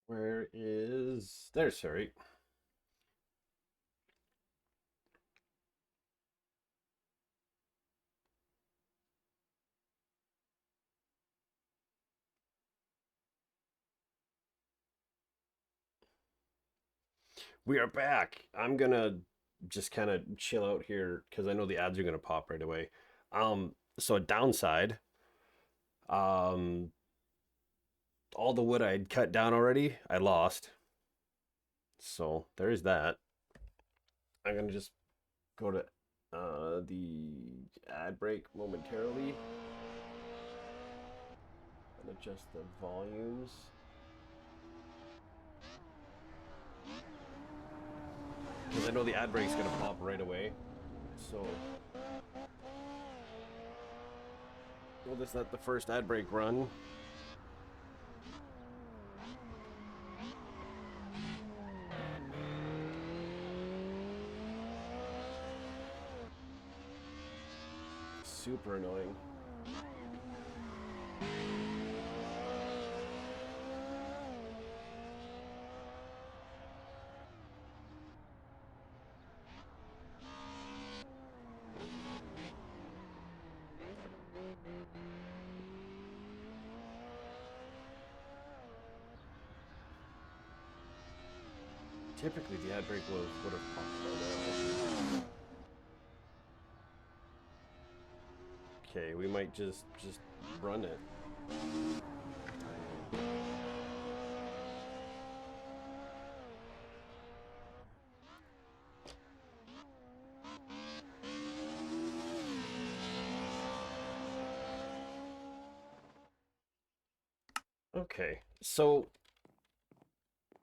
Where is... There's Suri. We are back. I'm gonna just kind of chill out here because I know the ads are gonna pop right away. So a downside, um, all the wood I'd cut down already, I lost. So there is that. I'm gonna just go to the ad break momentarily and adjust the volumes because I know the ad break's gonna pop right away. So we'll just let the first ad break run. Super annoying. Typically, the ad break would have popped by now. Okay, we might just run it. Okay, so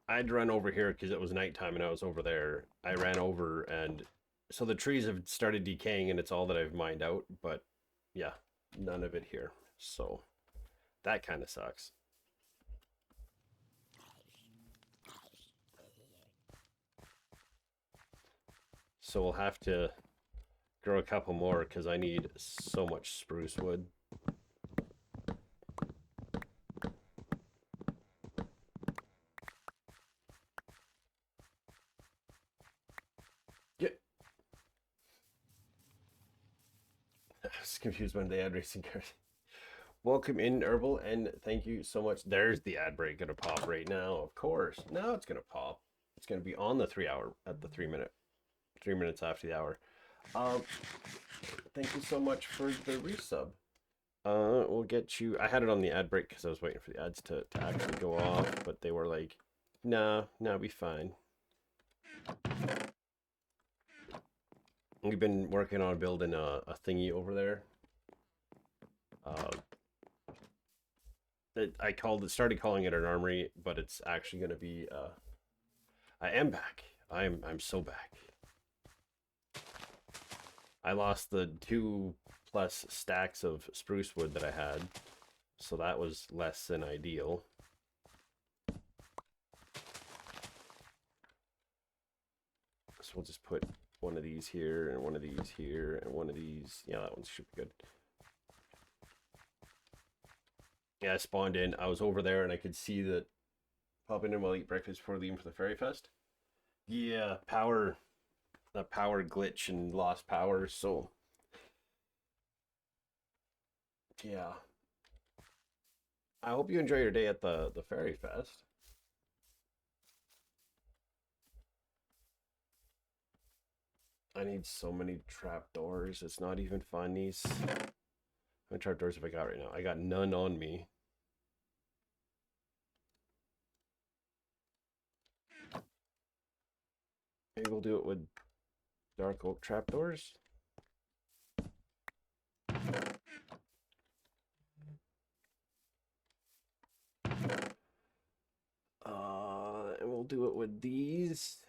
I'd run over here because it was nighttime and I was over there. I ran over and so the trees have started decaying and it's all that I've mined out, but yeah, none of it here. So that kind of sucks. So we'll have to grow a couple more because I need so much spruce wood. Yeah, I was confused when they had racing cars. Welcome in, Herbal, and thank you so much. There's the ad break gonna pop right now, of course. Now it's gonna pop. It's gonna be on the 3 hour at the 3 minute, 3 minutes after the hour. Um, thank you so much for the resub. We'll get you. I had it on the ad break because I was waiting for the ads to actually go off, but they were like, nah, be fine. We've been working on building a thingy over there. Uh, started calling it an armory, but it's actually going to be. I am back. I'm so back. I lost the 2+ stacks of spruce wood that I had, so that was less than ideal. So we'll just put one of these here and one of these here and one of these. Yeah, that one should be good. Yeah, I spawned in. I was over there and I could see that popping in while I eat breakfast before leaving for the Fairy Fest. Yeah, that power glitch and lost power. So yeah, I hope you enjoy your day at the Fairy Fest. I need so many trapdoors. It's not even fun. These how many trapdoors have I got right now? I got none on me. Maybe we'll do it with dark oak trapdoors. And we'll do it with these.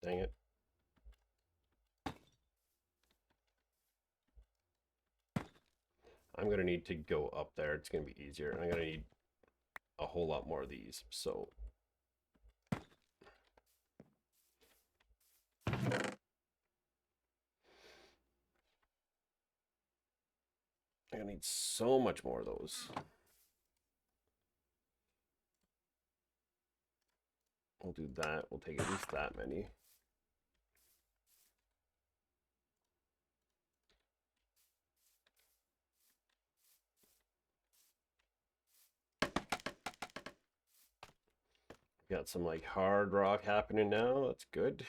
Dang it. I'm going to need to go up there. It's going to be easier. I'm going to need a whole lot more of these. So I'm going to need so much more of those. We'll do that. We'll take at least that many. Got some like hard rock happening now. That's good.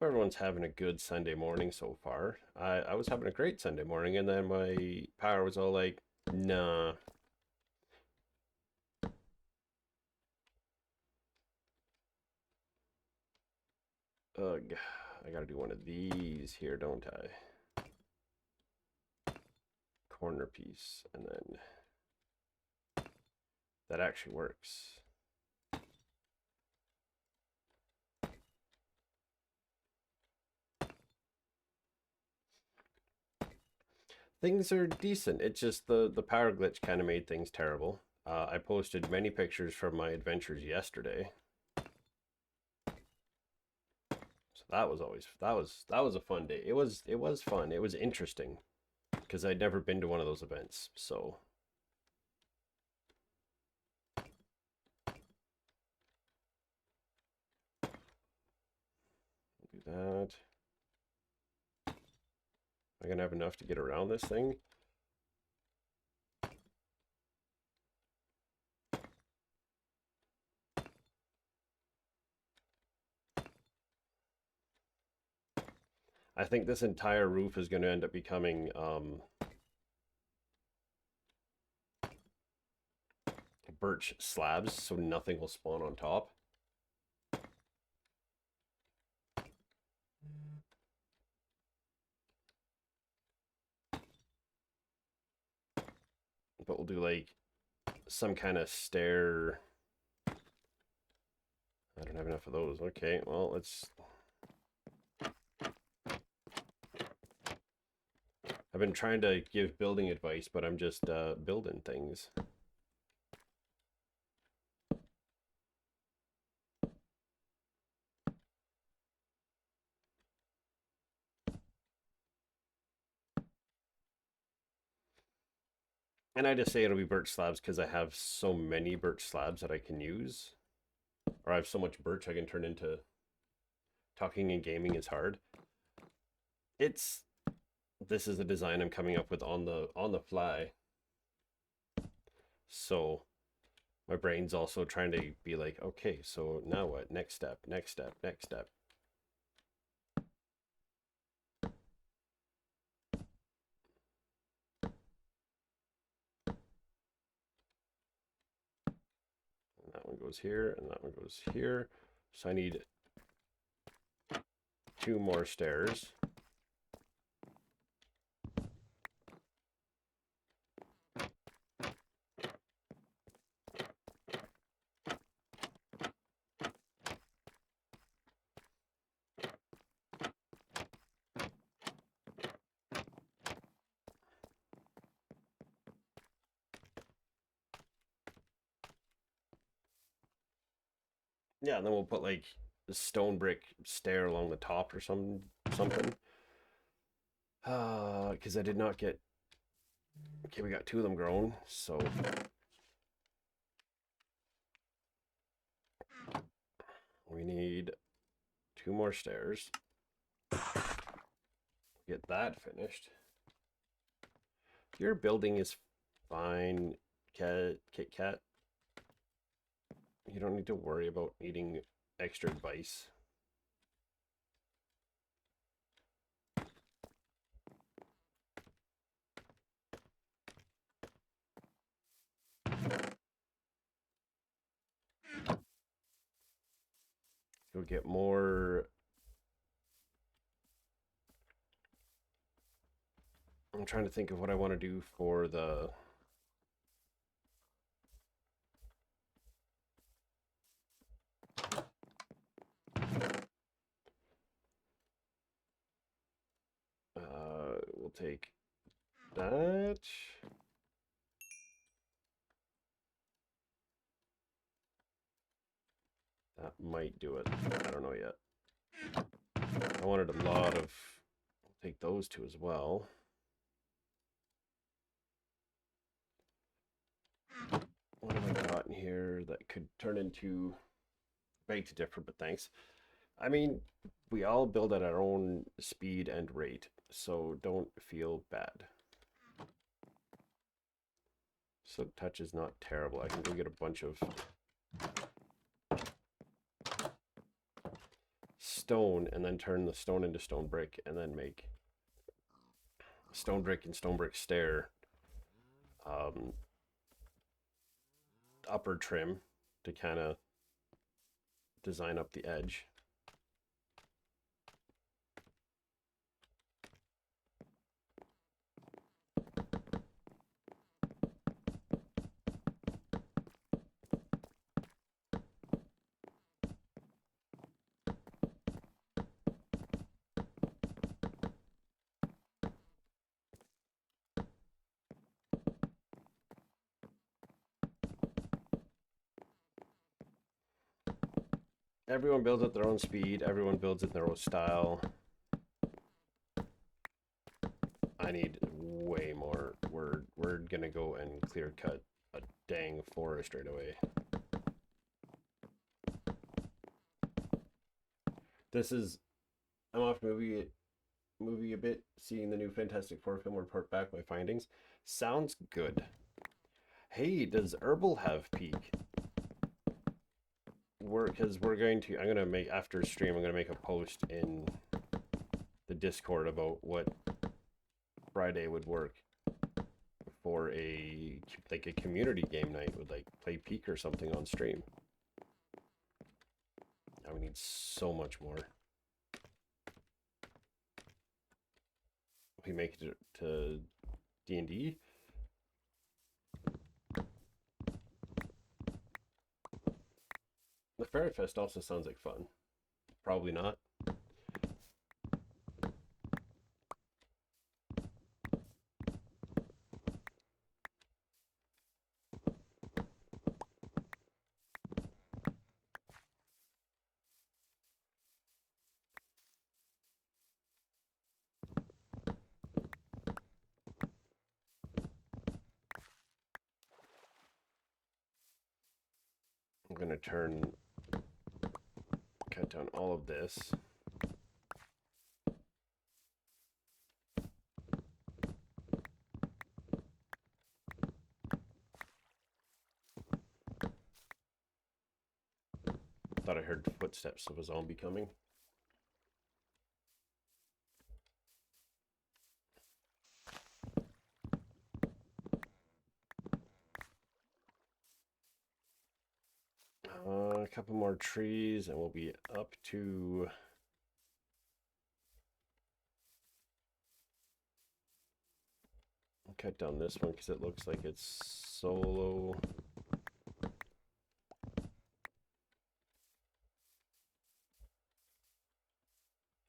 Everyone's having a good Sunday morning so far. I was having a great Sunday morning, and then my power was all like, nah. Ugh. I gotta do one of these here, don't I? Corner piece, and then that actually works. Things are decent. It's just the power glitch kind of made things terrible. I posted many pictures from my adventures yesterday. So that was a fun day. It was fun. It was interesting because I'd never been to one of those events. So do that. Am I gonna have enough to get around this thing? I think this entire roof is going to end up becoming birch slabs, so nothing will spawn on top. But we'll do like some kind of stair. I don't have enough of those. Okay, well, let's... I've been trying to give building advice, but I'm just building things. And I just say it'll be birch slabs because I have so many birch slabs that I can use. Or I have so much birch I can turn into... Talking and gaming is hard. This is a design I'm coming up with on the fly. So my brain's also trying to be like, okay, so now what? Next step, next step, next step. And that one goes here, and that one goes here. So I need 2 more stairs. Yeah, and then we'll put like a stone brick stair along the top or something. Because I did not get... Okay, we got 2 of them grown, so... We need 2 more stairs. Get that finished. Your building is fine, Kit Kat. You don't need to worry about needing extra advice. Go get more. I'm trying to think of what I want to do for the... we'll take that. That might do it. I don't know yet. I wanted a lot of... I'll take those two as well. What have I got in here that could turn into... Beg to differ, but thanks. I mean, we all build at our own speed and rate, so don't feel bad. Silk Touch is not terrible. I can go get a bunch of stone and then turn the stone into stone brick and then make stone brick and stone brick stair upper trim to kind of design up the edge. Everyone builds at their own speed. Everyone builds at their own style. I need way more. We're gonna go and clear cut a dang forest right away. This is... I'm off movie a bit. Seeing the new Fantastic Four film, report back my findings. Sounds good. Hey, does Herbal have peak? Because I'm gonna make, after stream, I'm gonna make a post in the Discord about what Friday would work for a community game night with like play Peak or something on stream. Now we need so much more. We make it to D&D. The Fairy Fest also sounds like fun. Probably not. I'm gonna cut down all of this. Thought I heard footsteps of a zombie coming. A couple more trees and we'll be up to... I'll cut down this one because it looks like it's solo.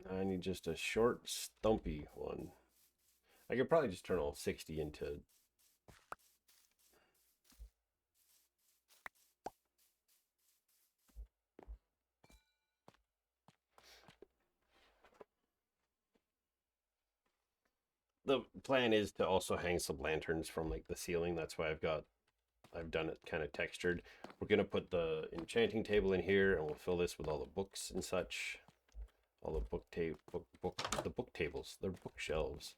I need just a short, stumpy one. I could probably just turn all 60 into... The plan is to also hang some lanterns from like the ceiling. That's why I've done it kind of textured. We're gonna put the enchanting table in here and we'll fill this with all the books and such. All the book tables, they're bookshelves.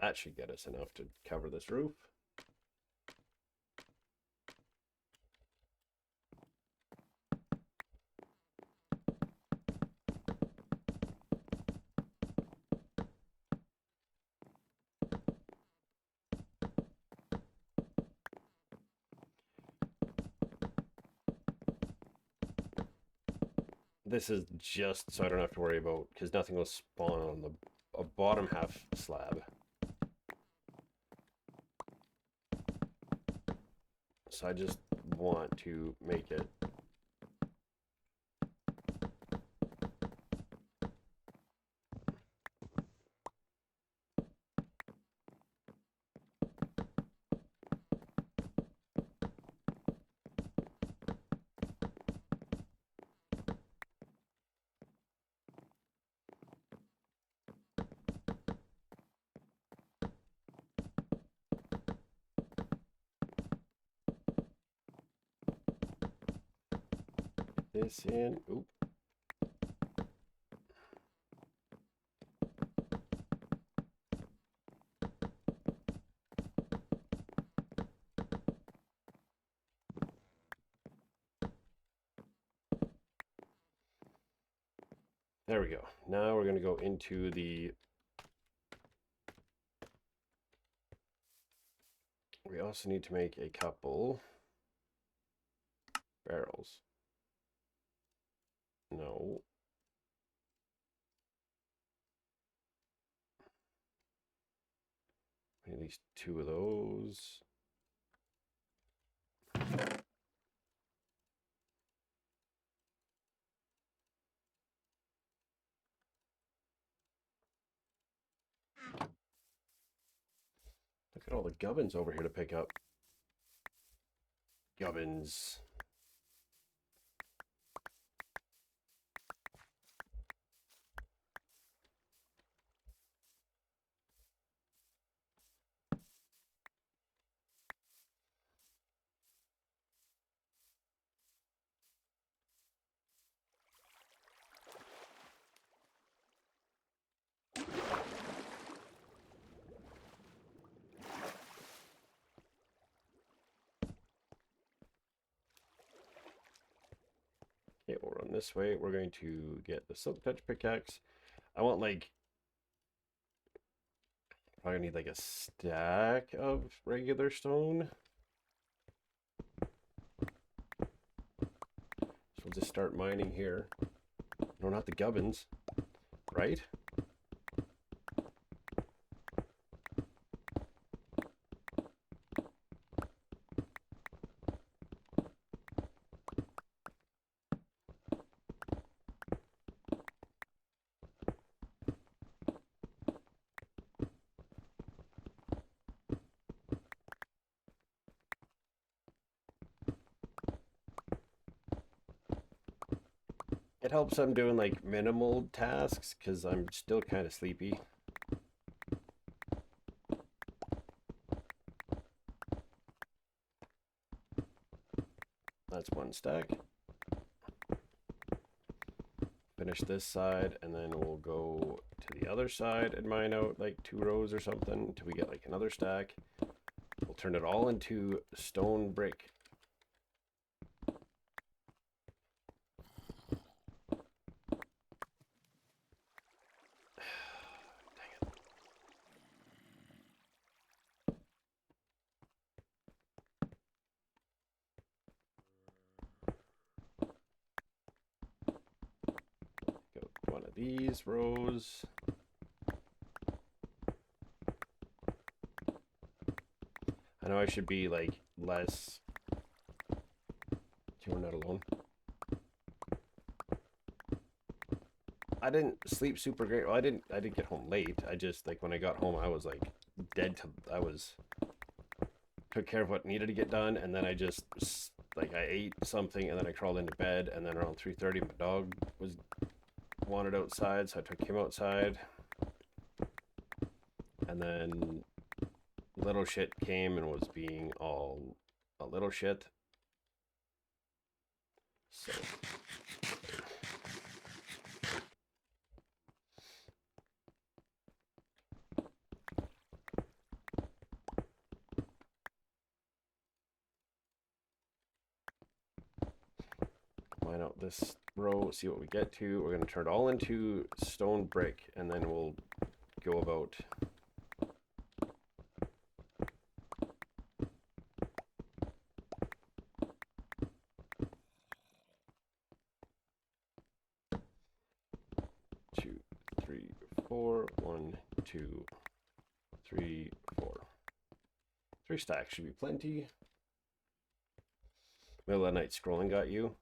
That should get us enough to cover this roof. this is just so I don't have to worry about, because nothing will spawn on the bottom half slab. So I just want to make it this in. Oop. There we go. Now we're going to go into the... We also need to make a couple barrels. No. At least 2 of those. Look at all the gubbins over here to pick up. Gubbins. Okay, we'll run this way. We're going to get the Silk Touch pickaxe. I want like... Probably need like a stack of regular stone. So we'll just start mining here. No, not the gubbins, right? It helps I'm doing like minimal tasks because I'm still kind of sleepy. That's 1 stack. Finish this side and then we'll go to the other side and mine out like 2 rows or something until we get like another stack. We'll turn it all into stone brick. These rows. I know I should be like less. You're not alone. I didn't sleep super great. Well, I didn't get home late. I just like when I got home I was like dead to took care of what needed to get done, and then I just like I ate something and then I crawled into bed, and then around 3:30 my dog wanted outside, so I took him outside, and then little shit came and was being all a little shit. So mine out this row, see what we get to. We're going to turn it all into stone brick, and then we'll go about 4. 1, 2, 3, 4. 3 stacks should be plenty. Middle of the night scrolling got you.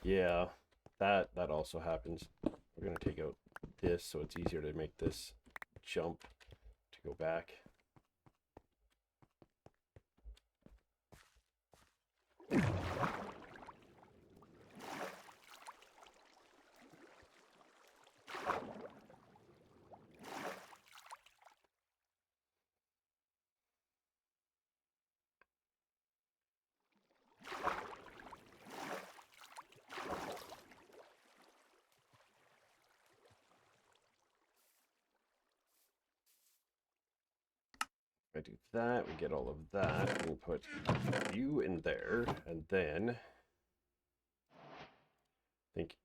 Yeah, that also happens. We're gonna take out this so it's easier to make this jump to go back. I do that, we get all of that, we'll put you in there, and then I think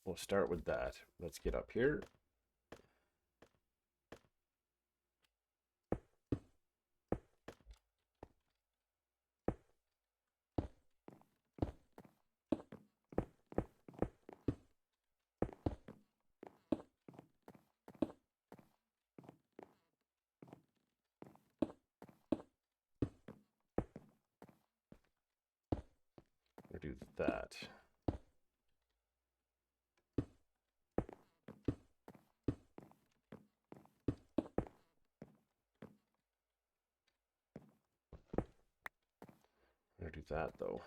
we'll start with that. Let's get up here. We'll do that. We'll do that though.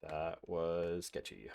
That was sketchy.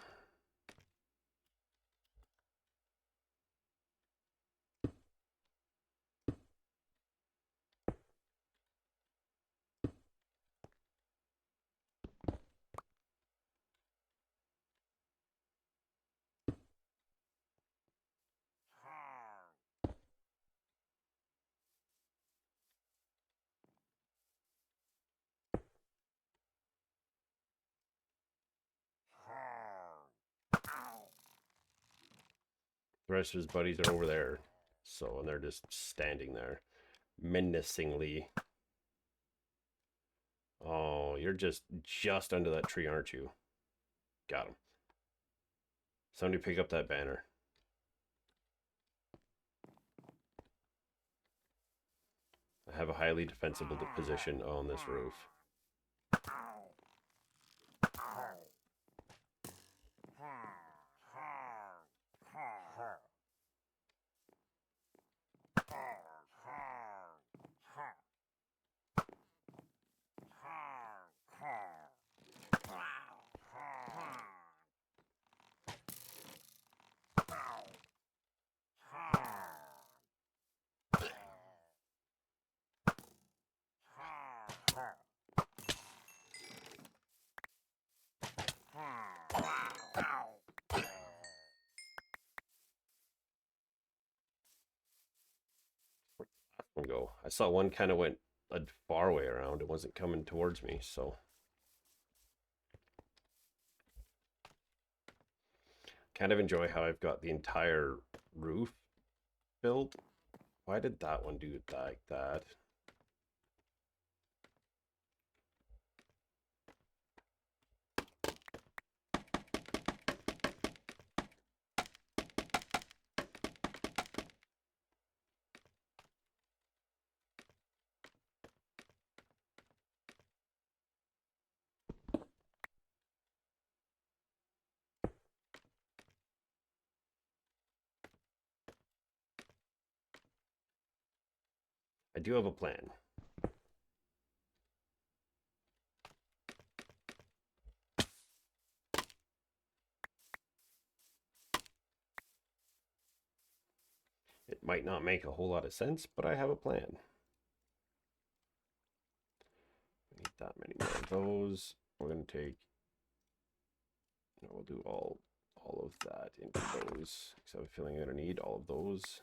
The rest of his buddies are over there. So, and they're just standing there menacingly. Oh, you're just under that tree, aren't you? Got him. Somebody pick up that banner. I have a highly defensible position on this roof. Go. I saw one kind of went a far way around. It wasn't coming towards me, so kind of enjoy how I've got the entire roof built. Why did that one do it like that? I do have a plan. It might not make a whole lot of sense, but I have a plan. We need that many more of those. We're going to take, we'll do all all of that into those, because I have a feeling I'm going to need all of those.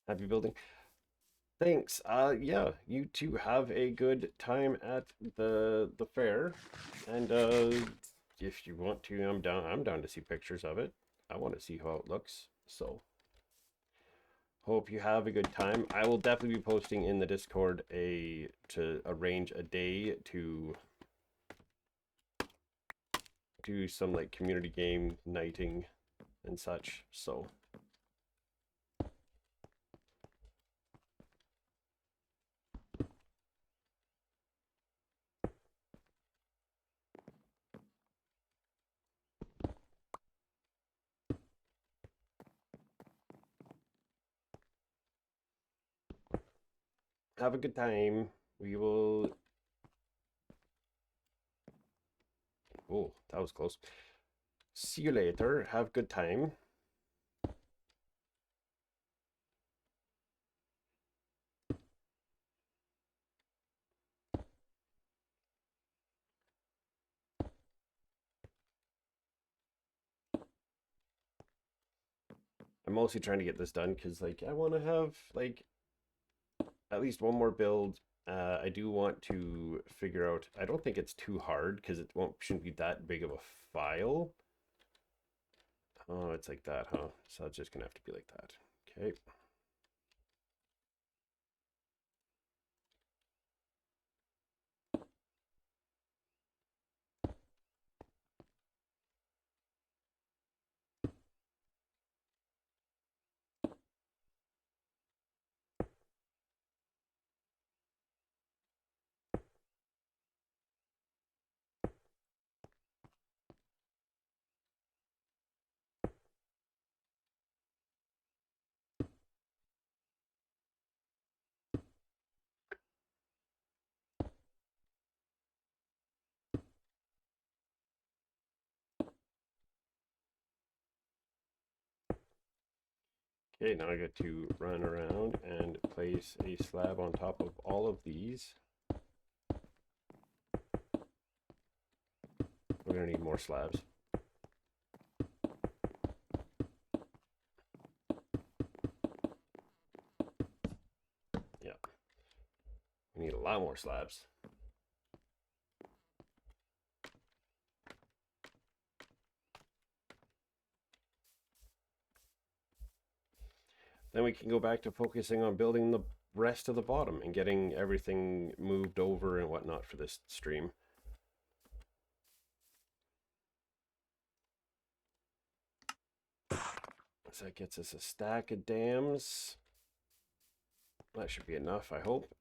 Happy building. Thanks. Yeah, you two have a good time at the fair, and if you want to, I'm down. I'm down to see pictures of it. I want to see how it looks. So, hope you have a good time. I will definitely be posting in the Discord to arrange a day to do some like community game nighting and such. So. Have a good time. We will. Oh, that was close. See you later. Have a good time. I'm mostly trying to get this done because like I want to have like at least one more build. I do want to figure out. I don't think it's too hard because it shouldn't be that big of a file. Oh, it's like that, huh? So it's just gonna have to be like that. Okay. Okay, now I get to run around and place a slab on top of all of these. We're gonna need more slabs. Yeah. We need a lot more slabs. Then we can go back to focusing on building the rest of the bottom and getting everything moved over and whatnot for this stream. So that gets us a stack of dams. That should be enough, I hope.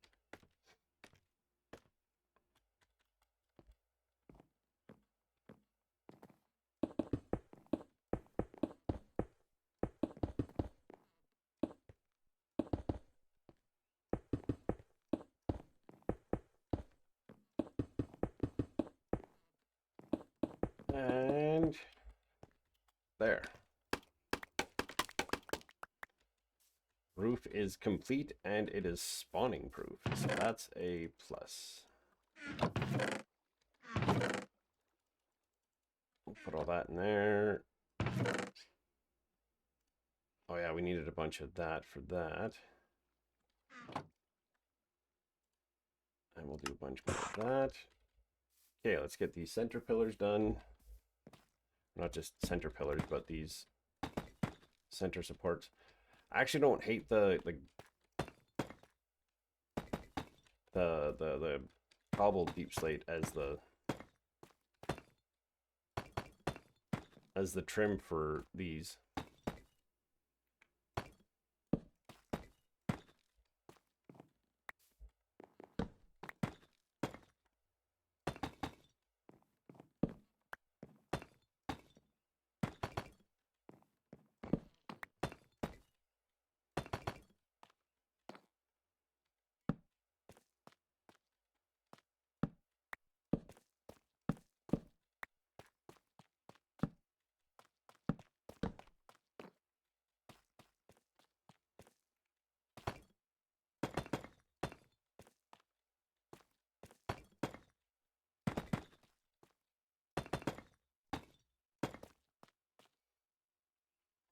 And there. Roof is complete and it is spawning proof. So that's a plus. We'll put all that in there. Oh yeah, we needed a bunch of that for that. And we'll do a bunch more of that. Okay, let's get these center pillars done. Not just center pillars, but these center supports. I actually don't hate the cobbled deep slate as the trim for these.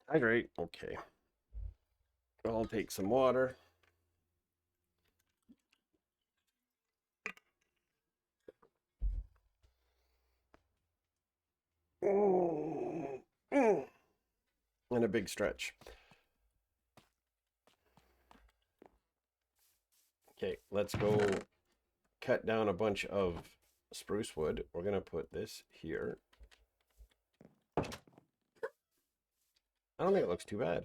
Hydrate. Okay. I'll take some water. And a big stretch. Okay, let's go cut down a bunch of spruce wood. We're going to put this here. I don't think it looks too bad.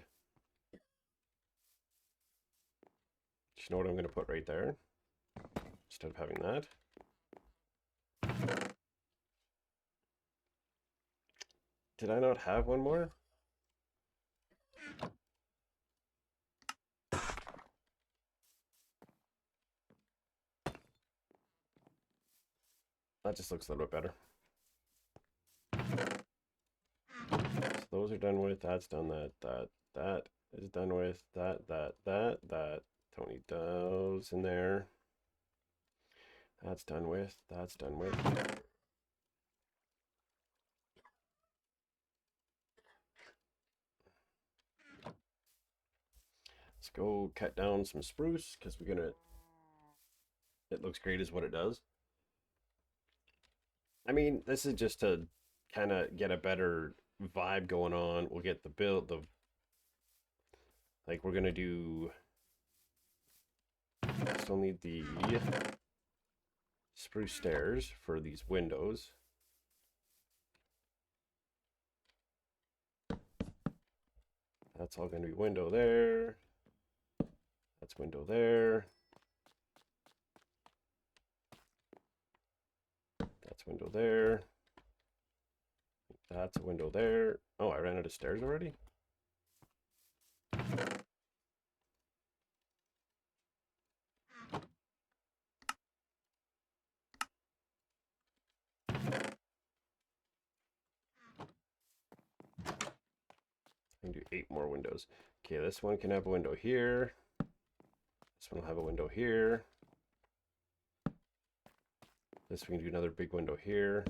Just know what I'm going to put right there instead of having that. Did I not have one more? That just looks a little bit better. So those are done with. That's done. That is done with. That. Tony does in there. That's done with. That's done with. Let's go cut down some spruce because we're gonna. It looks great as what it does. I mean, this is just to kind of get a better vibe going on. We'll get the build of. Like we're gonna do. Still need the spruce stairs for these windows. That's all going to be window there. That's window there. That's window there. That's a window there. Oh, I ran out of stairs already? I can do 8 more windows. Okay, this one can have a window here. This one will have a window here. This we can do another big window here.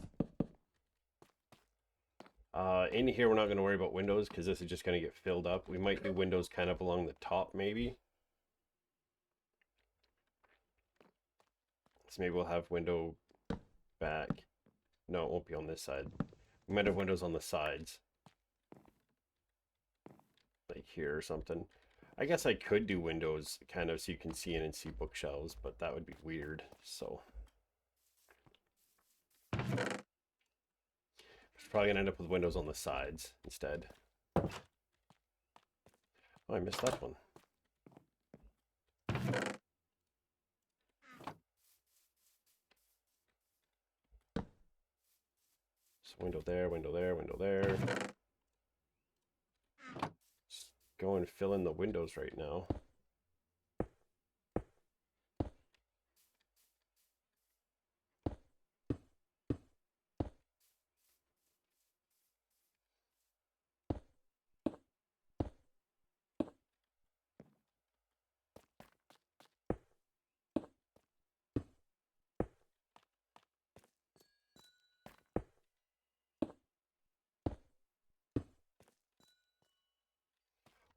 In here, we're not going to worry about windows because this is just going to get filled up. We might do windows kind of along the top, maybe. So maybe we'll have window back. No, it won't be on this side. We might have windows on the sides. Like here or something. I guess I could do windows kind of so you can see in and see bookshelves, but that would be weird. So it's probably gonna end up with windows on the sides instead. Oh, I missed that one. So window there, window there, window there. Just go and fill in the windows right now.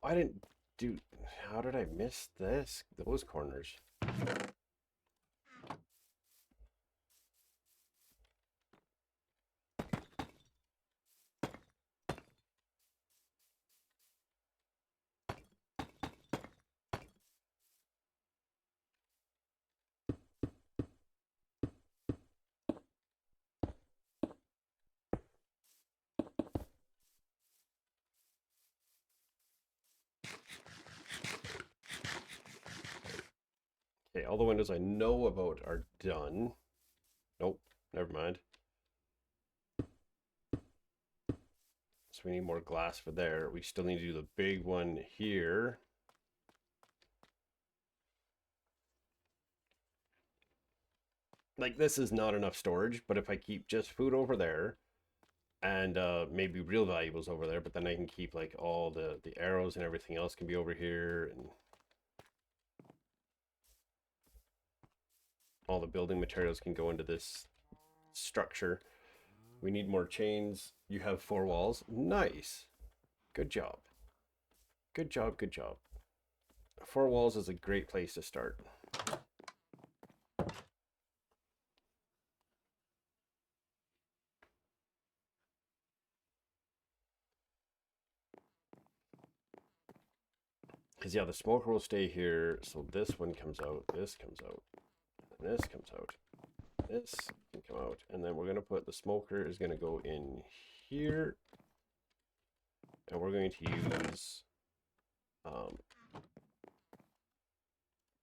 I didn't do. How did I miss this? Those corners. Okay, all the windows I know about are done. Nope, never mind. So we need more glass for there. We still need to do the big one here. Like this is not enough storage, but if I keep just food over there and maybe real valuables over there, but then I can keep like all the arrows and everything else can be over here and all the building materials can go into this structure. We need more chains. You have 4 walls. Nice. Good job. Good job, good job. 4 walls is a great place to start. Because, yeah, the smoker will stay here. So this one comes out, this comes out, and this comes out. This can come out. And then we're going to put the smoker is going to go in here. And we're going to use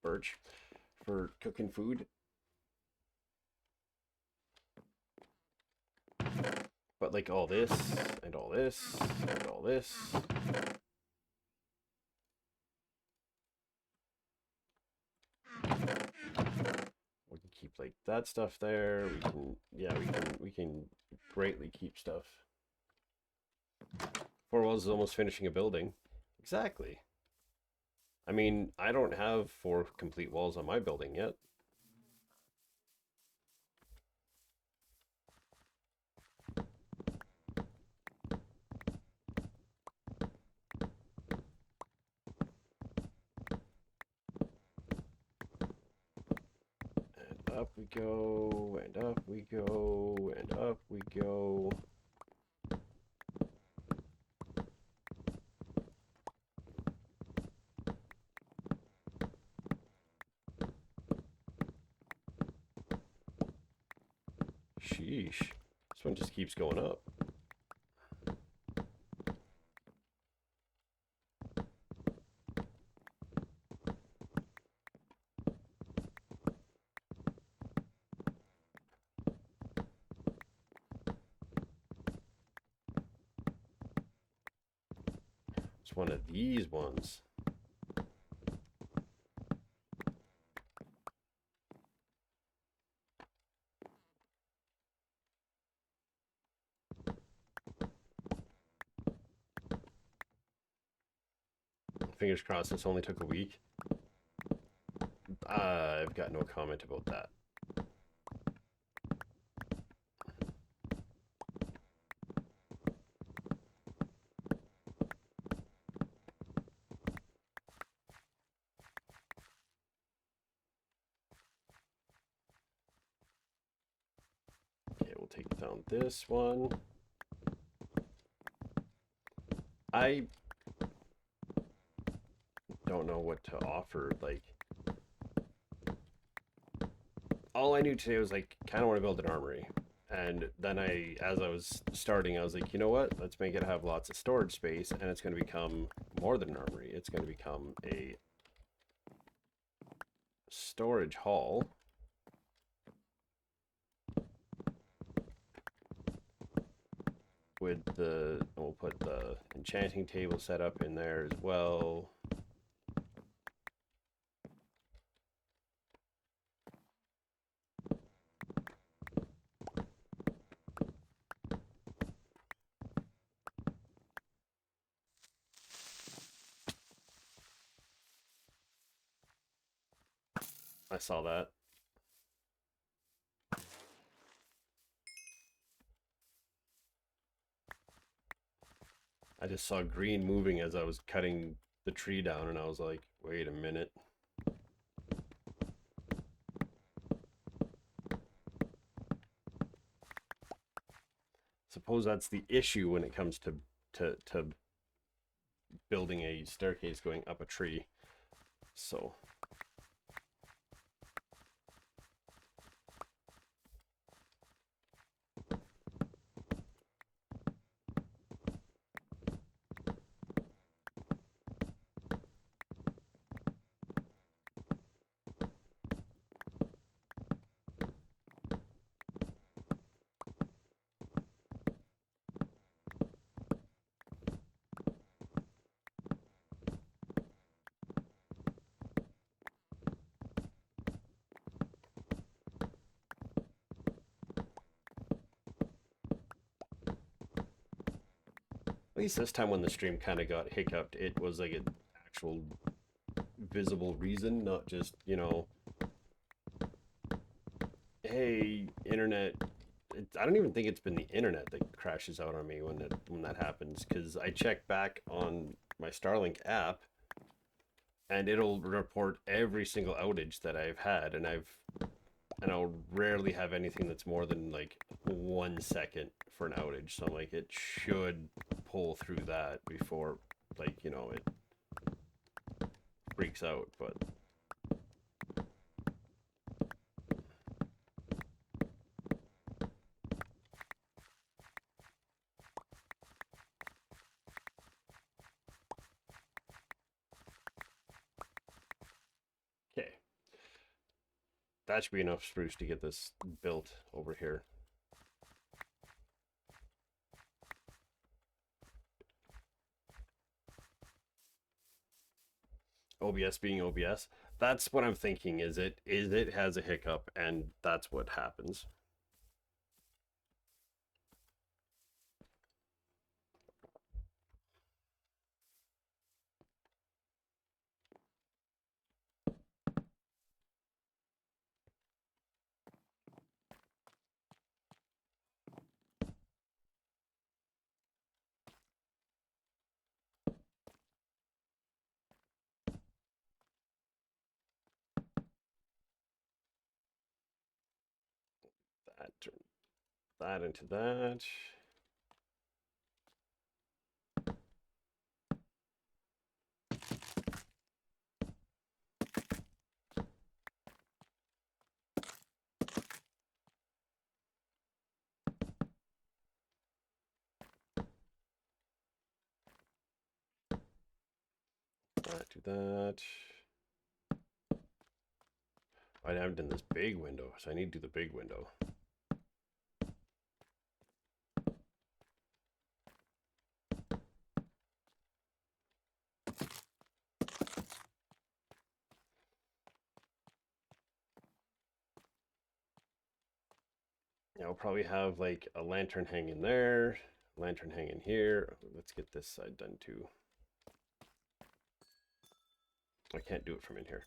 birch for cooking food. But like all this, and all this, and all this. We can keep like that stuff there. We can, yeah, we can greatly keep stuff. 4 walls is almost finishing a building. Exactly. I mean, I don't have 4 complete walls on my building yet. And up we go, and up we go, and up we go. Sheesh. This one just keeps going up. It's one of these ones. Fingers crossed this only took a week. I've got no comment about that. Okay, we'll take down this one. I don't know what to offer. Like, all I knew today was like, kind of want to build an armory. And then as I was starting, I was like, you know what? Let's make it have lots of storage space, and it's going to become more than an armory. It's going to become a storage hall. We'll put the enchanting table set up in there as well. I saw that. I just saw green moving as I was cutting the tree down, and I was like, wait a minute. Suppose that's the issue when it comes to building a staircase going up a tree. So at least this time when the stream kind of got hiccuped, it was like an actual visible reason, not just, you know, hey, internet. I don't even think it's been the internet that crashes out on me when that happens, because I check back on my Starlink app, and it'll report every single outage that I've had, and I'll rarely have anything that's more than like 1 second for an outage. So like it should pull through that before, like, you know, it freaks out. But okay, that should be enough spruce to get this built over here. OBS being OBS. That's what I'm thinking. Is it has a hiccup, and that's what happens. That turn that into that. That to that. I haven't done this big window, so I need to do the big window. I'll probably have like a lantern hanging there, lantern hanging here. Let's get this side done too. I can't do it from in here.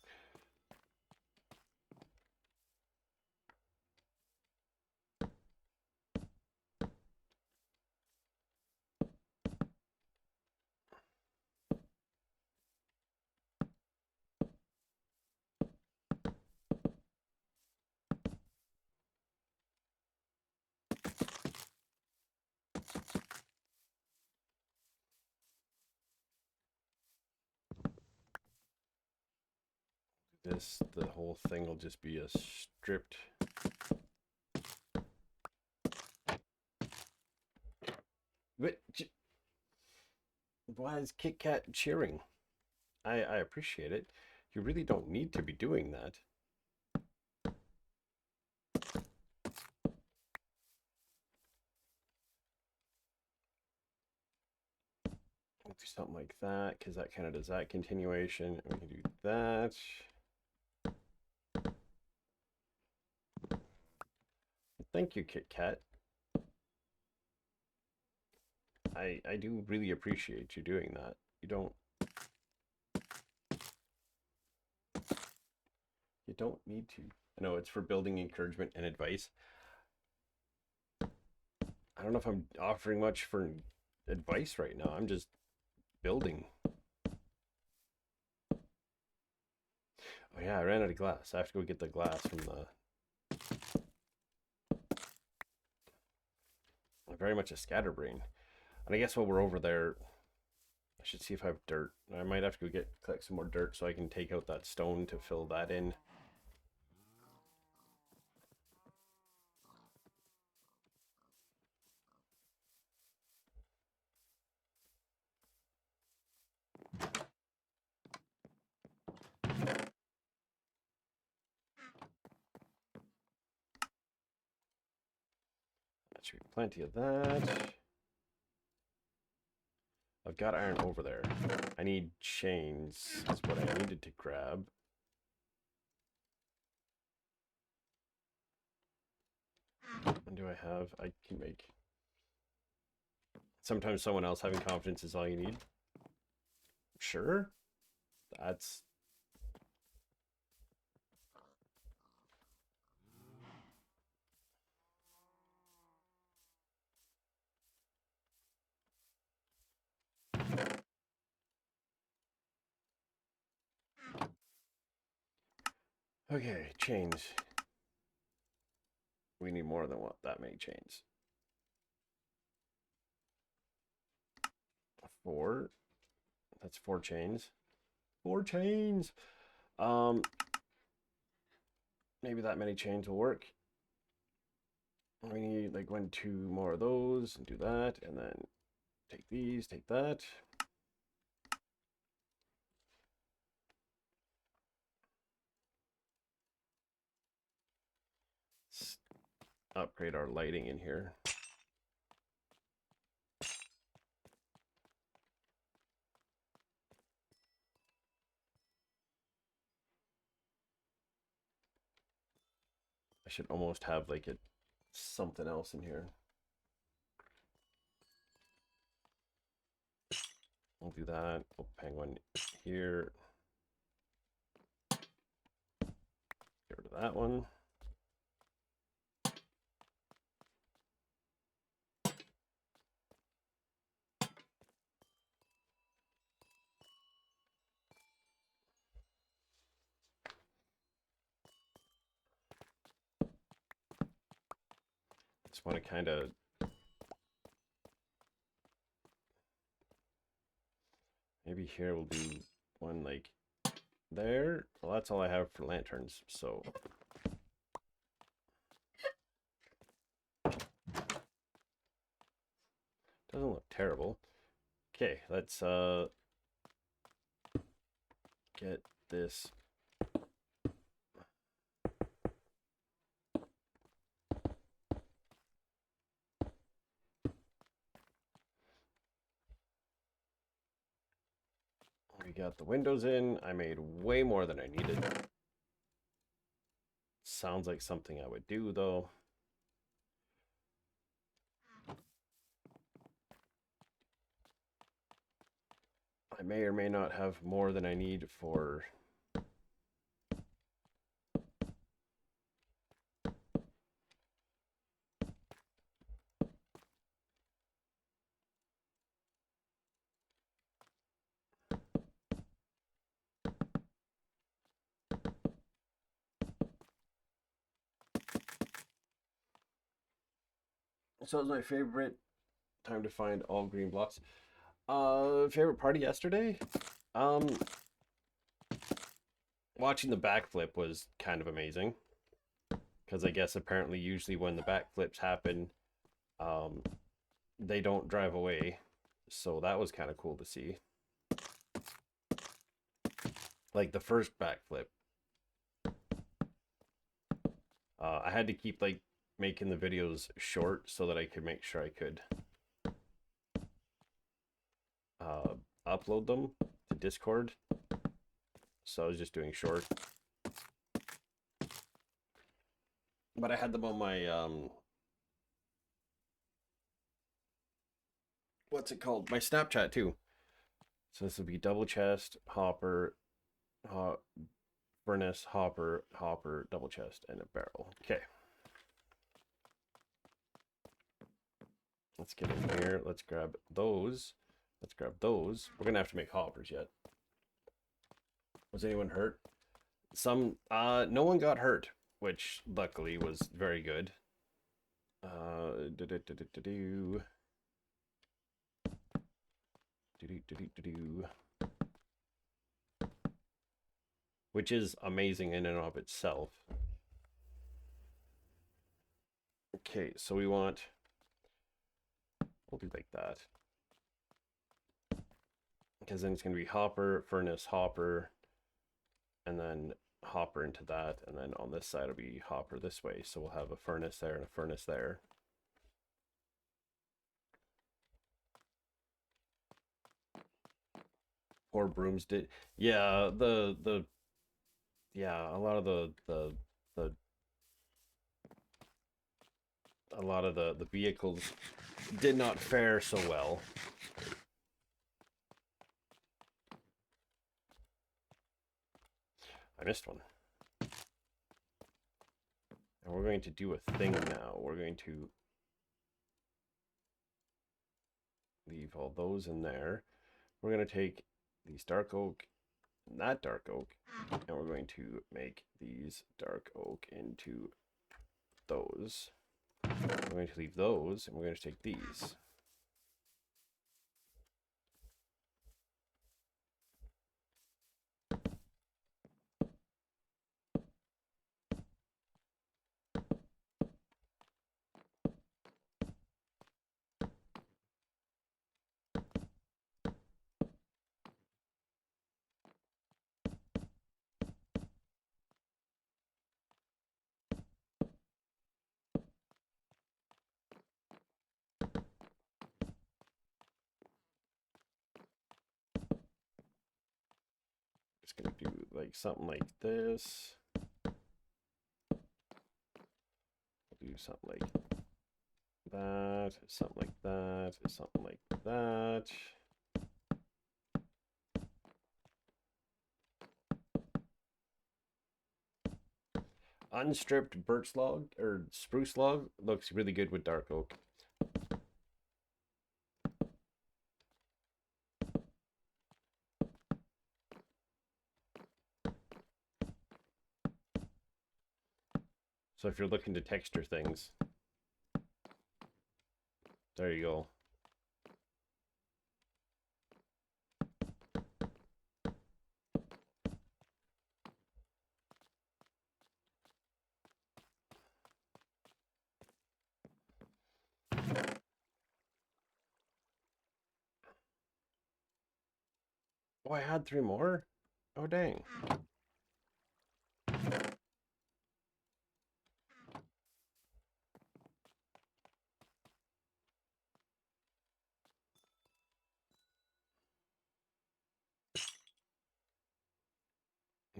This, the whole thing will just be a stripped. But why is Kit Kat cheering? I appreciate it. You really don't need to be doing that. We'll do something like that, because that kind of does that continuation. We can do that. Thank you, Kit Kat. I do really appreciate you doing that. You don't need to. I know it's for building encouragement and advice. I don't know if I'm offering much for advice right now. I'm just building. Oh yeah, I ran out of glass. I have to go get the glass from the... I'm very much a scatterbrain. And I guess while we're over there, I should see if I have dirt. I might have to go collect some more dirt so I can take out that stone to fill that in. That should be plenty of that. I've got iron over there. I need chains, is what I needed to grab. And do I have... I can make... Sometimes someone else having confidence is all you need. Sure. That's... Okay, chains. We need more than what that many chains. 4. That's 4 chains. 4 chains. Maybe that many chains will work. We need like 1, 2 more of those and do that, and then take these, take that. Let's upgrade our lighting in here. I should almost have like something else in here. We'll do that. We'll penguin here. Get rid of that one. Just want to kind of maybe here we'll do one like there. Well, that's all I have for lanterns, so doesn't look terrible. Okay, let's get this. We got the windows in. I made way more than I needed. Sounds like something I would do though. I may or may not have more than I need for so it's my favorite time to find all green blocks. Favorite party yesterday? Watching the backflip was kind of amazing. Because I guess apparently usually when the backflips happen, they don't drive away. So that was kind of cool to see. Like the first backflip. I had to keep like making the videos short so that I could make sure I could upload them to Discord. So I was just doing short. But I had them on my what's it called? My Snapchat too. So this will be double chest, hopper, furnace, hopper, double chest, and a barrel. Okay. Let's get in here. Let's grab those. Let's grab those. We're gonna have to make hoppers yet. Was anyone hurt? No one got hurt, which luckily was very good. Which is amazing in and of itself. Okay, so we'll do like that. Because then it's going to be hopper, furnace, hopper, and then hopper into that. And then on this side, it'll be hopper this way. So we'll have a furnace there and a furnace there. Poor brooms did. Yeah, yeah, a lot of the vehicles did not fare so well. I missed one. And we're going to do a thing now. We're going to leave all those in there. We're going to take these dark oak that dark oak, and we're going to make these dark oak into those. We're going to leave those, and we're going to take these. Just gonna do like something like this. We'll do something like that, something like that, something like that. Unstripped birch log or spruce log looks really good with dark oak. So if you're looking to texture things, there you go. Oh, I had 3 more? Oh, dang.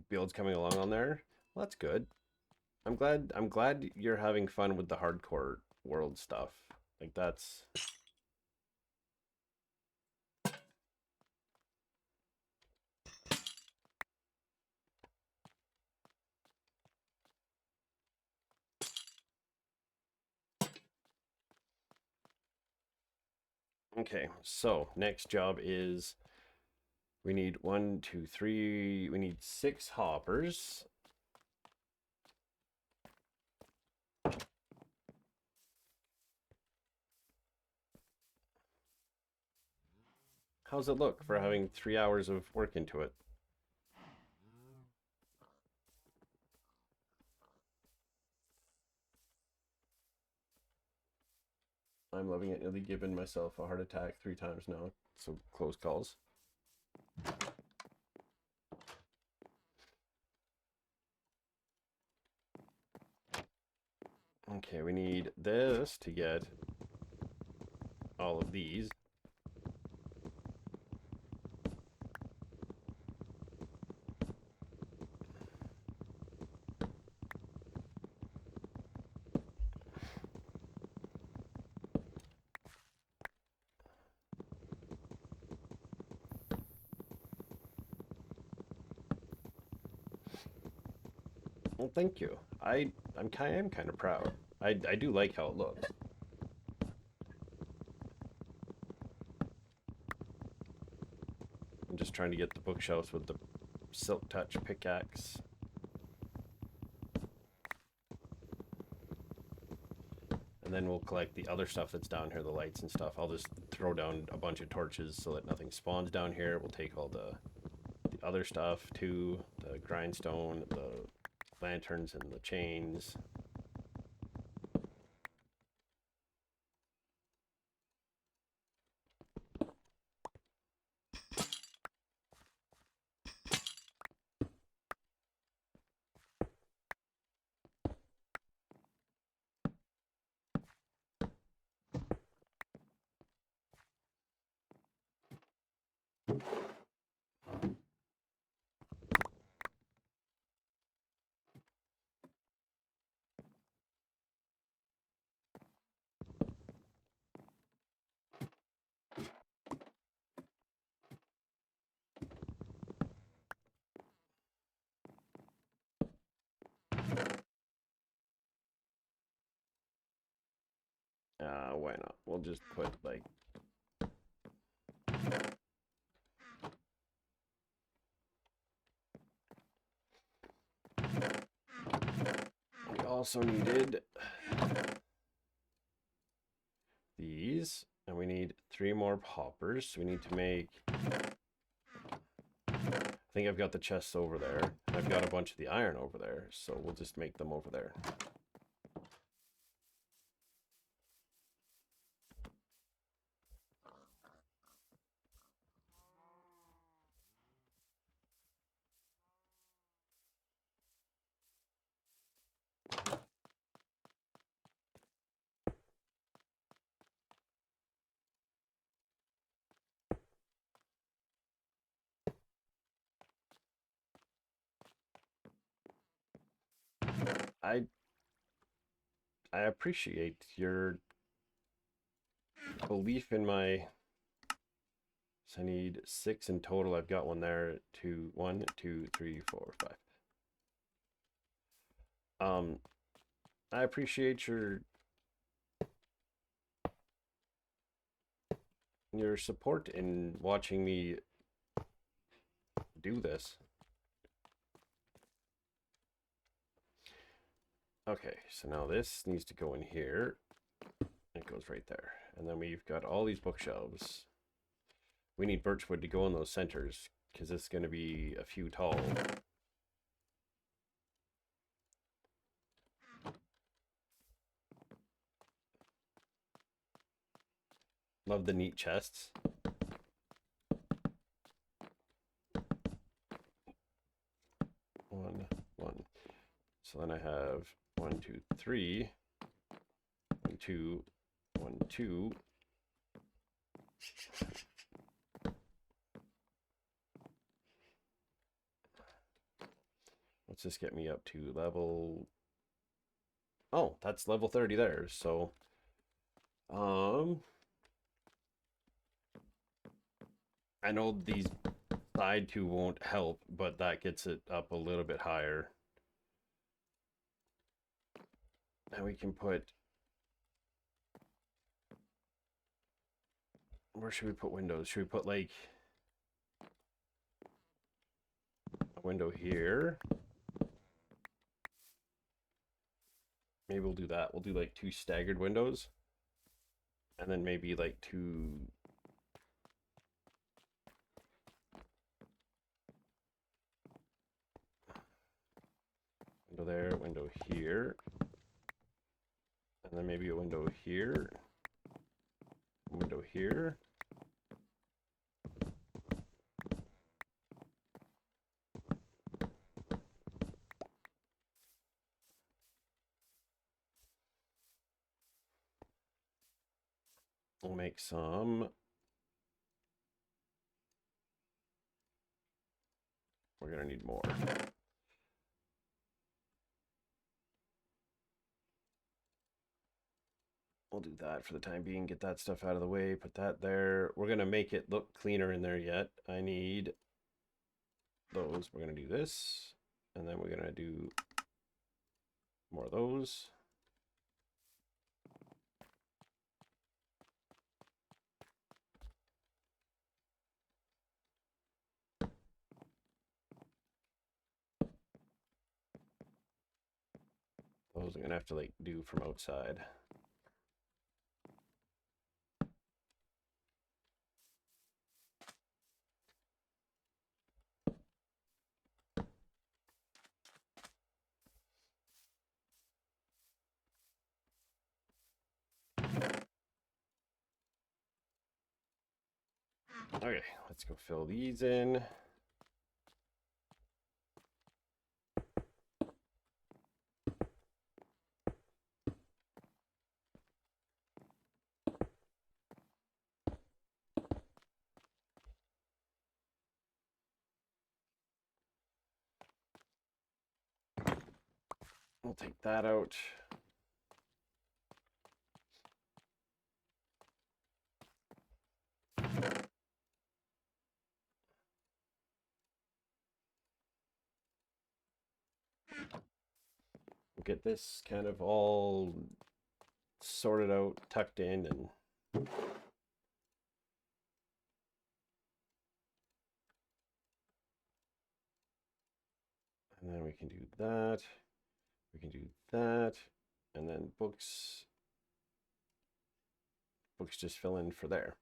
Build's coming along on there. Well, that's good. I'm glad you're having fun with the hardcore world stuff. Like that's okay. So next job is we need 1, 2, 3. We need 6 hoppers. How's it look for having 3 hours of work into it? I'm loving it. Nearly given myself a heart attack 3 times now. So close calls. Okay, we need this to get all of these. Well, thank you. I am kind of proud. I do like how it looks. I'm just trying to get the bookshelves with the silk touch pickaxe. And then we'll collect the other stuff that's down here, the lights and stuff. I'll just throw down a bunch of torches so that nothing spawns down here. We'll take all the other stuff too, the grindstone, the lanterns and the chains. Why not? We'll just put like also needed these, and we need 3 more poppers. So we need to make, I think I've got the chests over there. I've got a bunch of the iron over there, so we'll just make them over there. I appreciate your belief in my. So I need 6 in total. I've got one there. 2, 1, 2, 3, 4, 5. I appreciate your support in watching me do this. Okay, so now this needs to go in here. It goes right there. And then we've got all these bookshelves. We need birchwood to go in those centers, because it's going to be a few tall. Love the neat chests. One. So then I have 1, 2, 3. 1, 2, 1, 2. Let's just get me up to level. Oh, that's level 30 there. So, I know these side two won't help, but that gets it up a little bit higher. And we can put. Where should we put windows? Should we put like a window here? Maybe we'll do that. We'll do like 2 staggered windows. And then maybe like 2. Window there, window here. And then maybe a window here. Window here. We'll make some. We're going to need more. We'll do that for the time being. Get that stuff out of the way. Put that there. We're going to make it look cleaner in there yet. I need those. We're going to do this. And then we're going to do more of those. Those I'm going to have to like do from outside. Okay, let's go fill these in. We'll take that out. We'll get this kind of all sorted out, tucked in, and then we can do that. We can do that. And then books just fill in for there.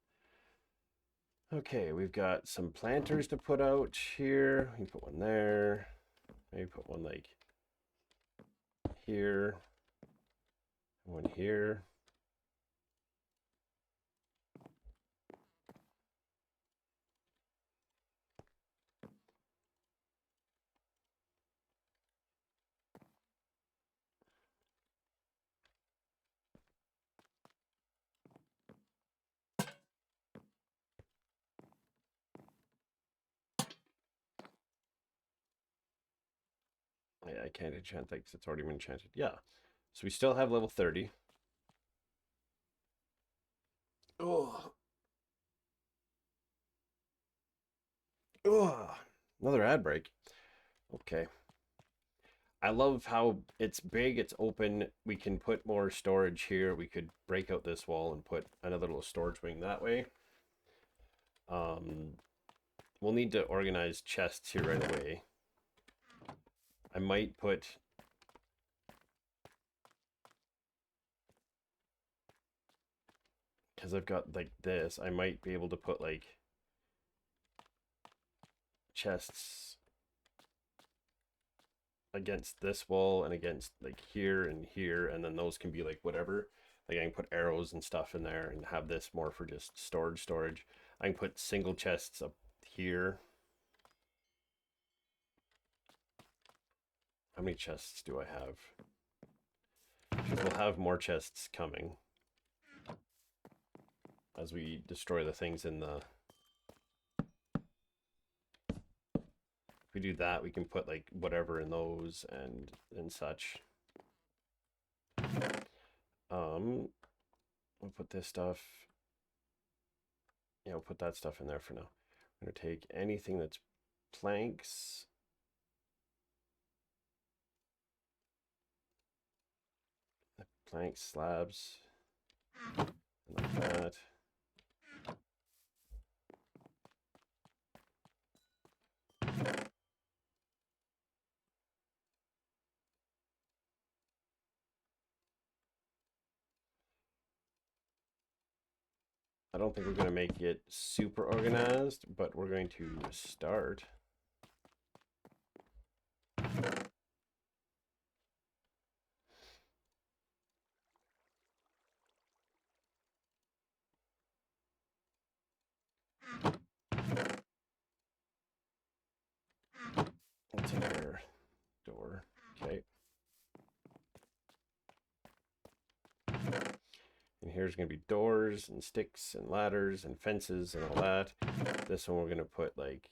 Okay, we've got some planters to put out here. We can put one there. Maybe put one like here. One here. I can't enchant that because it's already been enchanted. Yeah. So we still have level 30. Oh. Oh. Another ad break. Okay. I love how it's big, it's open. We can put more storage here. We could break out this wall and put another little storage wing that way. We'll need to organize chests here right away. I might put... because I've got like this, I might be able to put like chests against this wall and against like here and here, and then those can be like whatever. Like I can put arrows and stuff in there and have this more for just storage. I can put single chests up here. How many chests do I have? Because we'll have more chests coming as we destroy the things in the... If we do that, we can put like whatever in those and such. We'll put this stuff. Yeah, we'll put that stuff in there for now. I'm gonna take anything that's planks. The plank slabs. Like that. I don't think we're going to make it super organized, but we're going to start. That's another door. Okay. And here's going to be doors and sticks and ladders and fences and all that. This one we're going to put like...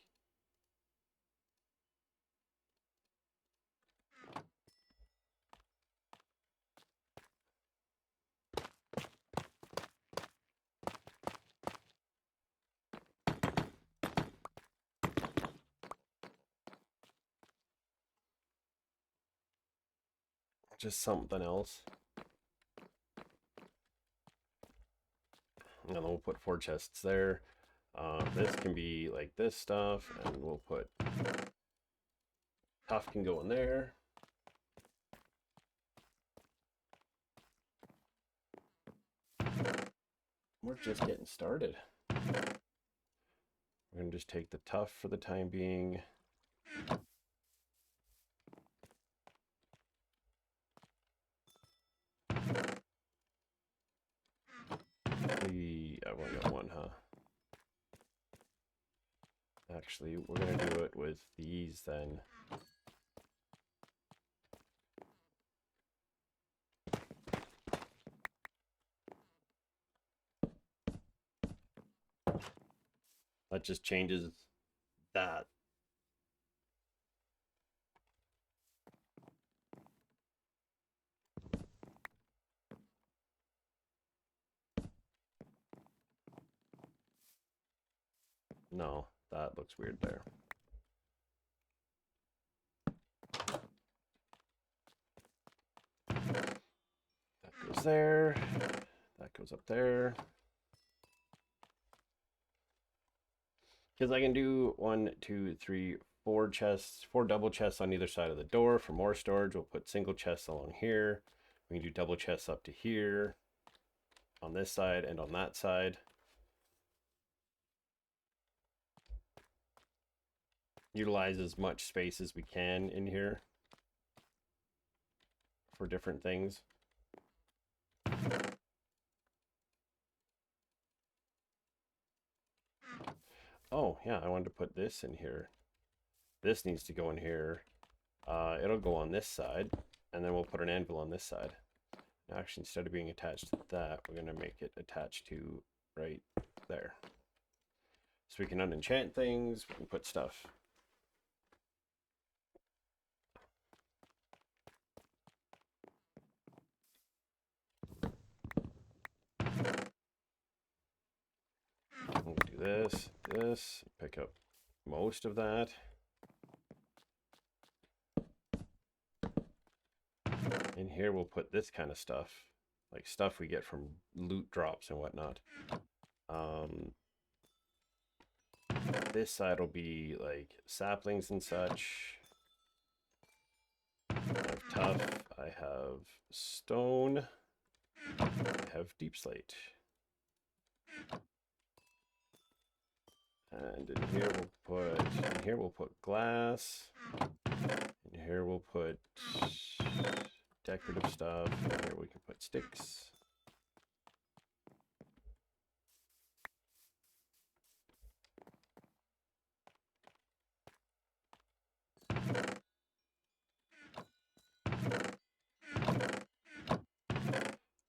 just something else. And then we'll put 4 chests there. This can be like this stuff, and we'll put... Tough can go in there. We're just getting started. We're going to just take the tough for the time being. I've only got one, huh? Actually, we're going to do it with these then. That just changes that. No, that looks weird there. That goes there. That goes up there. Because I can do 1, 2, 3, 4 chests, 4 double chests on either side of the door for more storage. We'll put single chests along here. We can do double chests up to here on this side and on that side. Utilize as much space as we can in here for different things. Oh yeah, I wanted to put this in here. This needs to go in here. It'll go on this side, and then we'll put an anvil on this side. Actually, instead of being attached to that, we're going to make it attached to right there. So we can unenchant things, we can put stuff. We'll do this, pick up most of that. In here, we'll put this kind of stuff, like stuff we get from loot drops and whatnot. This side will be like saplings and such. I have tough, I have stone, I have deep slate. And in here we'll put glass. In here we'll put decorative stuff. In here we can put sticks.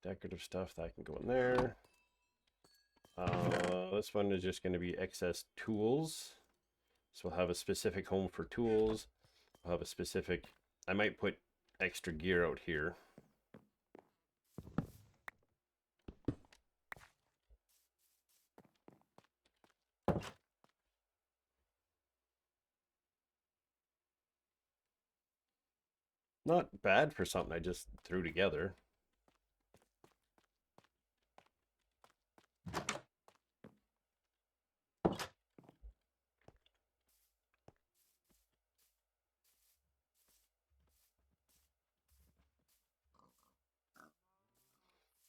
Decorative stuff that can go in there. This one is just going to be excess tools. So we'll have a specific home for tools. We'll have a specific, I might put extra gear out here. Not bad for something I just threw together.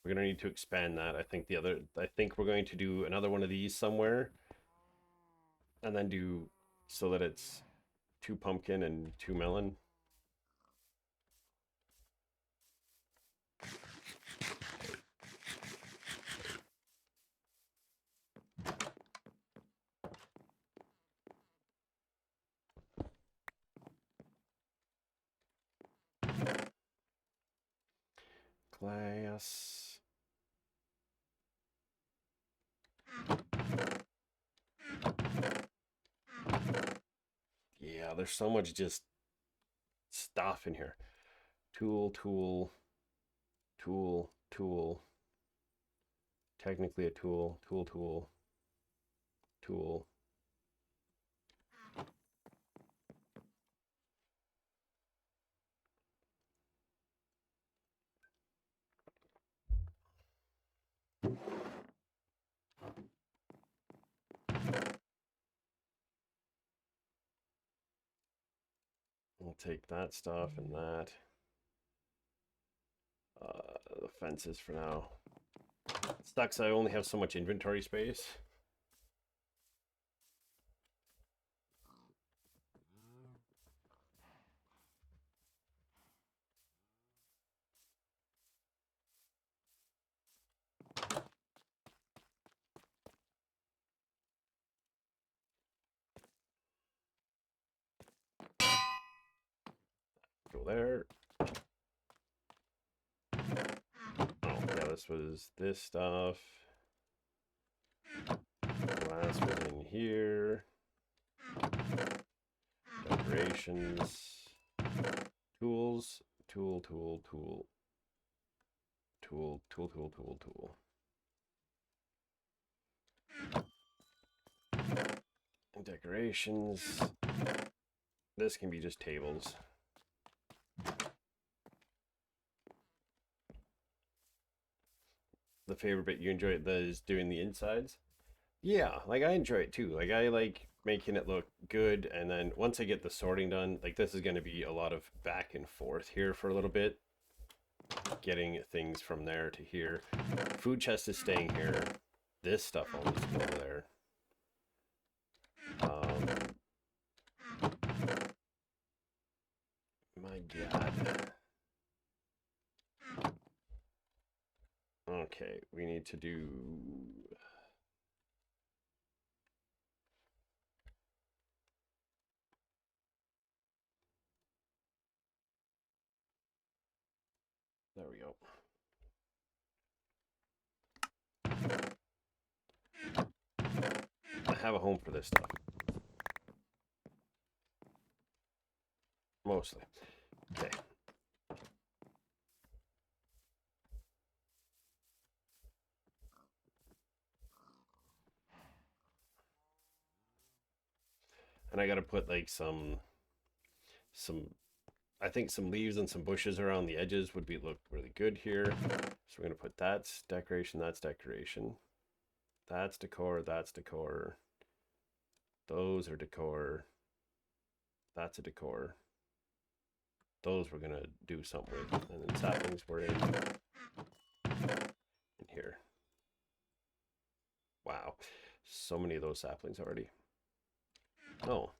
We're going to need to expand that. I think we're going to do another one of these somewhere. And then do so that it's 2 pumpkin and 2 melon. Glass. Yeah, there's so much just stuff in here. Tool, tool, tool, tool. Technically a tool, tool, tool, tool. We'll take that stuff and that. The fences for now. It sucks I only have so much inventory space. Go there. Oh, yeah, this was this stuff. Glass was in here. Decorations. Tools. Tool, tool, tool. Tool, tool, tool, tool, tool. And decorations. This can be just tables. The favorite bit you enjoy is doing the insides. Yeah, like I enjoy it too. Like I like making it look good. And then once I get the sorting done, like this is going to be a lot of back and forth here for a little bit, getting things from there to here. Food chest is staying here. This stuff all needs to go over there. My God. Okay, we need to do... There we go. I have a home for this stuff. Mostly. Okay. And I gotta put like some I think some leaves and some bushes around the edges would be look really good here. So we're gonna put that's decoration, that's decoration. That's decor, that's decor. Those are decor. That's a decor. Those we're gonna do something with. And then saplings were in here. Wow. So many of those saplings already. Oh.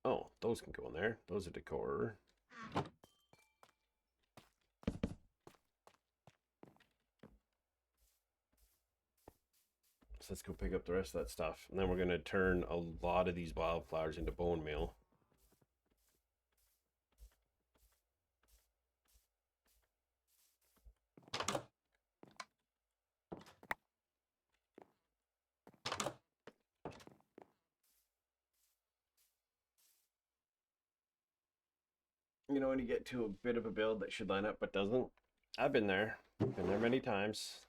Oh, those can go in there. Those are decor. So let's go pick up the rest of that stuff. And then we're going to turn a lot of these wildflowers into bone meal. You know, when you get to a bit of a build that should line up but doesn't. I've been there. Been there many times.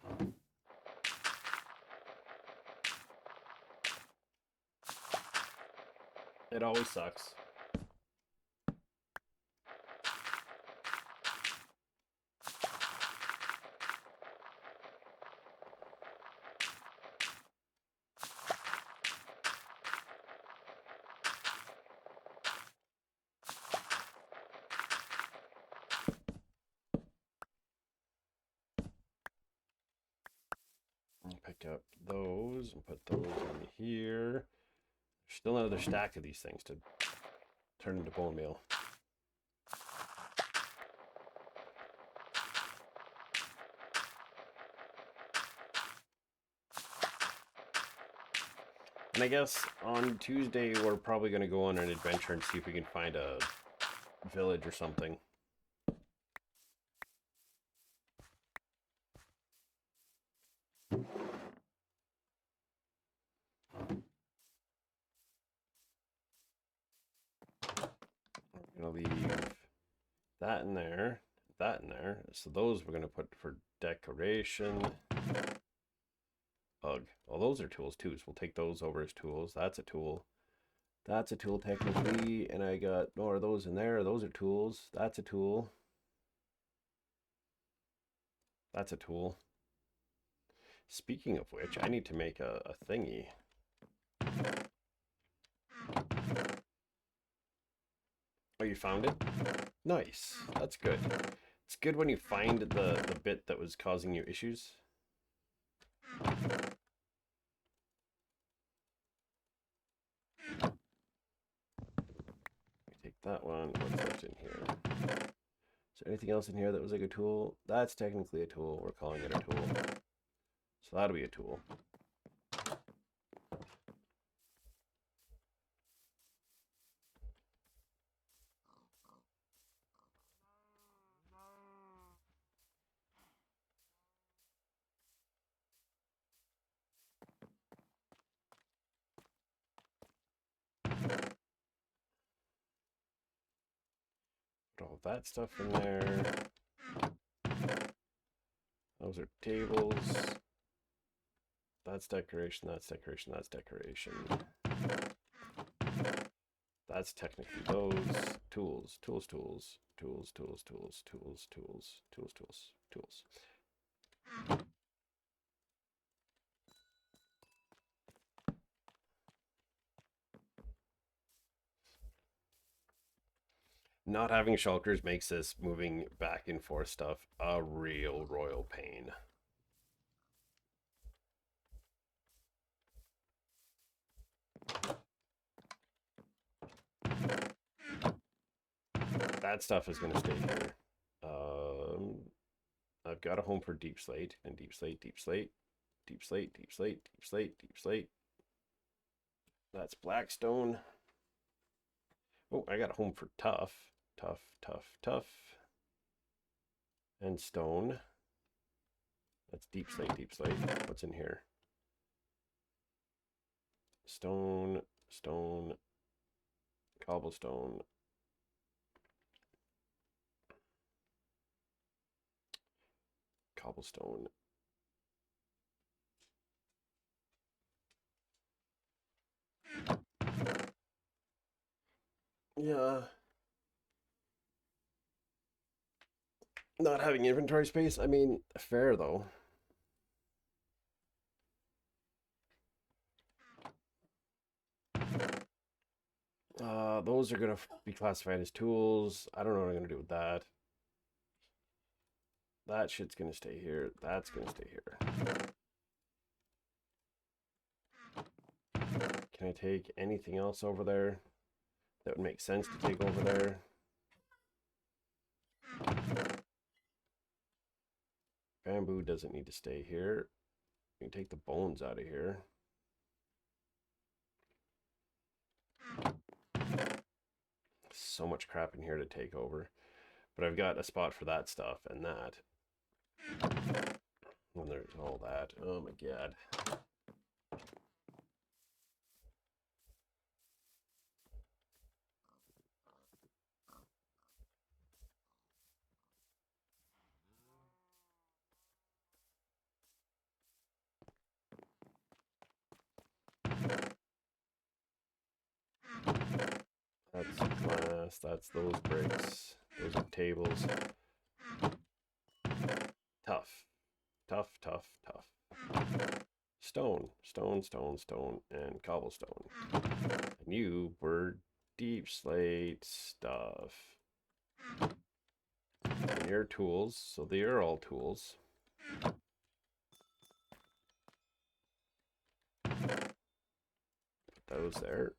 It always sucks. I'll pick up those and put those in here. There's still another stack of these things to turn into bone meal. And I guess on Tuesday, we're probably going to go on an adventure and see if we can find a village or something. I'm going to leave that in there, that in there. So those we're going to put for decoration. Ugh. Well, those are tools too, so we'll take those over as tools. That's a tool. That's a tool technically, and I got more of those in there. Those are tools. That's a tool. That's a tool. Speaking of which, I need to make a thingy. Oh, you found it? Nice. That's good. It's good when you find the bit that was causing you issues. Take that one. What's left in here? Is there anything else in here that was like a tool? That's technically a tool. We're calling it a tool. So that'll be a tool. Put all that stuff in there. Those are tables. That's decoration, that's decoration, that's decoration. That's technically those. Tools, tools, tools, tools, tools, tools, tools, tools, tools, tools, tools. Not having shulkers makes this moving back and forth stuff a real royal pain. That stuff is going to stay here. I've got a home for deep slate and deep slate, deep slate, deep slate, deep slate, deep slate, deep slate. That's blackstone. Oh, I got a home for tough, tough, tough, tough, and stone. That's deep slate, deep slate. What's in here? Stone, stone, cobblestone. Cobblestone. Yeah. Not having inventory space, I mean, fair though. Those are gonna be classified as tools. I don't know what I'm gonna do with that. That shit's gonna stay here. That's gonna stay here. Can I take anything else over there that would make sense to take over there? Bamboo doesn't need to stay here. We can take the bones out of here. So much crap in here to take over. But I've got a spot for that stuff and that. And there's all that. Oh my god. That's glass, that's those bricks. Those are tables. Tough. Tough, tough, tough. Stone, stone, stone, stone, and cobblestone. And you were deep slate stuff. And your tools, so they are all tools. Put those there.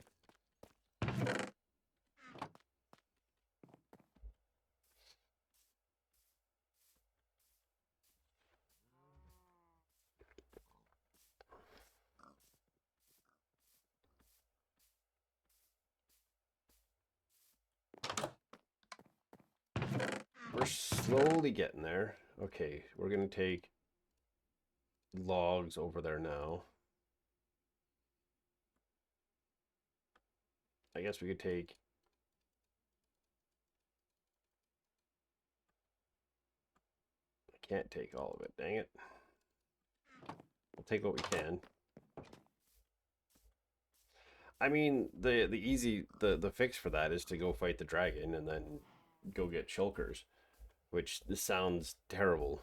We're slowly getting there. Okay, we're going to take logs over there now. I guess we could take... I can't take all of it, dang it. We'll take what we can. I mean, the fix for that is to go fight the dragon and then go get shulkers, which this sounds terrible.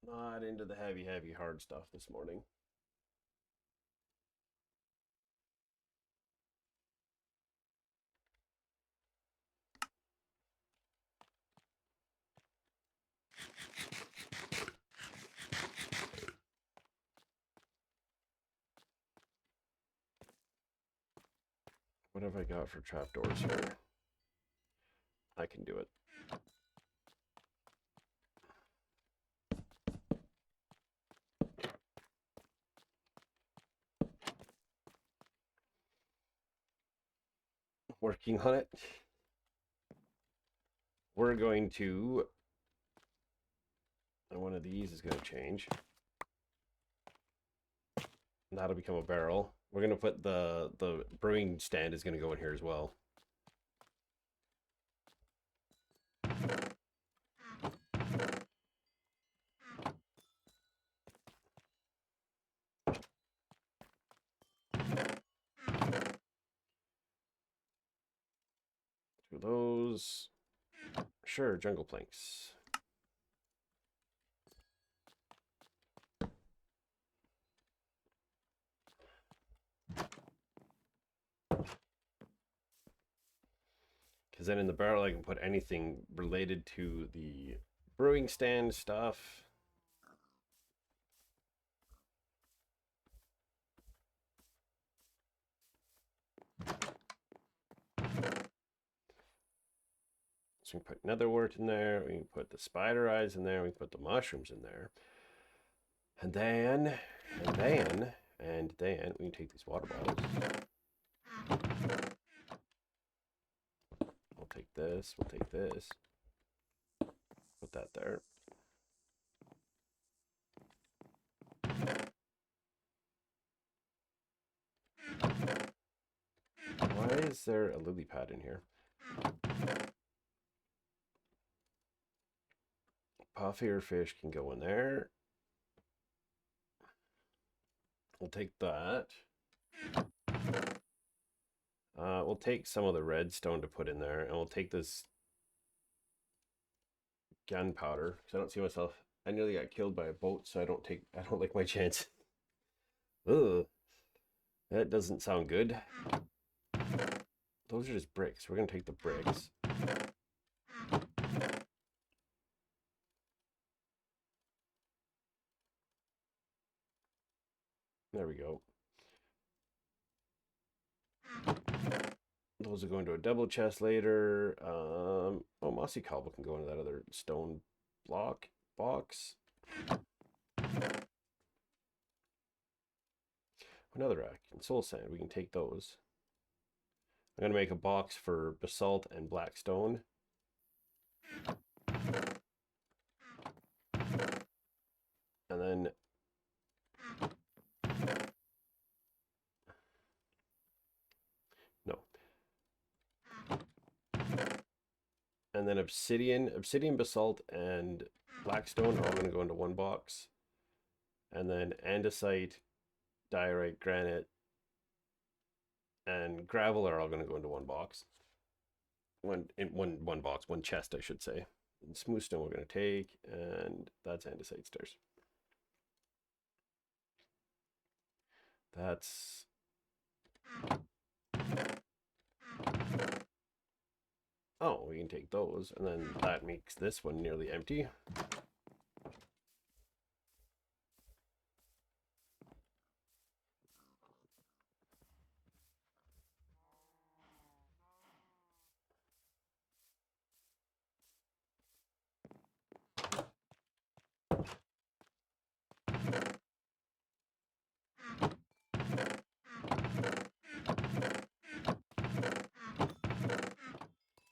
Not into the heavy hard stuff this morning. What have I got for trapdoors here? I can do it. Working on it. we're going to, and one of these is going to change. And that'll become a barrel. We're going to put the brewing stand is going to go in here as well. Do those. Sure, jungle planks. Because then in the barrel I can put anything related to the brewing stand stuff. So we can put netherwort in there, we can put the spider eyes in there, we can put the mushrooms in there. And then we can take these water bottles. We'll take this, put that there. Why is there a lily pad in here? Puffier fish can go in there. We'll take that. We'll take some of the redstone to put in there, and we'll take this gunpowder because I don't see myself. I nearly got killed by a boat, so I don't like my chance. Ugh, that doesn't sound good. Those are just bricks. We're gonna take the bricks. There we go. Those will go into a double chest later. Oh, mossy cobble can go into that other stone box. Another rack and soul sand. We can take those. I'm gonna make a box for basalt and black stone. And then no. And then obsidian, basalt, and blackstone are all going to go into one box. And then andesite, diorite, granite, and gravel are all going to go into one box. One box, one chest, I should say. And smooth stone we're going to take, and that's andesite stairs. That's oh, we can take those, and then that makes this one nearly empty.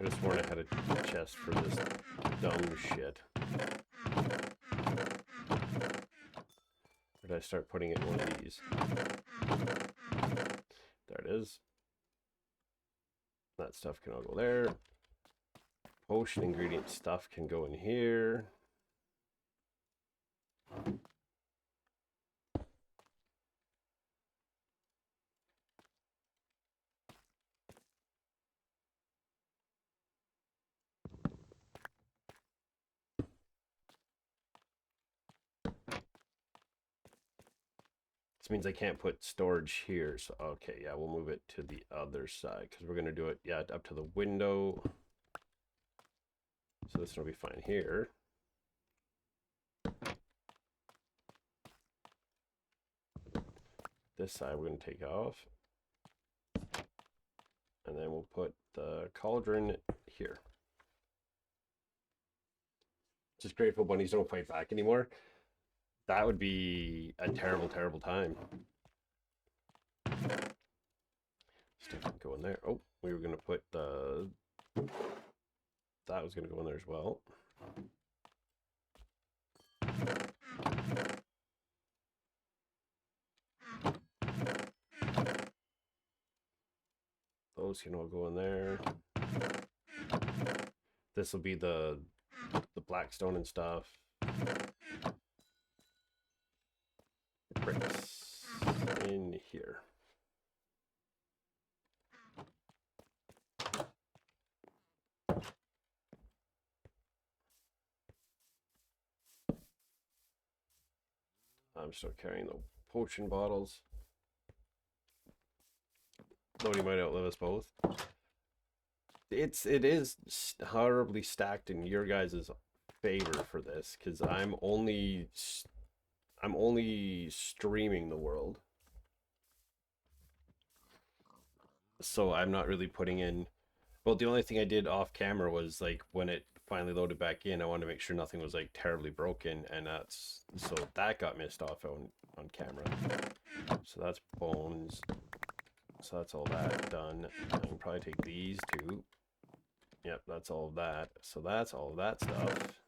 I just sworn I had a chest for this dumb shit. Or did I start putting it in one of these? There it is. That stuff can all go there. Potion ingredient stuff can go in here. This means I can't put storage here. So, okay, yeah, we'll move it to the other side because we're going to do it, yeah, up to the window. So this will be fine here. This side we're going to take off. And then we'll put the cauldron here. Just grateful bunnies don't fight back anymore. That would be a terrible, terrible time. Stuff can go in there. Oh, we were going to put the That was going to go in there as well. Those can all go in there. This will be the blackstone and stuff. Bricks in here. I'm still carrying the potion bottles. Nobody might outlive us both. It is horribly stacked in your guys' favor for this, because I'm only streaming the world, so I'm not really putting in. Well, the only thing I did off camera was like when it finally loaded back in, I wanted to make sure nothing was like terribly broken, and so that got missed off on camera. So that's bones. So that's all that done. I can probably take these two. Yep, that's all of that. So that's all of that stuff.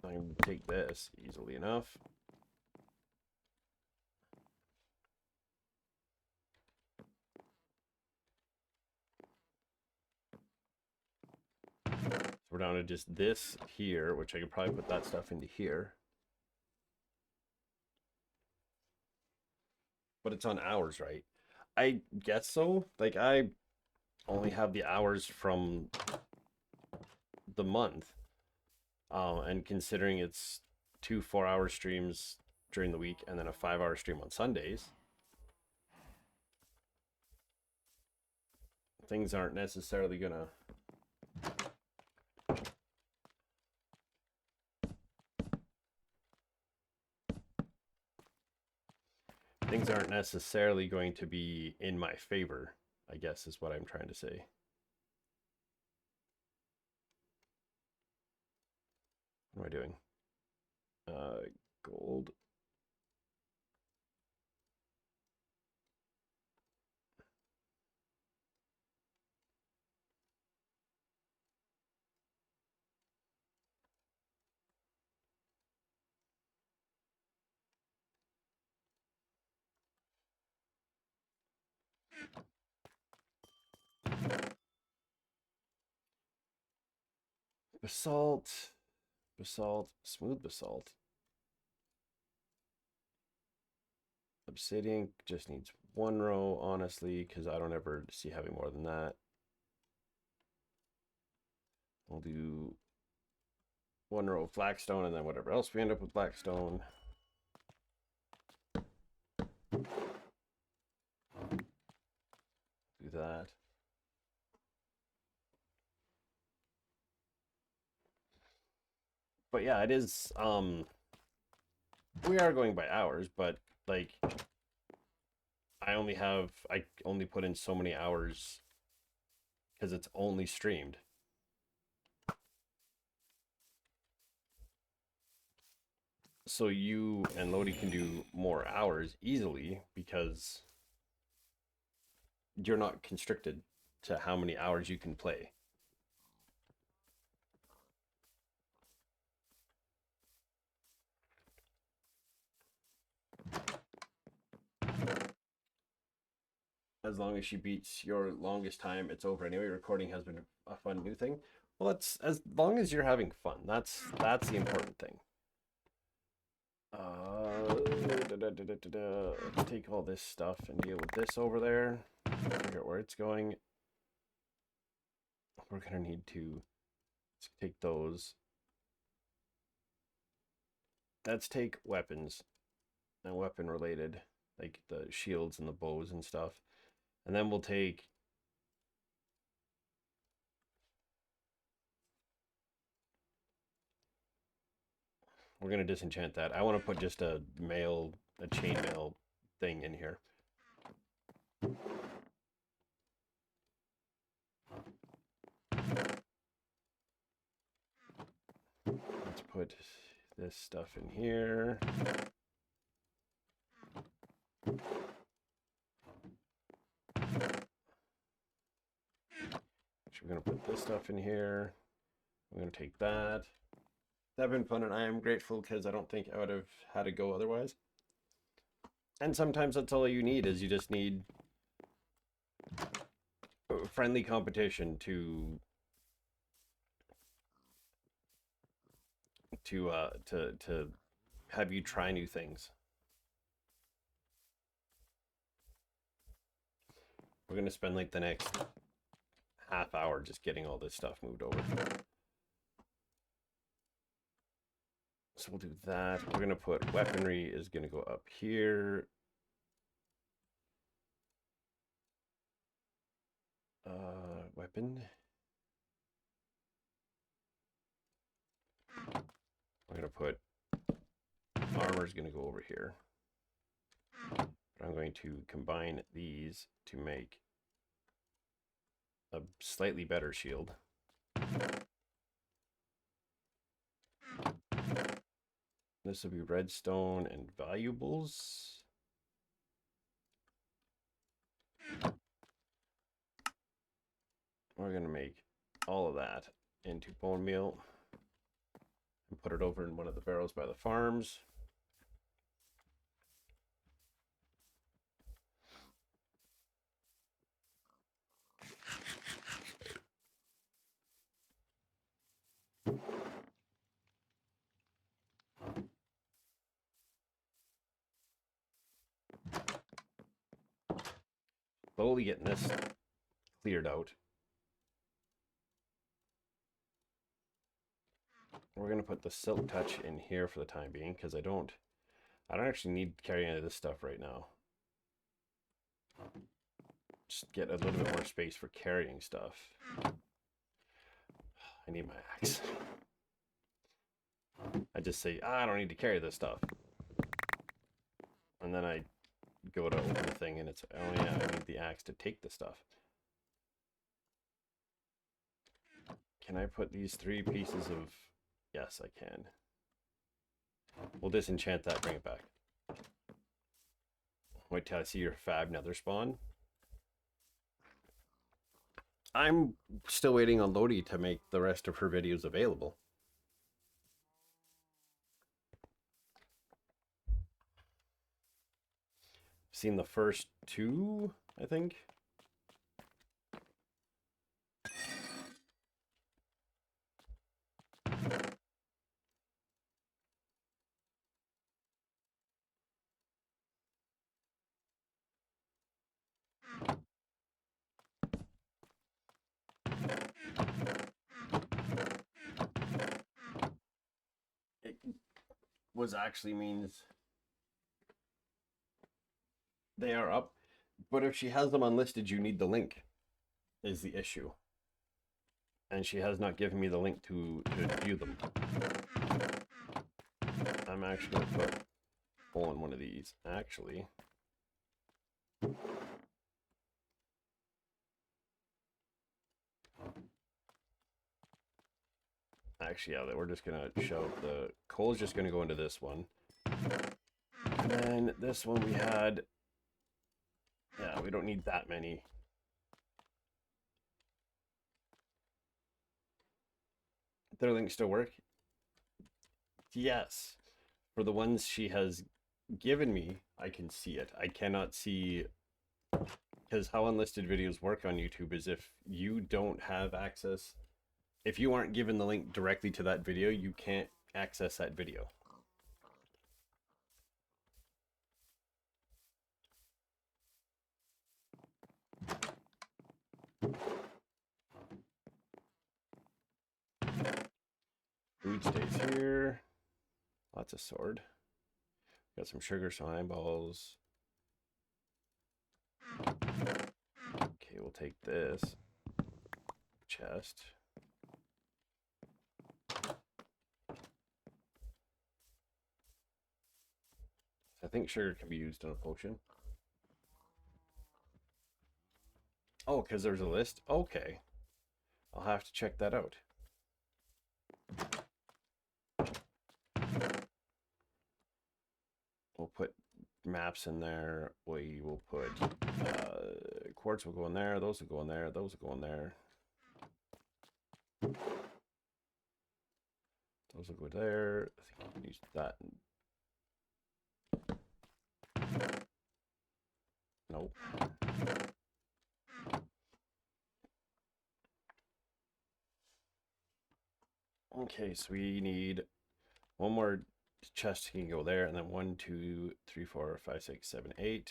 I can take this easily enough. So we're down to just this here, which I could probably put that stuff into here. But it's on hours, right? I guess so. Like, I only have the hours from the month. And considering it's 2 4-hour streams during the week and then a 5-hour stream on Sundays, things aren't necessarily gonna going to be in my favor, I guess is what I'm trying to say. What am I doing? Gold. Basalt, smooth basalt. Obsidian just needs 1 row, honestly, because I don't ever see having more than that. We'll do 1 row of blackstone, and then whatever else we end up with blackstone. Do that. But yeah, it is, we are going by hours, but like I only put in so many hours because it's only streamed. So you and Lodi can do more hours easily because you're not constricted to how many hours you can play. As long as she beats your longest time, it's over anyway. Recording has been a fun new thing. Well, it's as long as you're having fun. That's the important thing. Let's take all this stuff and deal with this over there. Figure out where it's going. We're gonna need to take those. Let's take weapons and weapon related, like the shields and the bows and stuff. And then we'll take we're gonna disenchant that. I want to put just a chainmail thing in here. Let's put this stuff in here. going to put this stuff in here. I'm going to take that. That's been fun, and I am grateful because I don't think I would have had to go otherwise. And sometimes that's all you need, is you just need friendly competition to have you try new things. We're going to spend like the next half hour just getting all this stuff moved over. So we'll do that. We're going to put weaponry is going to go up here. Weapon. We're going to put armor is going to go over here. But I'm going to combine these to make a slightly better shield. This will be redstone and valuables. We're going to make all of that into bone meal and put it over in one of the barrels by the farms. Slowly getting this cleared out. We're going to put the silk touch in here for the time being, because I don't actually need to carry any of this stuff right now. Just get a little bit more space for carrying stuff. I need my axe. I just say, I don't need to carry this stuff. And then I go to open the thing and it's, oh yeah, I need the axe to take the stuff. Can I put these 3 pieces of... Yes, I can. We'll disenchant that, bring it back. Wait till I see your fab nether spawn. I'm still waiting on Lodi to make the rest of her videos available. Seen the first 2, I think. It was actually means they are up, but if she has them unlisted, you need the link, is the issue. And she has not given me the link to view them. I'm actually going to put hole in one of these. Actually, yeah, we're just going to shove the coal's just going to go into this one. And then this one we had, yeah, we don't need that many. Their links still work? Yes. For the ones she has given me, I can see it. I cannot see, because how unlisted videos work on YouTube is if you don't have access, if you aren't given the link directly to that video, you can't access that video. Food stays here. Lots of sword. Got some sugar slime balls. Okay, we'll take this chest. I think sugar can be used in a potion. Oh, because there's a list? Okay. I'll have to check that out. We'll put maps in there. We will put quartz will go in there. Those will go in there. Those will go in there. Those will go there. I think I can use that. Nope. Okay, so we need one more chest can go there, and then 1, 2, 3, 4, 5, 6, 7, 8,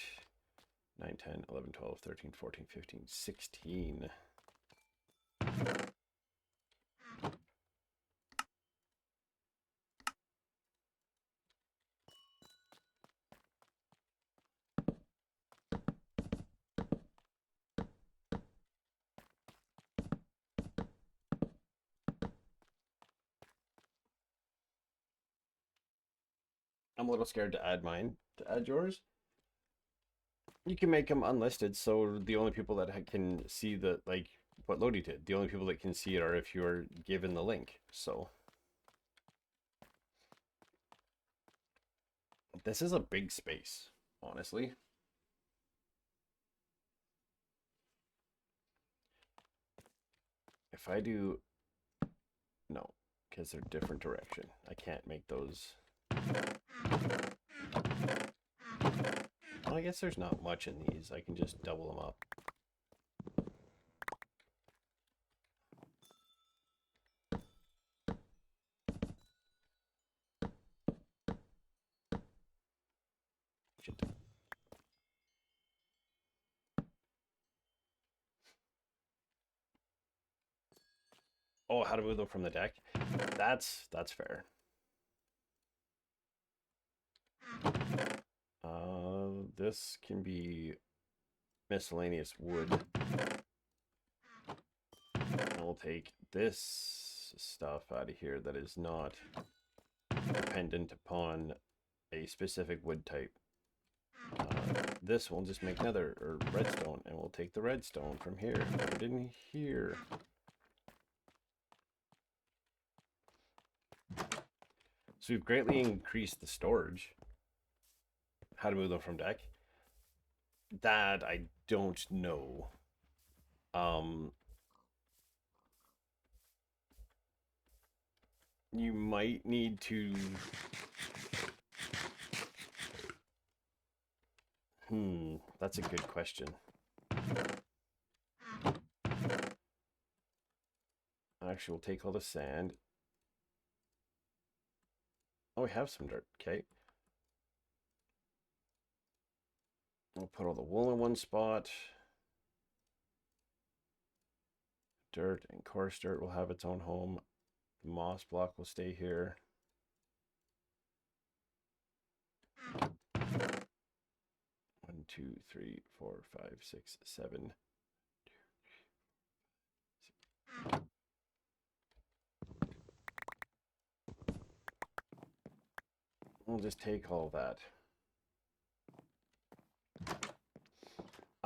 9, 10, 11, 12, 13, 14, 15, 16. I'm a little scared to add mine, to add yours. You can make them unlisted, so the only people that can see the, like, what Lodi did, the only people that can see it are if you're given the link, so. This is a big space, honestly. If I do, no, because they're different direction. I can't make those. Well, I guess there's not much in these. I can just double them up. Shit. Oh, how to move them from the deck? That's fair. This can be miscellaneous wood. And we'll take this stuff out of here that is not dependent upon a specific wood type. This will just make nether or redstone, and we'll take the redstone from here. Put it in here. So we've greatly increased the storage. How to move them from deck? That I don't know. You might need to. That's a good question. Actually, we'll take all the sand. Oh, we have some dirt. Okay. We'll put all the wool in one spot. Dirt and coarse dirt will have its own home. The moss block will stay here. 1, 2, 3, 4, 5, 6, 7. We'll just take all that.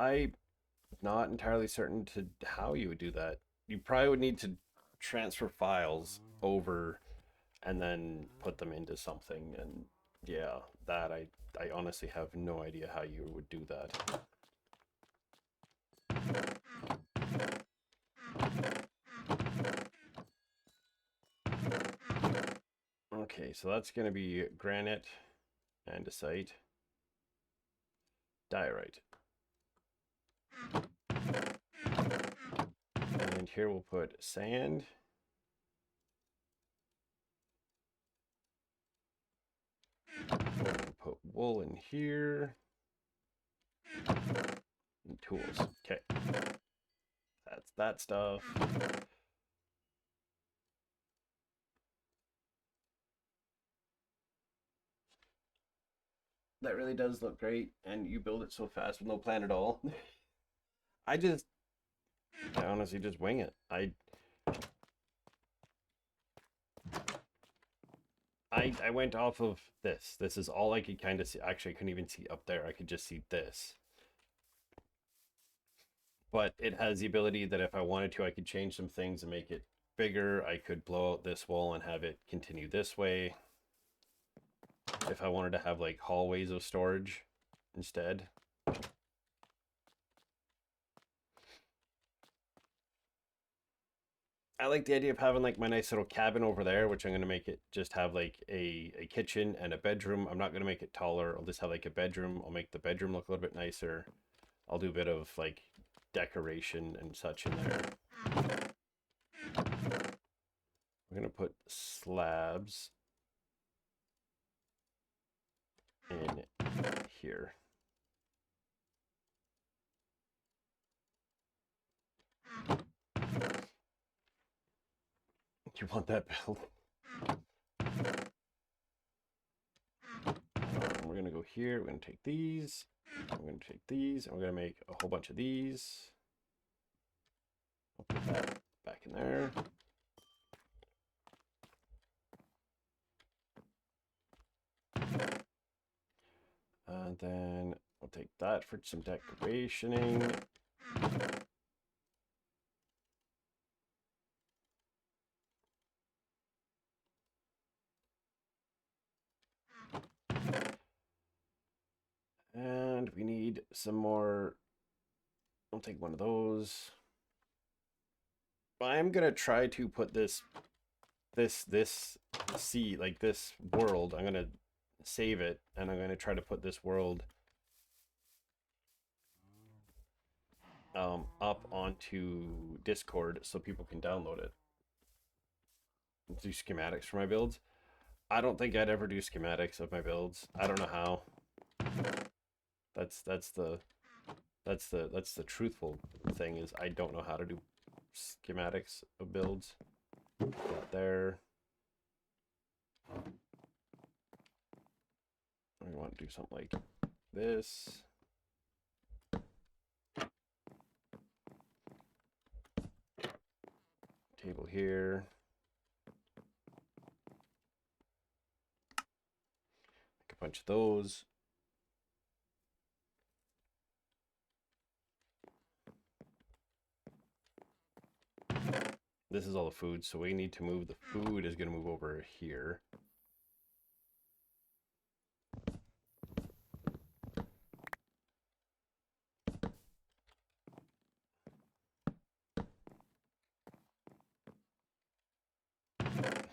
I'm not entirely certain to how you would do that. You probably would need to transfer files over and then put them into something, and yeah, that I honestly have no idea how you would do that. Okay, so that's going to be granite, andesite, diorite. And here we'll put sand. We'll put wool in here. And tools. Okay. That's that stuff. That really does look great, and you build it so fast with no plan at all. I honestly just wing it. I went off of this. This is all I could kind of see. Actually, I couldn't even see up there. I could just see this. But it has the ability that if I wanted to, I could change some things and make it bigger. I could blow out this wall and have it continue this way. If I wanted to have like hallways of storage instead. I like the idea of having like my nice little cabin over there, which I'm gonna make it just have like a kitchen and a bedroom. I'm not gonna make it taller. I'll just have like a bedroom. I'll make the bedroom look a little bit nicer. I'll do a bit of like decoration and such in there. We're gonna put slabs in here. You want that build? We're gonna go here. We're gonna take these. We're gonna take these, and we're gonna make a whole bunch of these. I'll put that back in there. And then we'll take that for some decorationing. And we need some more. I'll take one of those. I'm gonna try to put this sea, like this world. I'm gonna save it, and I'm gonna try to put this world up onto Discord so people can download it. Do schematics for my builds. I don't think I'd ever do schematics of my builds. I don't know how. That's the truthful thing, is I don't know how to do schematics of builds. That there. I want to do something like this. Table here. Make a bunch of those. This is all the food, so we need to move. The food is going to move over here.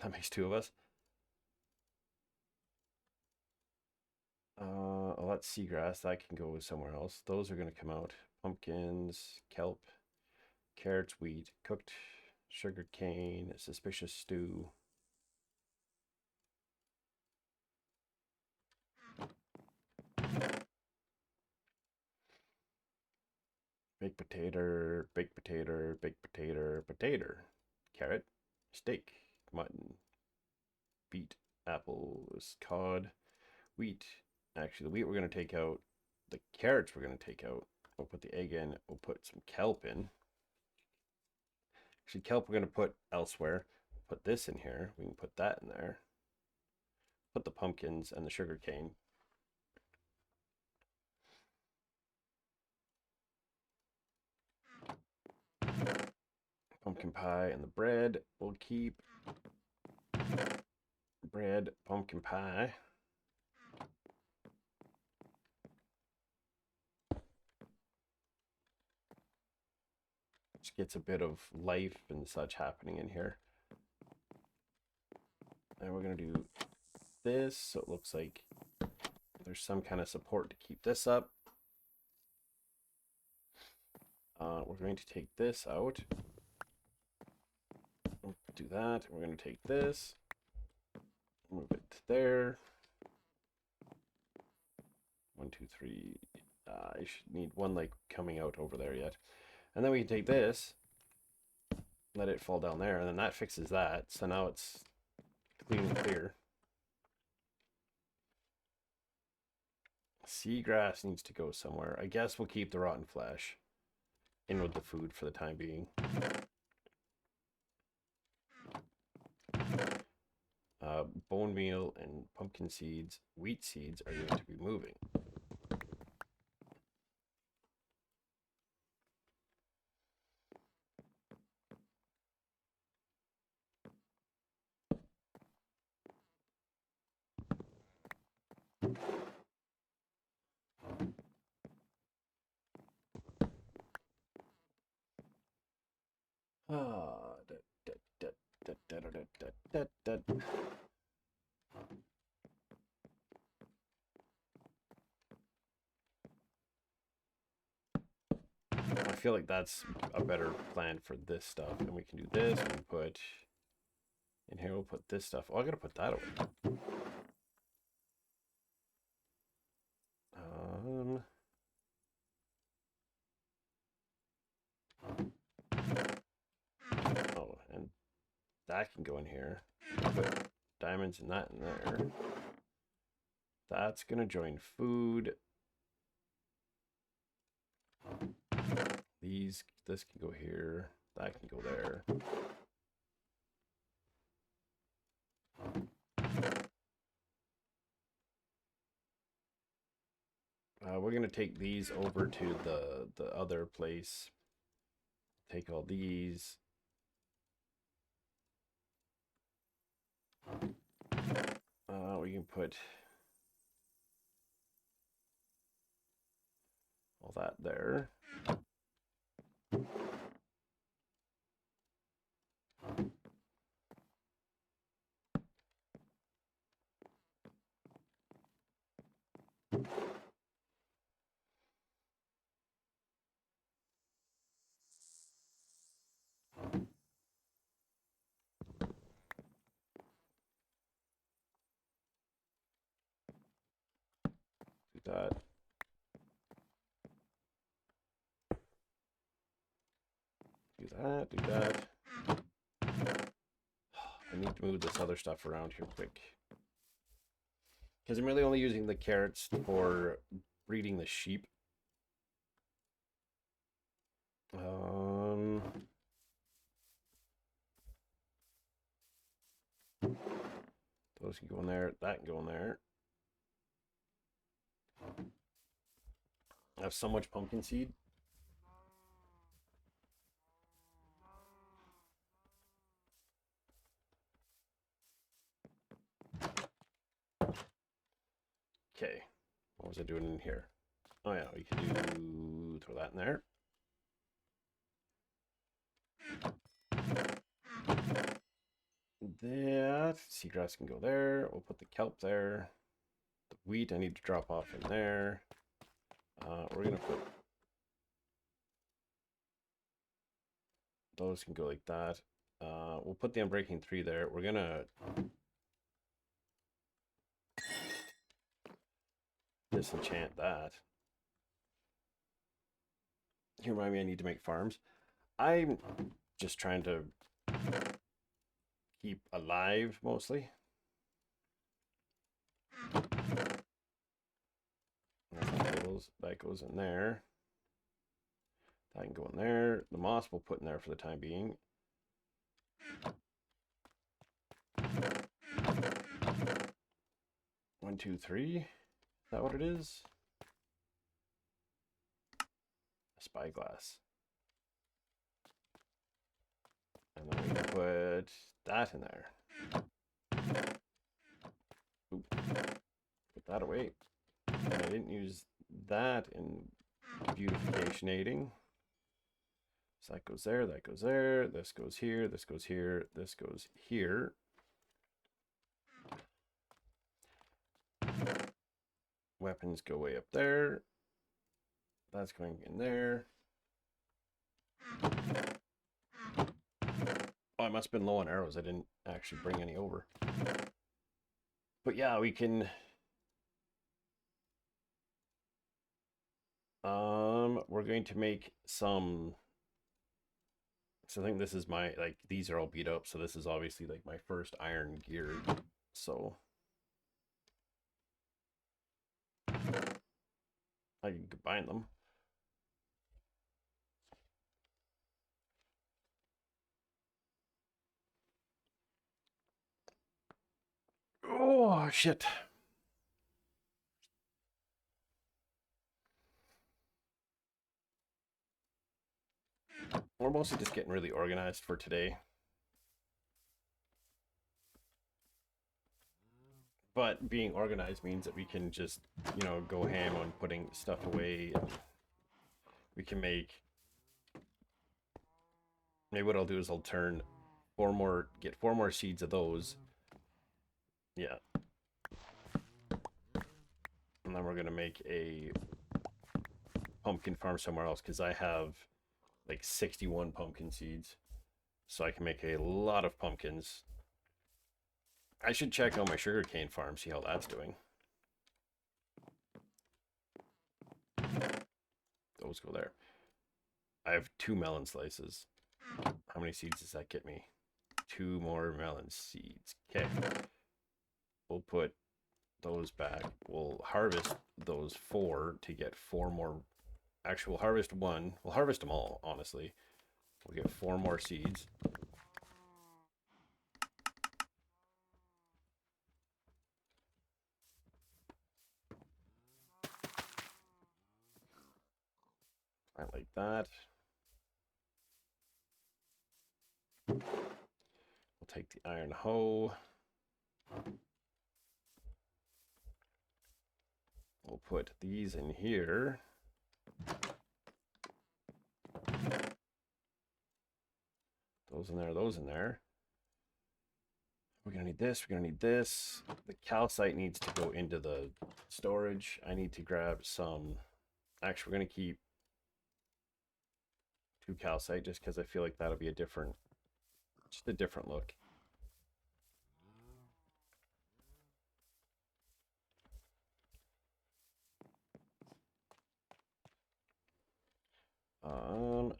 That makes two of us. Oh, that's seagrass. That can go somewhere else. Those are going to come out. Pumpkins, kelp, carrots, wheat, cooked sugar cane, suspicious stew. Baked potato, baked potato, baked potato, potato, carrot, steak, mutton, beet, apples, cod, wheat. Actually, the wheat we're going to take out. The carrots we're going to take out. We'll put the egg in. We'll put some kelp in. Actually, kelp we're going to put elsewhere. Put this in here. We can put that in there. Put the pumpkins and the sugar cane. Pumpkin pie and the bread we'll keep. Bread, pumpkin pie. Which gets a bit of life and such happening in here. And we're going to do this so it looks like there's some kind of support to keep this up. We're going to take this out. We'll do that. We're going to take this, move it there. 1, 2, 3. I should need one like coming out over there yet. And then we can take this, let it fall down there, and then that fixes that. So now it's clean and clear. Seagrass needs to go somewhere. I guess we'll keep the rotten flesh in with the food for the time being. Bone meal and pumpkin seeds, wheat seeds are going to be moving. but I feel like that's a better plan for this stuff. And we can do this. We can put in here. We'll put this stuff. Oh, I gotta put that away. Oh, and that can go in here. Put diamonds and that in there. That's gonna join food. This can go here. That can go there. We're gonna take these over to the other place. Take all these. We can put all that there. Do that. Do that, do that. I need to move this other stuff around here quick. Because I'm really only using the carrots for breeding the sheep. Those can go in there. That can go in there. I have so much pumpkin seed. Okay. What was I doing in here? Oh yeah, we can do throw that in there. That seagrass can go there. We'll put the kelp there. The wheat I need to drop off in there. We're gonna put those can go like that. We'll put the Unbreaking 3 there. We're gonna disenchant that. You remind me I need to make farms. I'm just trying to keep alive mostly. That goes in there. That can go in there. The moss we'll put in there for the time being. One, two, three. Is that what it is? A spyglass. And then we can put that in there. Oop. Put that away. And I didn't use that in beautificationating. So that goes there, that goes there, this goes here, this goes here, this goes here. Weapons go way up there. That's going in there. Oh, I must have been low on arrows. I didn't actually bring any over. But yeah, we can... we're going to make some... So I think this is my, like, these are all beat up. So this is obviously like my first iron gear. So I can combine them. Oh, shit. We're mostly just getting really organized for today. But being organized means that we can just, you know, go ham on putting stuff away. And we can make... Maybe what I'll do is I'll turn get 4 more seeds of those. Yeah. And then we're going to make a pumpkin farm somewhere else because I have like 61 pumpkin seeds. So I can make a lot of pumpkins. I should check out my sugarcane farm, see how that's doing. Those go there. I have 2 melon slices. How many seeds does that get me? 2 more melon seeds. Okay. We'll put those back. We'll harvest those 4 to get 4 more. Actually, we'll harvest 1. We'll harvest them all, honestly. We'll get 4 more seeds. Right, like that. We'll take the iron hoe. We'll put these in here. Those in there, those in there. We're gonna need this, we're gonna need this. The calcite needs to go into the storage. I need to grab some, actually we're gonna keep 2 calcite just because I feel like that'll be a different, just a different look.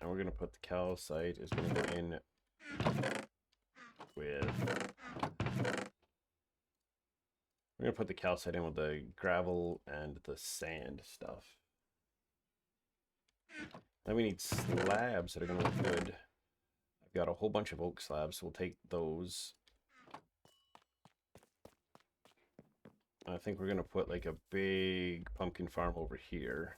And we're gonna put the calcite is gonna go in with, we're gonna put the calcite in with the gravel and the sand stuff. Then we need slabs that are gonna look good. I've got a whole bunch of oak slabs, so we'll take those. I think we're gonna put like a big pumpkin farm over here.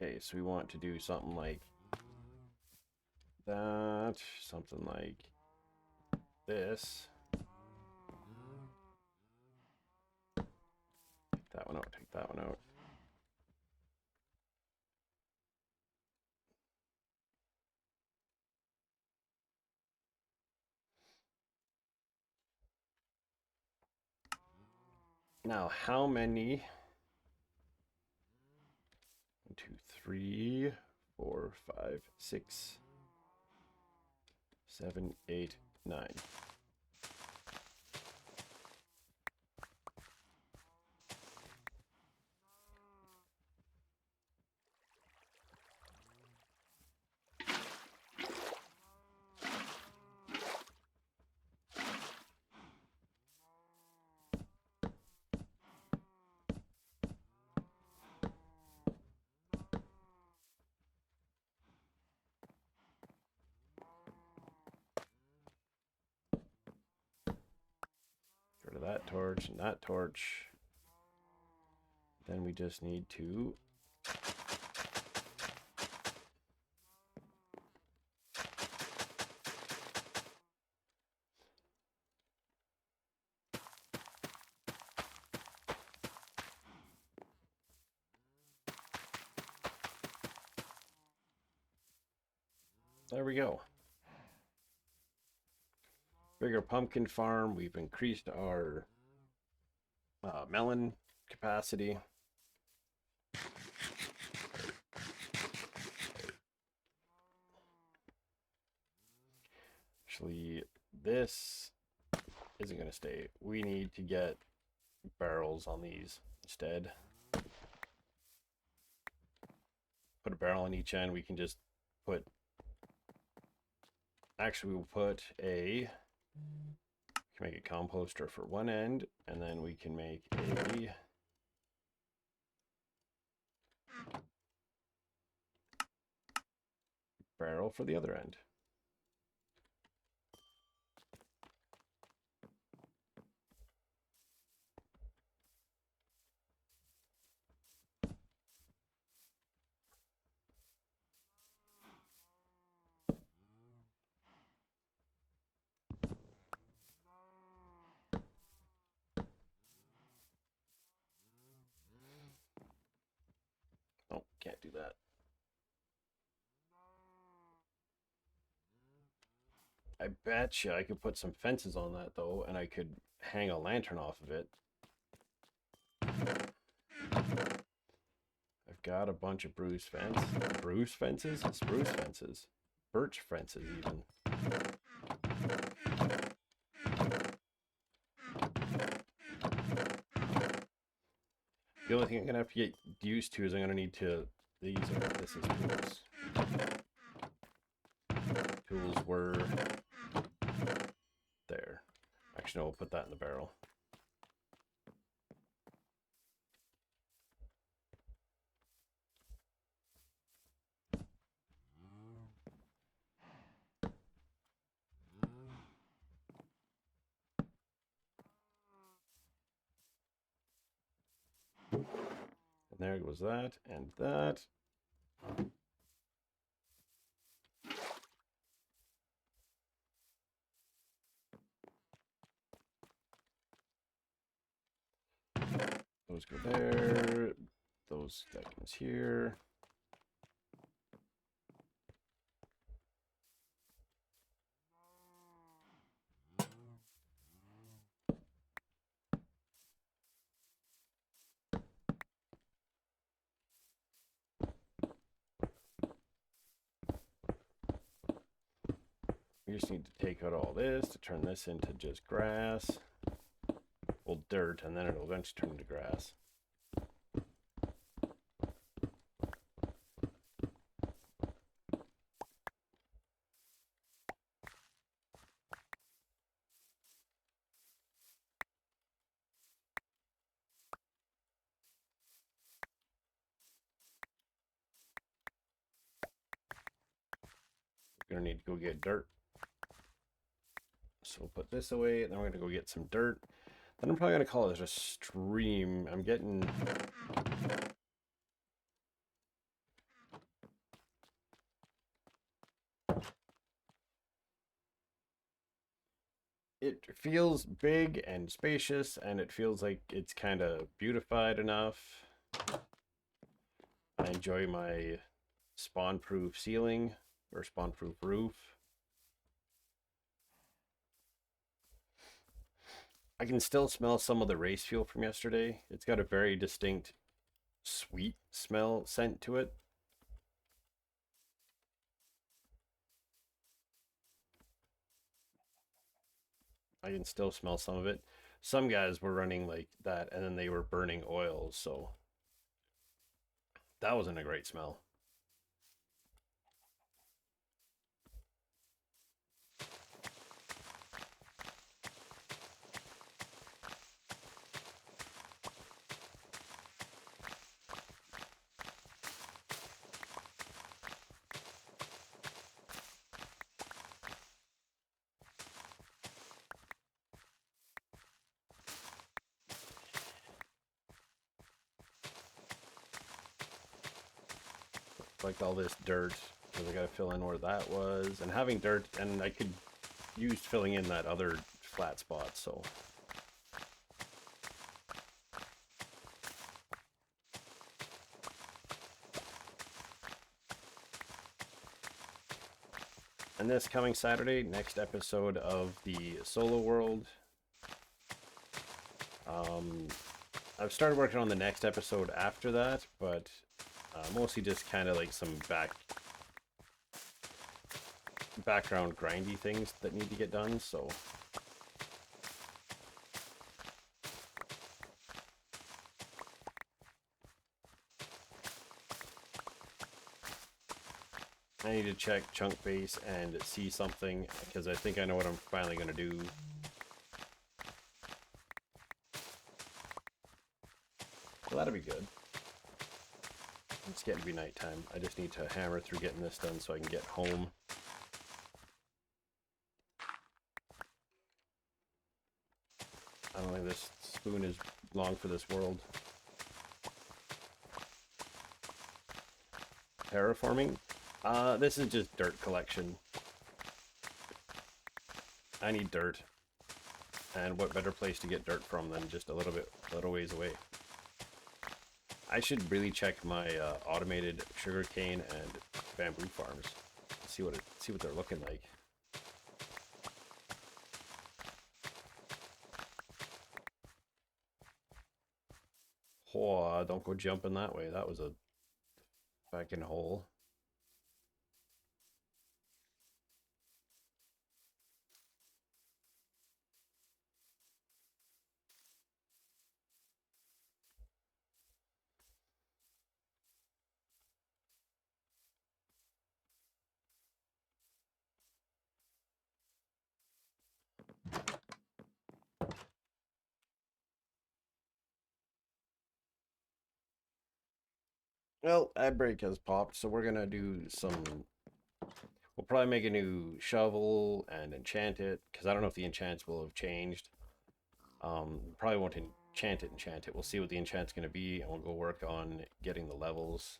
Okay, so we want to do something like that, something like this. Take that one out, take that one out. Now, how many? 1, 2, 3, 4, 5, 6, 7, 8, 9. Get rid of that torch and that torch. Then we just need to there we go. Bigger pumpkin farm. We've increased our melon capacity. Actually, this isn't going to stay. We need to get barrels on these instead. Put a barrel on each end. We can just put, actually we'll put a, we can make a composter for one end, and then we can make a barrel for the other end. do that. I bet you I could put some fences on that though, and I could hang a lantern off of it. I've got a bunch of spruce fences, birch fences even. The only thing I'm gonna have to get used to is I'm gonna need to. This is tools. Tools were there. Actually, no, we'll put that in the barrel. And there goes that and that. Those go there. Those deckings here. We just need to take out all this to turn this into just grass. Well, dirt, and then it'll eventually turn into grass. We're gonna need to go get dirt. So we'll put this away, and then we're gonna go get some dirt. Then I'm probably gonna call it a stream. I'm getting... It feels big and spacious, and it feels like it's kind of beautified enough. I enjoy my spawn-proof ceiling, or spawn-proof roof. I can still smell some of the race fuel from yesterday. It's got a very distinct sweet scent to it. I can still smell some of it. Some guys were running like that, and then they were burning oils, so that wasn't a great smell. Like all this dirt, because I gotta fill in where that was, and having dirt, and I could use filling in that other flat spot, so. And this coming Saturday, next episode of the Solo World. I've started working on the next episode after that, but mostly just kind of like some background grindy things that need to get done, so. I need to check chunk base and see something, because I think I know what I'm finally going to do. Well, that'll be good. It's getting to be nighttime. I just need to hammer through getting this done so I can get home. I don't think this spoon is long for this world. Terraforming? This is just dirt collection. I need dirt. And what better place to get dirt from than just a little ways away. I should really check my automated sugarcane and bamboo farms. See what they're looking like. Oh, don't go jumping that way. That was a fucking hole. Well, ad break has popped, so we're gonna do some. We'll probably make a new shovel and enchant it, because I don't know if the enchants will have changed. Probably won't enchant it. We'll see what the enchant's gonna be, and we'll go work on getting the levels.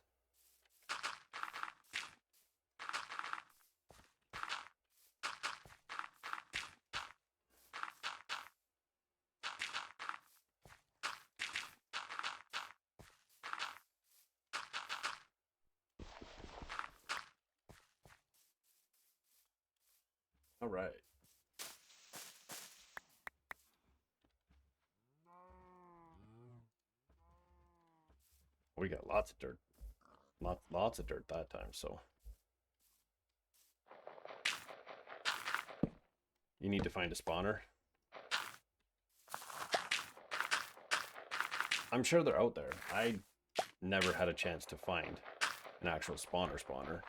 All right. We got lots of dirt. Lots of dirt that time, so. You need to find a spawner. I'm sure they're out there. I never had a chance to find an actual spawner.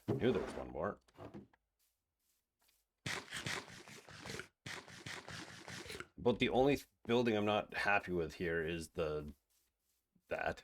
I knew there was one more. But the only building I'm not happy with here is that.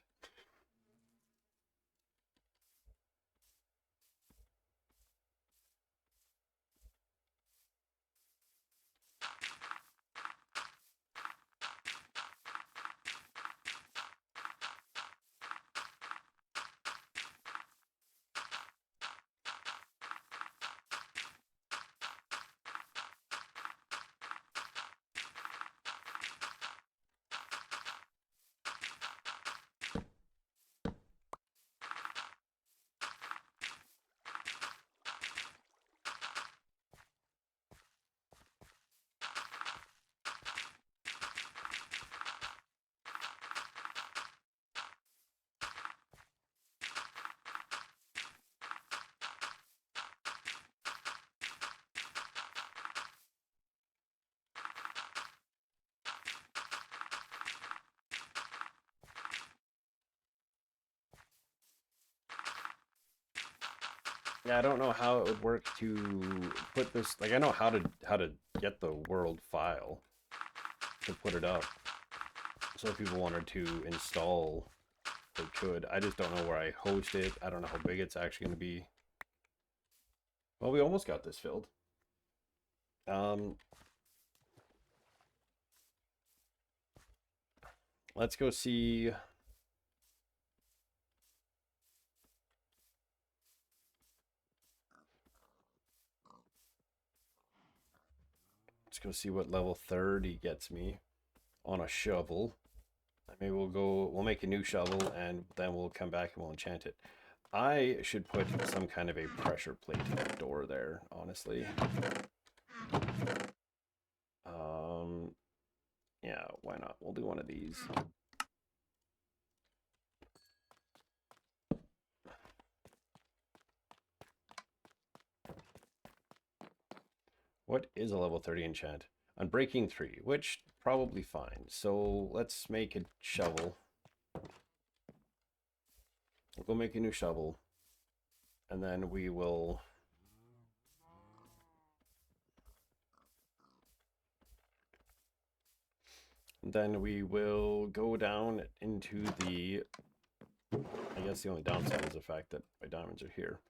Yeah, I don't know how it would work to put this. Like, I know how to get the world file to put it up. So if people wanted to install, they could. I just don't know where I host it. I don't know how big it's actually going to be. Well, we almost got this filled. Let's go see. Let's go see what level 30 gets me on a shovel. Maybe we'll make a new shovel and then we'll come back and we'll enchant it. I should put some kind of a pressure plate door there, honestly. Yeah, why not? We'll do one of these. What is a level 30 enchant? Unbreaking 3, which probably fine. So let's make a shovel. We'll go make a new shovel. And then we will... Then we will go down into the... I guess the only downside is the fact that my diamonds are here.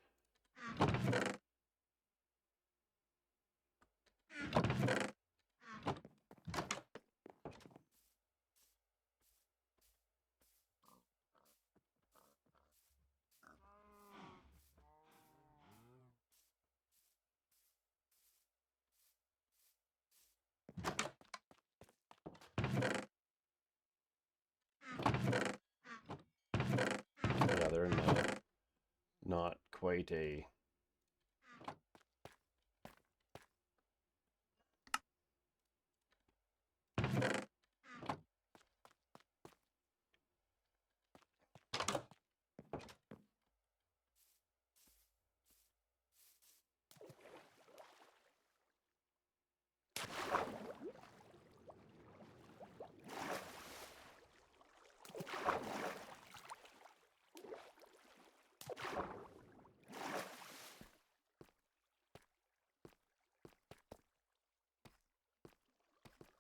not quite a...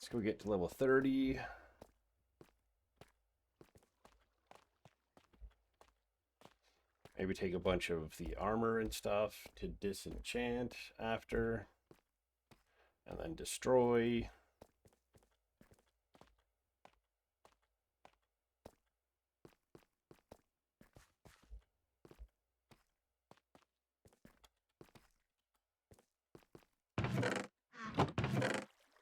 Let's go get to level 30. Maybe take a bunch of the armor and stuff to disenchant after. And then destroy.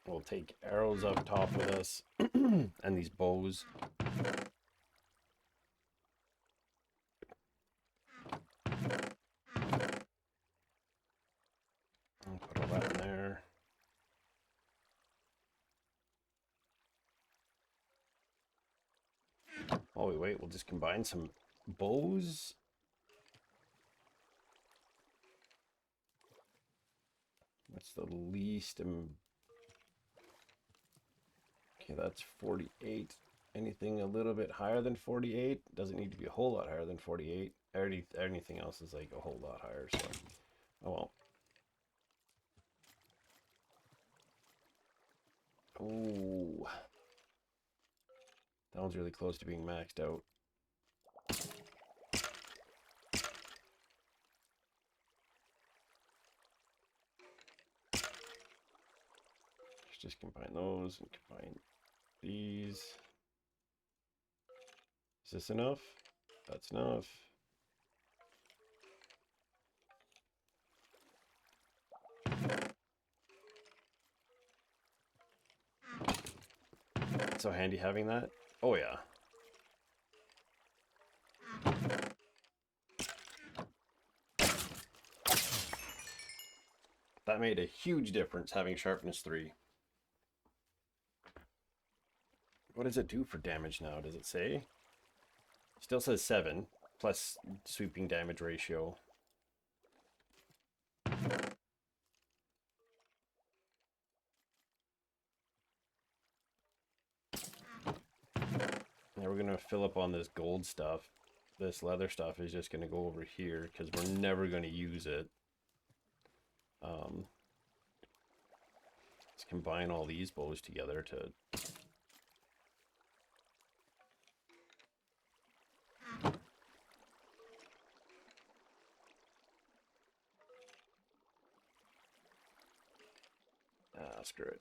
We'll take arrows up top with us and these bows. I'll put all that in there. Oh, wait, we'll just combine some bows. What's the least? Okay, that's 48. Anything a little bit higher than 48 doesn't need to be a whole lot higher than 48. Anything else is like a whole lot higher, so oh well. Oh, that one's really close to being maxed out. Let's just combine those and combine these. Is this enough? That's enough. It's so handy having that. Oh yeah. That made a huge difference having sharpness 3. What does it do for damage now? Does it say? Still says 7 plus sweeping damage ratio. Now we're gonna fill up on this gold stuff. This leather stuff is just gonna go over here because we're never gonna use it. Let's combine all these bows together to screw it.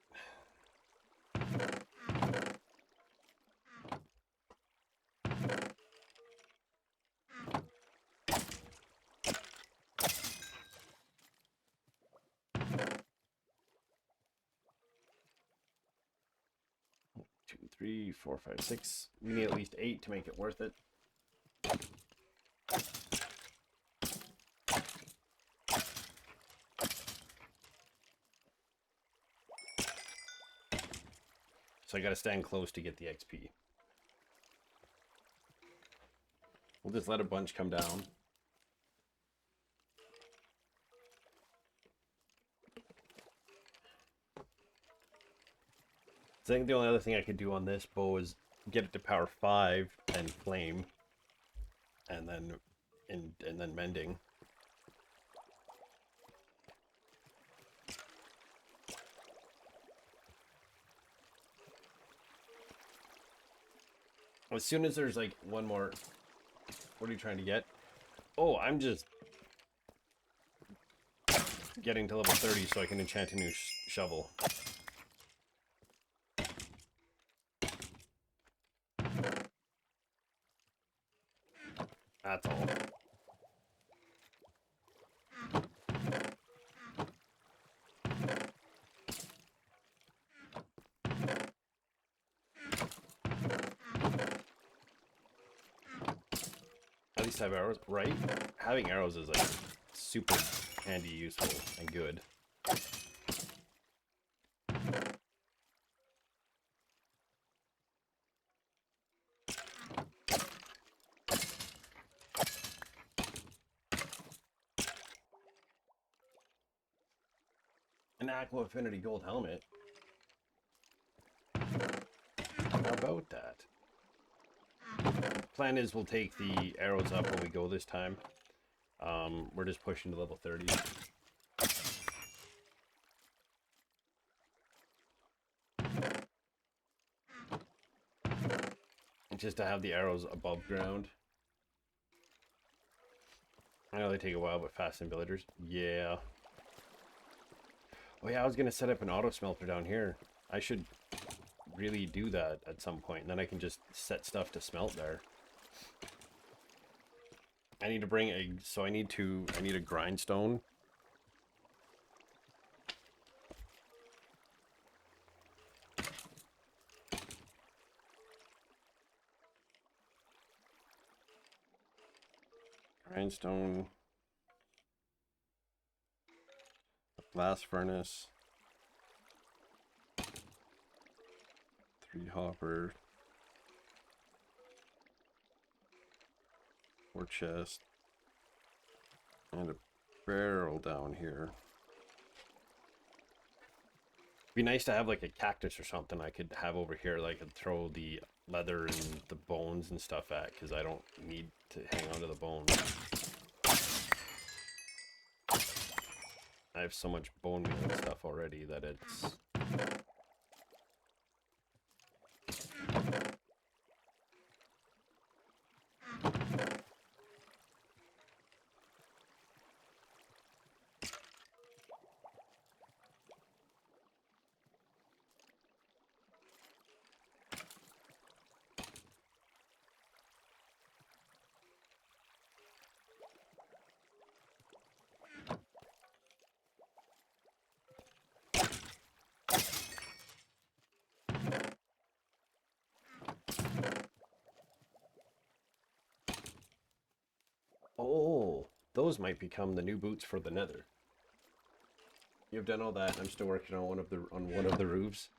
Two, 3, 4, 5, 6. We need at least 8 to make it worth it. So I gotta stand close to get the XP. We'll just let a bunch come down. I think the only other thing I could do on this bow is get it to power 5 and flame, and then mending. As soon as there's like one more, what are you trying to get? Oh, I'm just getting to level 30 so I can enchant a new shovel. That's all. At least have arrows, right? having arrows is like super handy, useful, and good. An Aqua Affinity Gold helmet. How about that? Plan is we'll take the arrows up when we go this time. We're just pushing to level 30. Just to have the arrows above ground. I know they take a while, but fast in villagers. Yeah. Oh yeah, I was gonna set up an auto smelter down here. I should really do that at some point, and then I can just set stuff to smelt there. I need to bring a, so I need a grindstone. Grindstone. A blast furnace. 3 hopper. 4 chest. And a barrel down here. Be nice to have like a cactus or something I could have over here that I could throw the leather and the bones and stuff at, because I don't need to hang on to the bones. I have so much bone meal and stuff already that it's... Oh, those might become the new boots for the Nether. You've done all that. I'm still working on one of the roofs.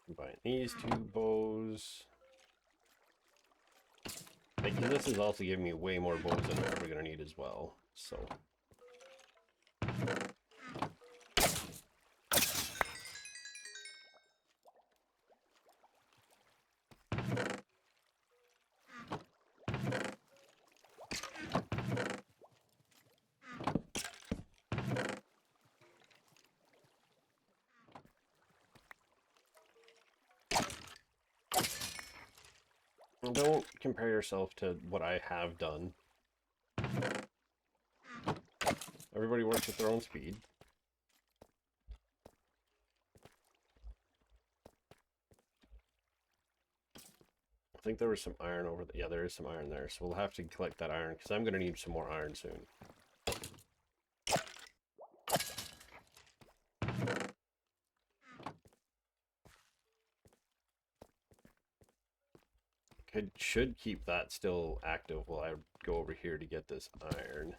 Combine these 2 bows. Like, this is also giving me way more bows than I'm ever gonna need as well, so. Don't compare yourself to what I have done. Everybody works at their own speed. I think there was some iron over there. Yeah, there is some iron there. So we'll have to collect that iron, because I'm going to need some more iron soon. Should keep that still active while I go over here to get this iron.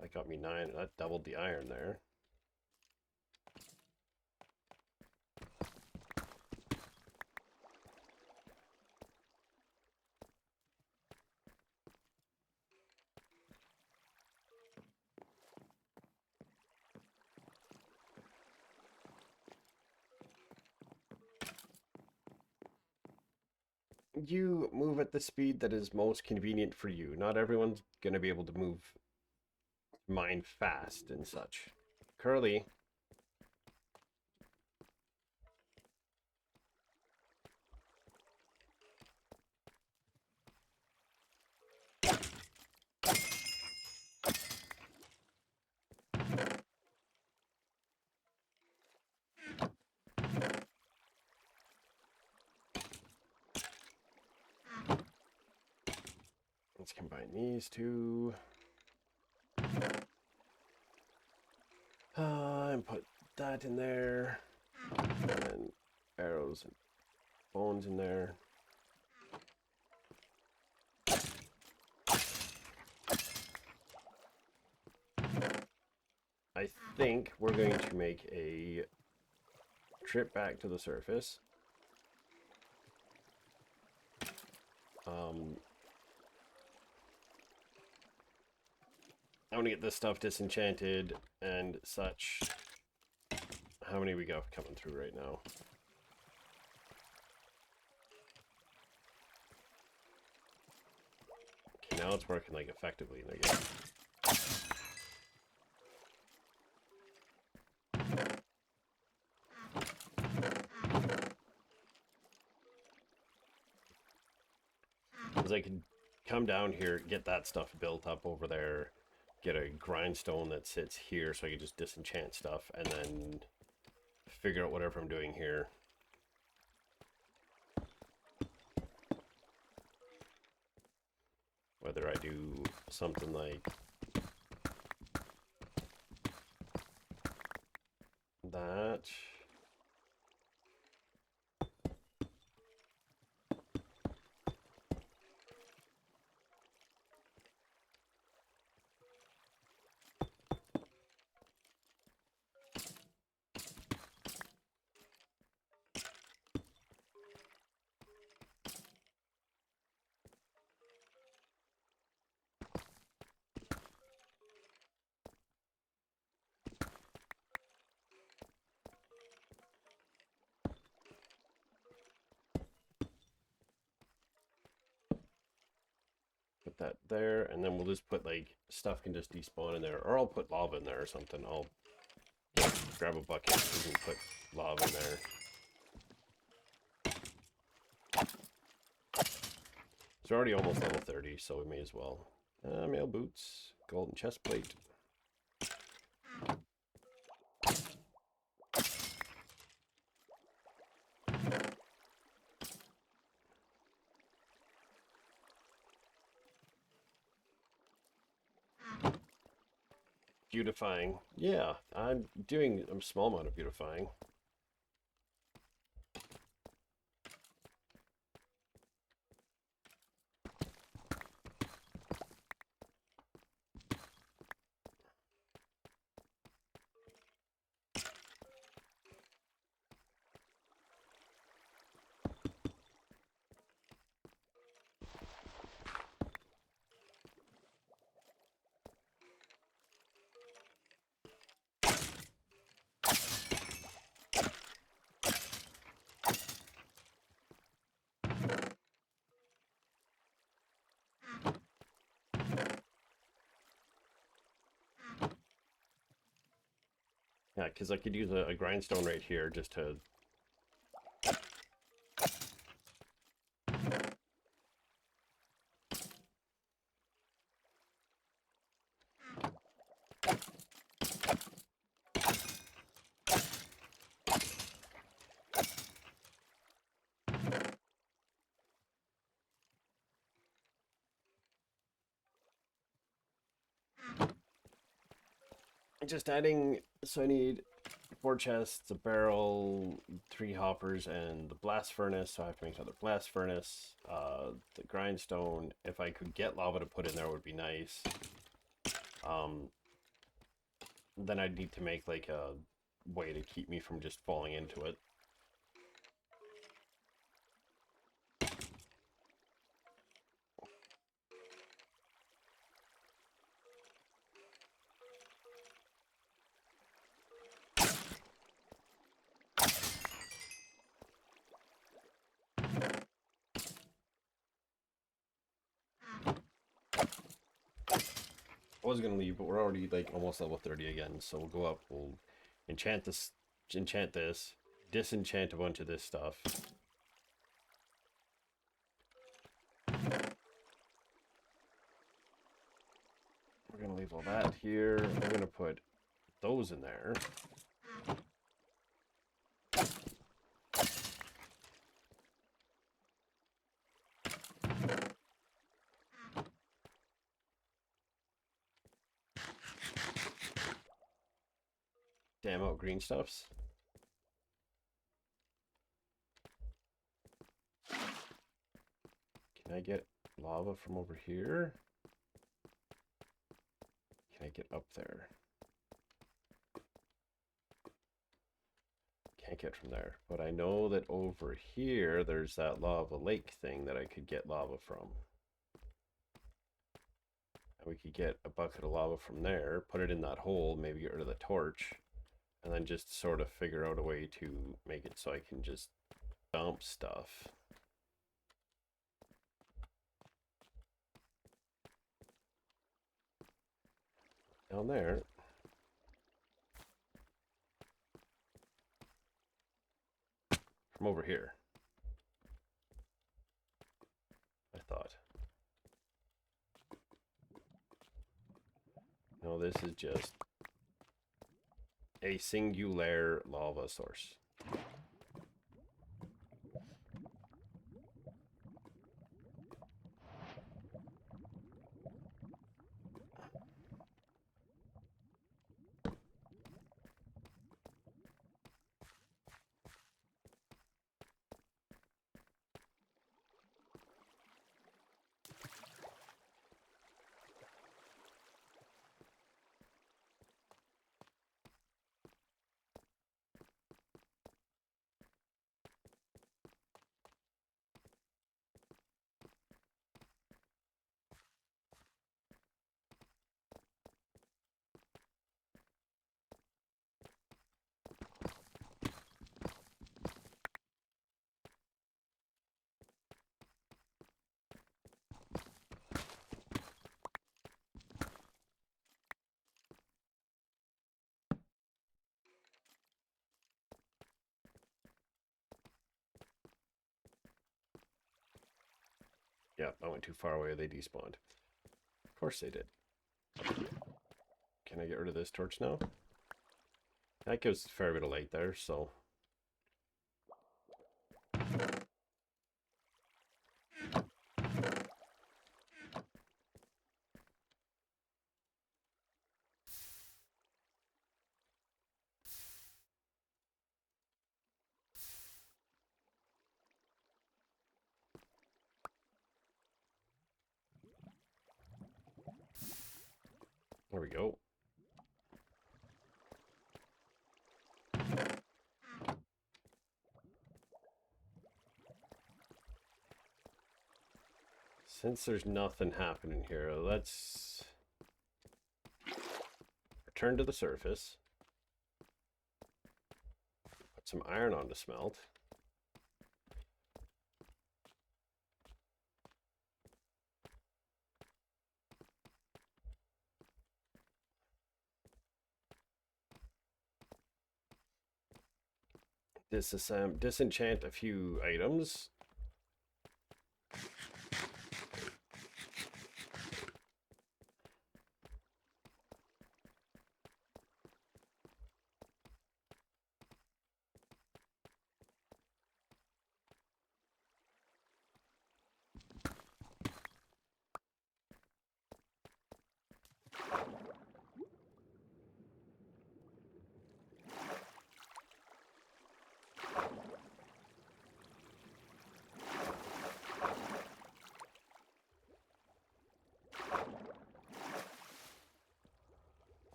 That got me 9. That doubled the iron there. You move at the speed that is most convenient for you. Not everyone's going to be able to mine fast and such. Curly. Let's combine these two. And put that in there. And then arrows and bones in there. I think we're going to make a trip back to the surface. I want to get this stuff disenchanted and such. How many we got coming through right now? Okay, now it's working like effectively again. Because I can come down here, get that stuff built up over there, get a grindstone that sits here so I can just disenchant stuff, and then figure out whatever I'm doing here. Whether I do something like that. Put that there, and then we'll just put like stuff can just despawn in there, or I'll put lava in there or something. I'll grab a bucket and put lava in there. It's already almost level 30, so we may as well. Mail boots, golden chest plate. Beautifying. Yeah, I'm doing a small amount of beautifying. Yeah, because I could use a grindstone right here just to... Just adding, so I need 4 chests, a barrel, 3 hoppers, and the blast furnace, so I have to make another blast furnace. The grindstone, if I could get lava to put in there would be nice. Then I'd need to make like a way to keep me from just falling into it. I was gonna leave, but we're already like almost level 30 again, so we'll go up, we'll enchant this, disenchant a bunch of this stuff. We're gonna leave all that here. We're gonna put those in there. dam out green stuffs. Can I get lava from over here? Can I get up there? Can't get from there, but I know that over here there's that lava lake thing that I could get lava from. And we could get a bucket of lava from there, put it in that hole, maybe get rid of the torch, and then just sort of figure out a way to make it so I can just dump stuff. Down there. From over here. I thought. No, this is just a singular lava source. Yeah, I went too far away, they despawned. Of course they did. Can I get rid of this torch now? That gives a fair bit of light there, so... There we go. Since there's nothing happening here, let's return to the surface. Put some iron on to smelt. Disenchant a few items.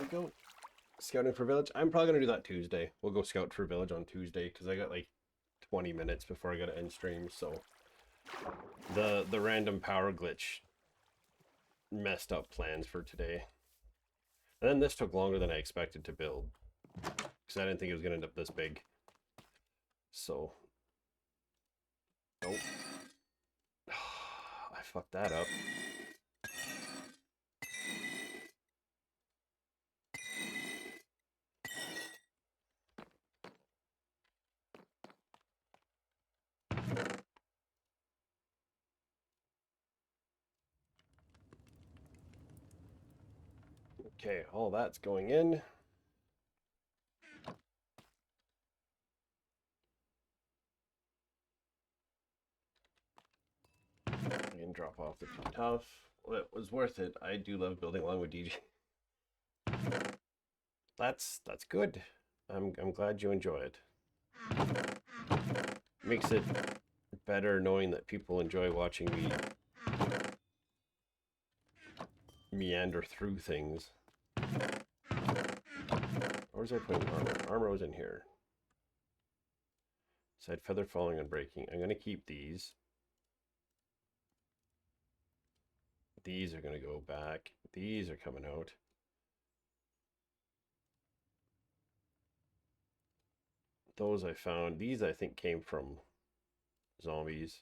Go scouting for village. I'm probably gonna do that Tuesday. We'll go scout for village on Tuesday because I got like 20 minutes before I gotta end stream. So the random power glitch messed up plans for today. And then this took longer than I expected to build because I didn't think it was gonna end up this big. So nope. I fucked that up. Okay, all that's going in. And drop off the too tough. Well, it was worth it. I do love building along with DJ. That's good. I'm glad you enjoy it. Makes it better knowing that people enjoy watching me meander through things. Or was I putting armor? Armor was in here. Said feather falling and breaking. I'm going to keep these. These are going to go back. These are coming out. Those I found. These I think came from zombies.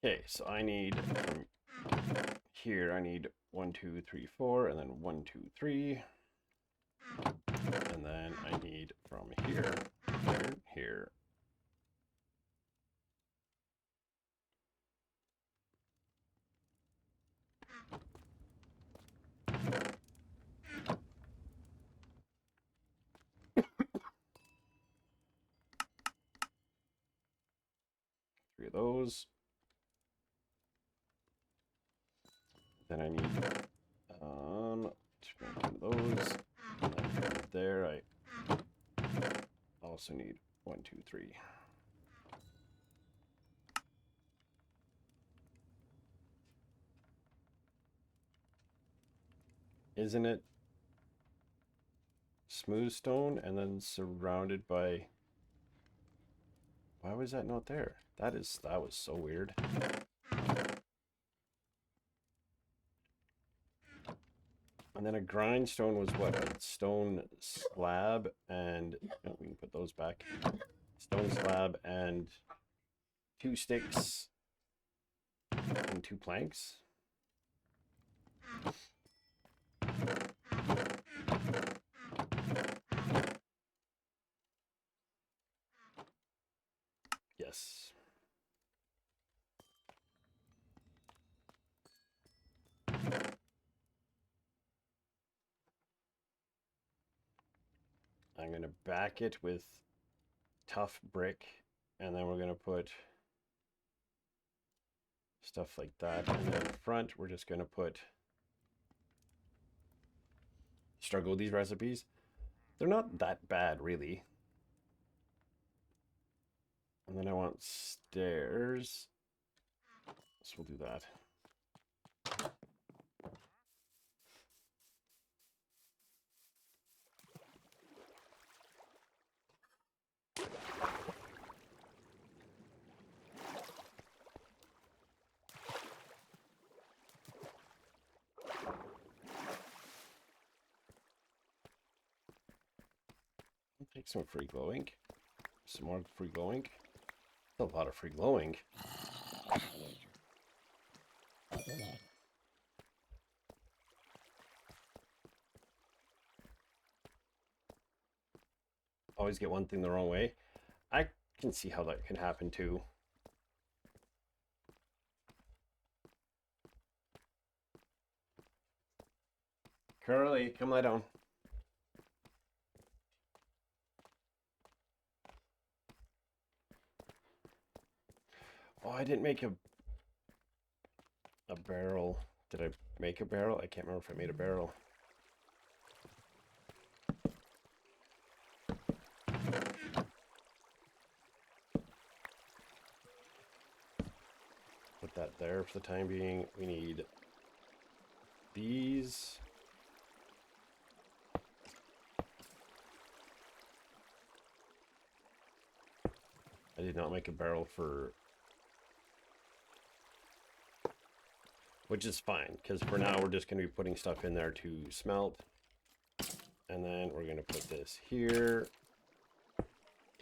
Okay, so I need from here, I need 1, 2, 3, 4, and then 1, 2, 3. And then I need from here, here, here. Three of those. Then I need two of those. And then from there I also need 1, 2, 3. Isn't it smooth stone and then surrounded by... Why was that not there? That was so weird. And then a grindstone was what? A stone slab and... Oh, we can put those back. Stone slab and 2 sticks and 2 planks. Yes. I'm going to back it with tough brick, and then we're going to put stuff like that. And then in front, we're just going to put... Struggle with these recipes. They're not that bad, really. And then I want stairs. So we'll do that. I'll take some free glow ink. Some more free glow ink. A lot of free glow ink. Always get one thing the wrong way. I can see how that can happen too. Curly, come lie down. Oh, I didn't make a barrel. Did I make a barrel? I can't remember if I made a barrel. Put that there for the time being. We need these. I did not make a barrel for... Which is fine, because for now we're just going to be putting stuff in there to smelt. And then we're going to put this here.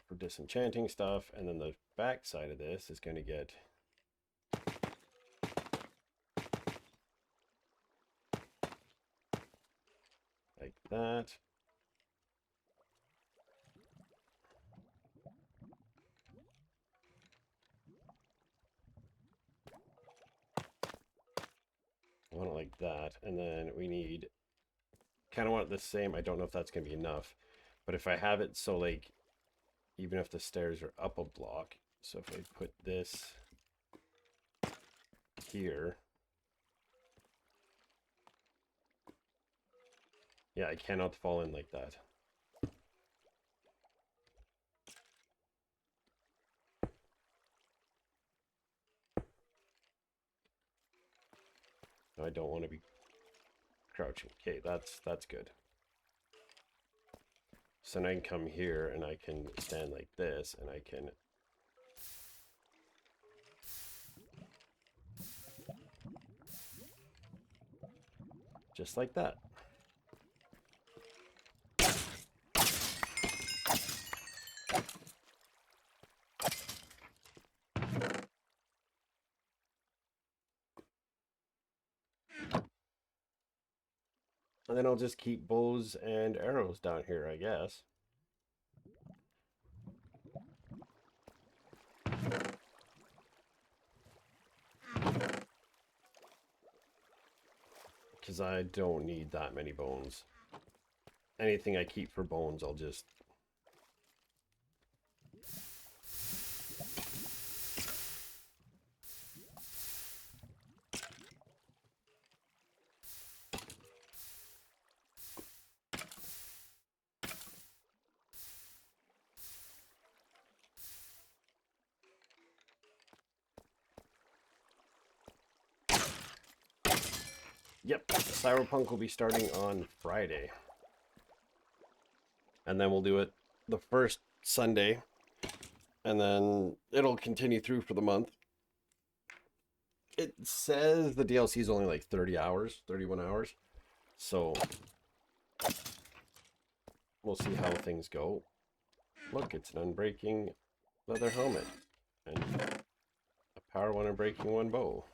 for disenchanting stuff, and then the back side of this is going to get like that. I want it like that, and then we need, kind of want it the same. I don't know if that's going to be enough, but if I have it so like, even if the stairs are up a block, so if I put this here, yeah, I cannot fall in like that. I don't want to be crouching. Okay, that's good. So now I can come here and I can stand like this, and I can just like that. And then I'll just keep bows and arrows down here, I guess. Because I don't need that many bones. Anything I keep for bones, I'll just... Yep, Cyberpunk will be starting on Friday. And then we'll do it the first Sunday. And then it'll continue through for the month. It says the DLC is only like 30 hours, 31 hours. So we'll see how things go. Look, it's an unbreaking leather helmet. And a power one unbreaking one bow.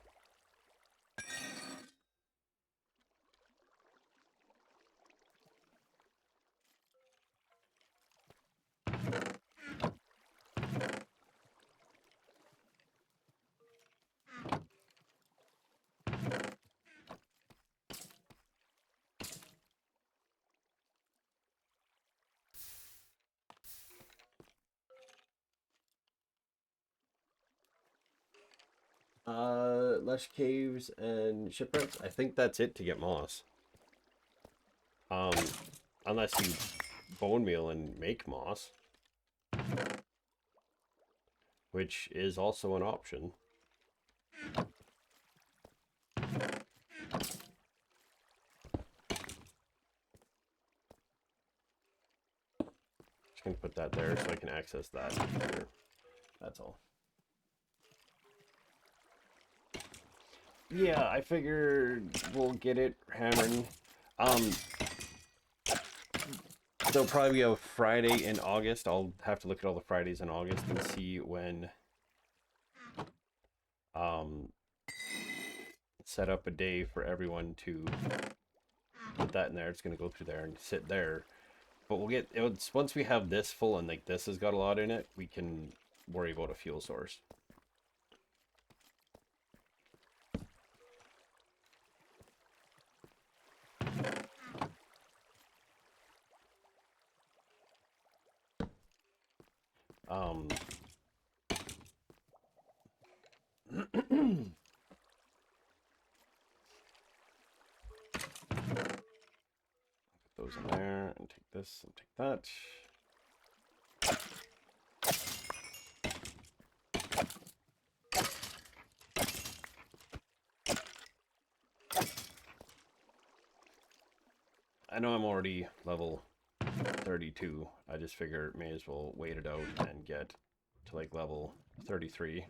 Lush Caves and Shipwrecks. I think that's it to get moss. Unless you bone meal and make moss, which is also an option. Just gonna put that there so I can access that here. That's all. Yeah, I figured we'll get it hammering. There'll probably be a Friday in August. I'll have to look at all the Fridays in August and see when set up a day for everyone to put that in there. It's gonna go through there and sit there. But we'll get it's once we have this full and like this has got a lot in it, we can worry about a fuel source. Put those in there and take this and take that. I know I'm already level 32. I just figure may as well wait it out and get to like level 33.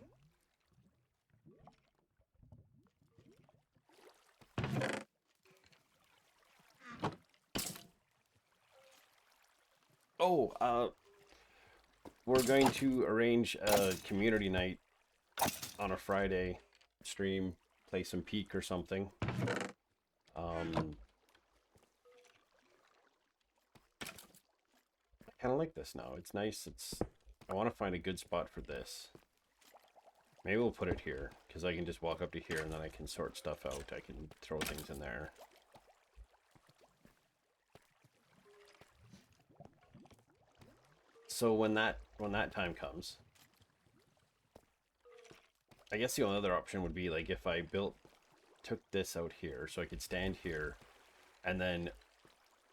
Oh, we're going to arrange a community night on a Friday stream, play some Peak or something. I kind of like this now. It's nice. I want to find a good spot for this. Maybe we'll put it here, because I can just walk up to here and then I can sort stuff out. I can throw things in there. So when that time comes, I guess the only other option would be like if I took this out here, so I could stand here, and then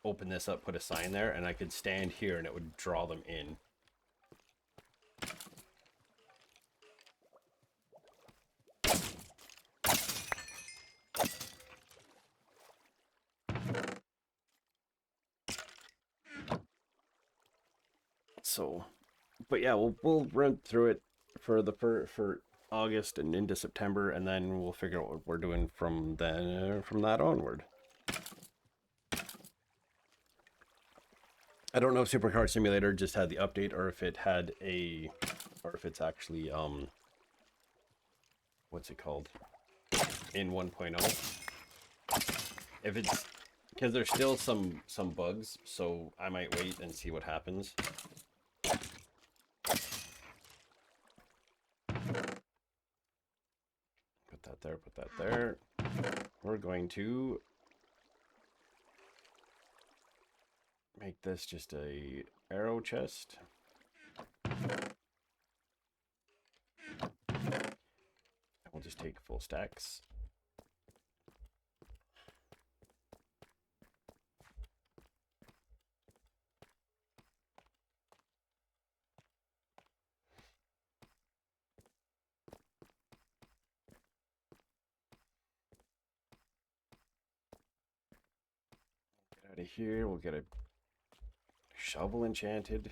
open this up, put a sign there, and I could stand here and it would draw them in. So, but yeah, we'll run through it for August and into September, and then we'll figure out what we're doing from that onward. I don't know if Supercar Simulator just had the update or if it's actually what's it called, in 1.0. If it's because there's still some bugs, so I might wait and see what happens. Put that there. We're going to make this just a arrow chest. We'll just take full stacks. Get out of here. We'll get a shovel enchanted.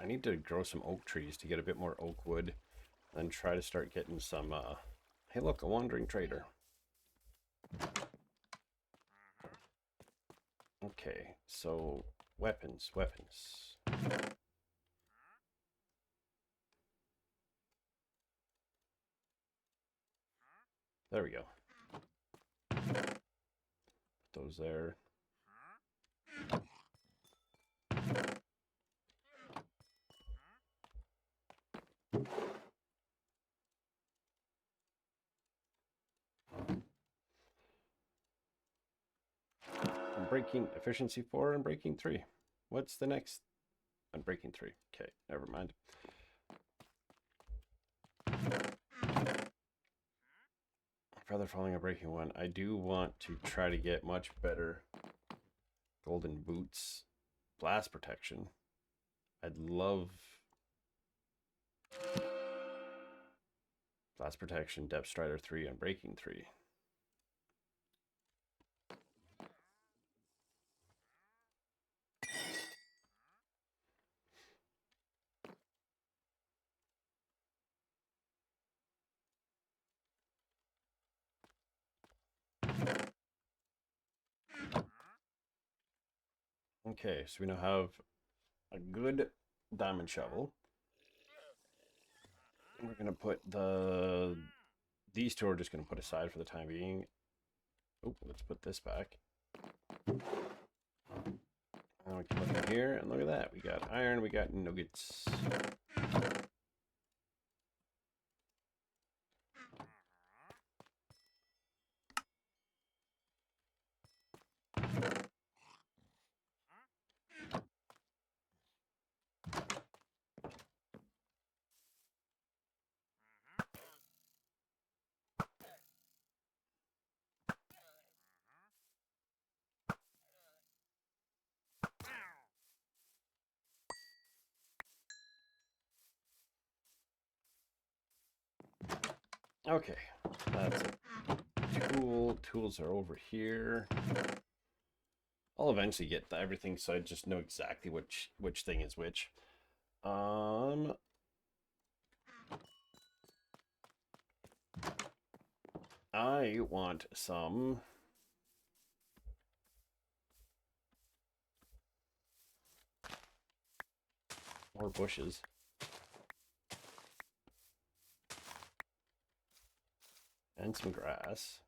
I need to grow some oak trees to get a bit more oak wood, and try to start getting some, hey look, a wandering trader. Okay, so weapons. There we go. Put those there. Breaking efficiency 4 and breaking 3. What's the next? On breaking 3. Okay, never mind. Feather falling and breaking 1. I do want to try to get much better golden boots, blast protection. I'd love blast protection, depth strider 3 and breaking 3. Okay, so we now have a good diamond shovel. We're gonna put these two are just gonna put aside for the time being. Oh, let's put this back. And we can look in here and look at that. We got iron, we got nuggets. Okay, that's a tool. Tools are over here. I'll eventually get everything, so I just know exactly which thing is which. I want some more bushes. And some grass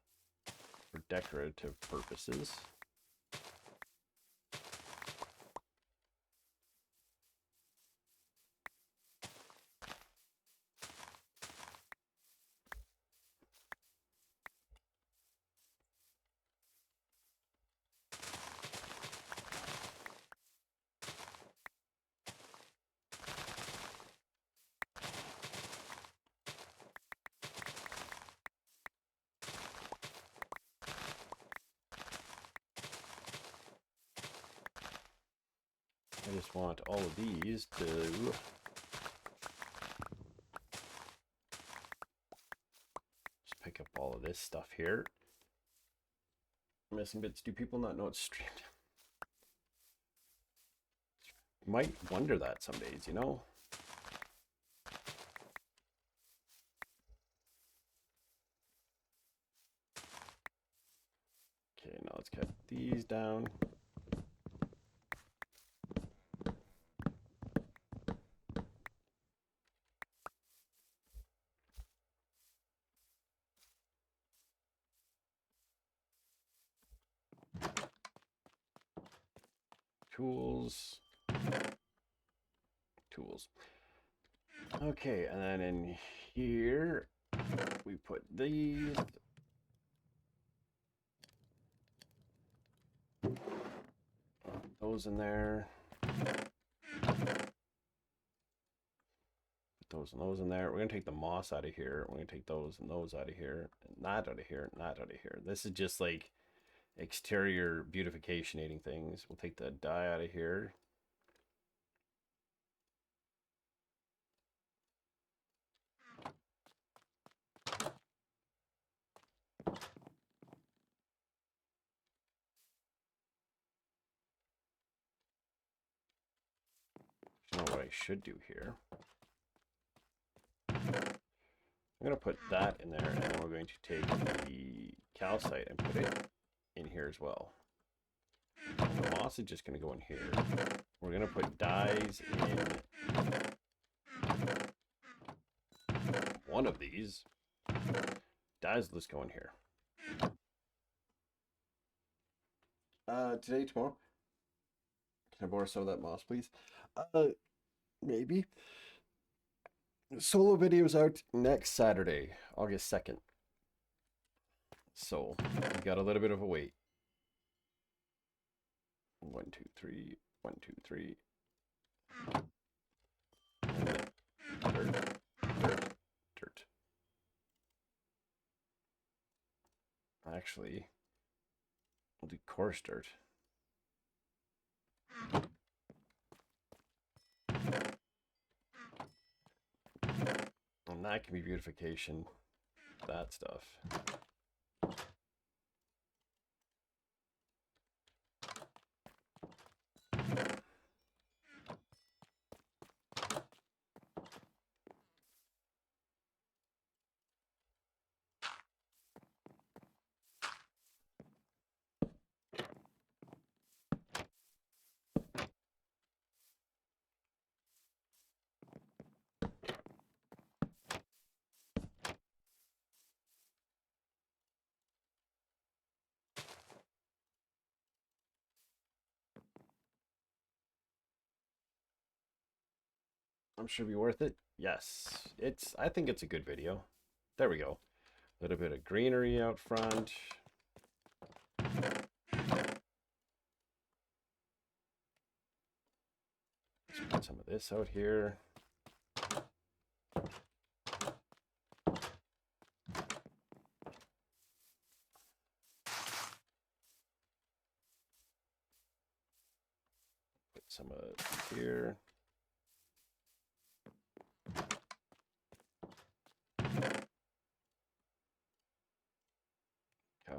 for decorative purposes. I just want all of these to just pick up all of this stuff here. Missing bits. Do people not know it's streamed? You might wonder that some days, you know? Okay, now let's cut these down. Tools. Tools. Okay, and then in here, we put these. Those in there. Those and those in there. We're going to take the moss out of here. We're going to take those and those out of here. And that out of here. And that out of here. This is just like exterior beautificationating things. We'll take the dye out of here. You know what I should do here? I'm going to put that in there, and then we're going to take the calcite and put it in here as well. The moss is just going to go in here. We're going to put dyes in one of these. Dyes, let's go in here. Today, tomorrow. Can I borrow some of that moss, please? Maybe. Solo videos out next Saturday, August 2nd. So, we got a little bit of a wait. 1, 2, 3. 1, 2, 3. Dirt. Dirt. Dirt. Actually, we'll do coarse dirt. And that can be beautification. That stuff. I'm sure it'll be worth it. Yes, I think it's a good video. There we go. A little bit of greenery out front. Let's put some of this out here. Put some of here.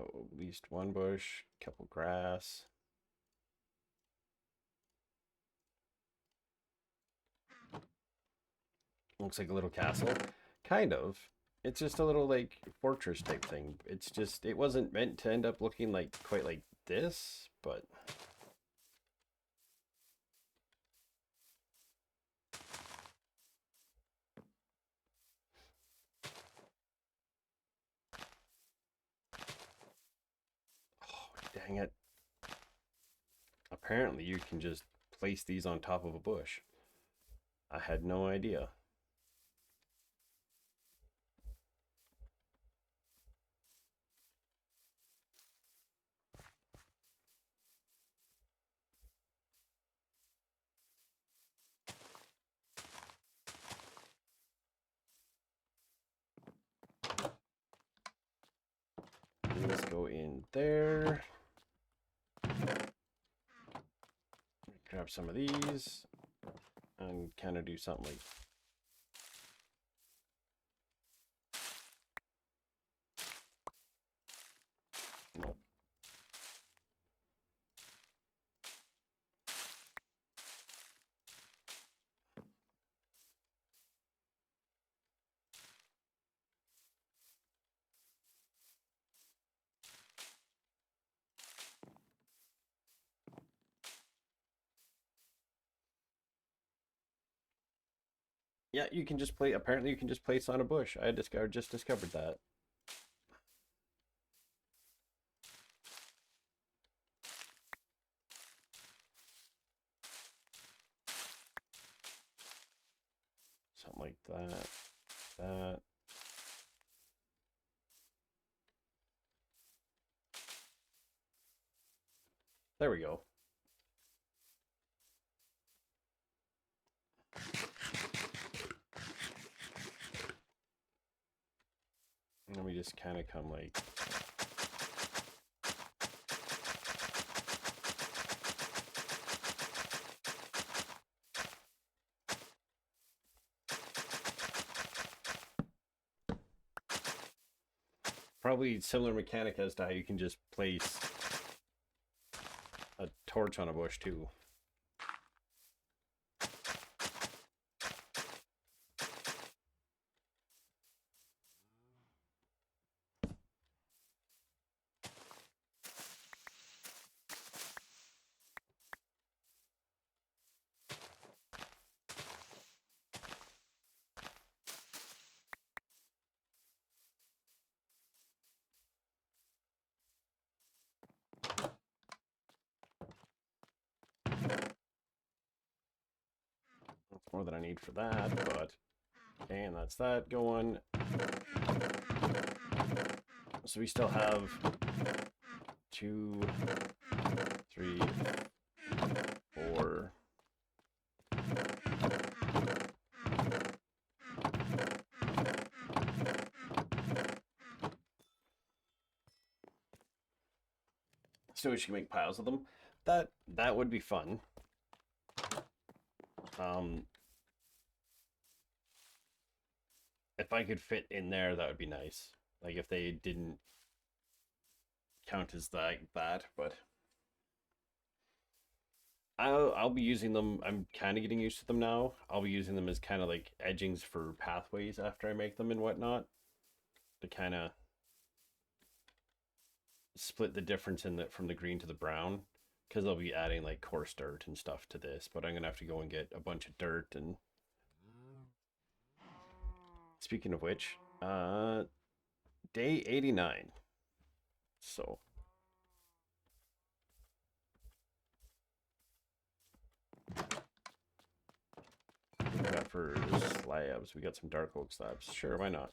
at least one bush, couple grass. Looks like a little castle. Kind of. It's just a little like fortress type thing. It's just, it wasn't meant to end up looking like quite like this, but oh, dang it. Apparently you can just place these on top of a bush. I had no idea. Let's go in there. Grab some of these and kind of do something like no. Yeah, you can just play. Apparently, you can just place on a bush. I just discovered that. Something like that. That. There we go. And then we just kind of come like. Probably similar mechanic as to how you can just place a torch on a bush too. That's more than I need for that, but and that's that going. So we still have 2, 3, 4. So we should make piles of them. That would be fun. If I could fit in there, that would be nice. Like if they didn't count as that, but I'll be using them. I'm kind of getting used to them now. I'll be using them as kind of like edgings for pathways after I make them and whatnot, to kind of split the difference in the from the green to the brown, because I'll be adding like coarse dirt and stuff to this. But I'm gonna have to go and get a bunch of dirt. And speaking of which, day 89. So we got for slabs, we got some dark oak slabs. Sure, why not?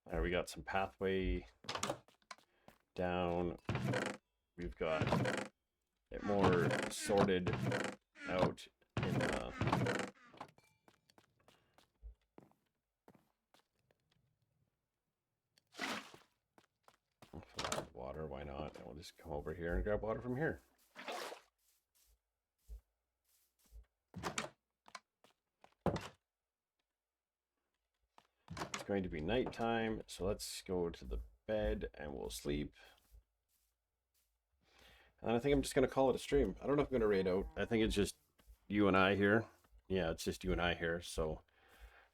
There, we got some pathway down. We've got it more sorted out in the water. Why not? And we'll just come over here and grab water from here. It's going to be nighttime, so let's go to the bed and we'll sleep. And I think I'm just going to call it a stream. I don't know if I'm going to raid out. I think it's just you and I here. Yeah, it's just you and I here, so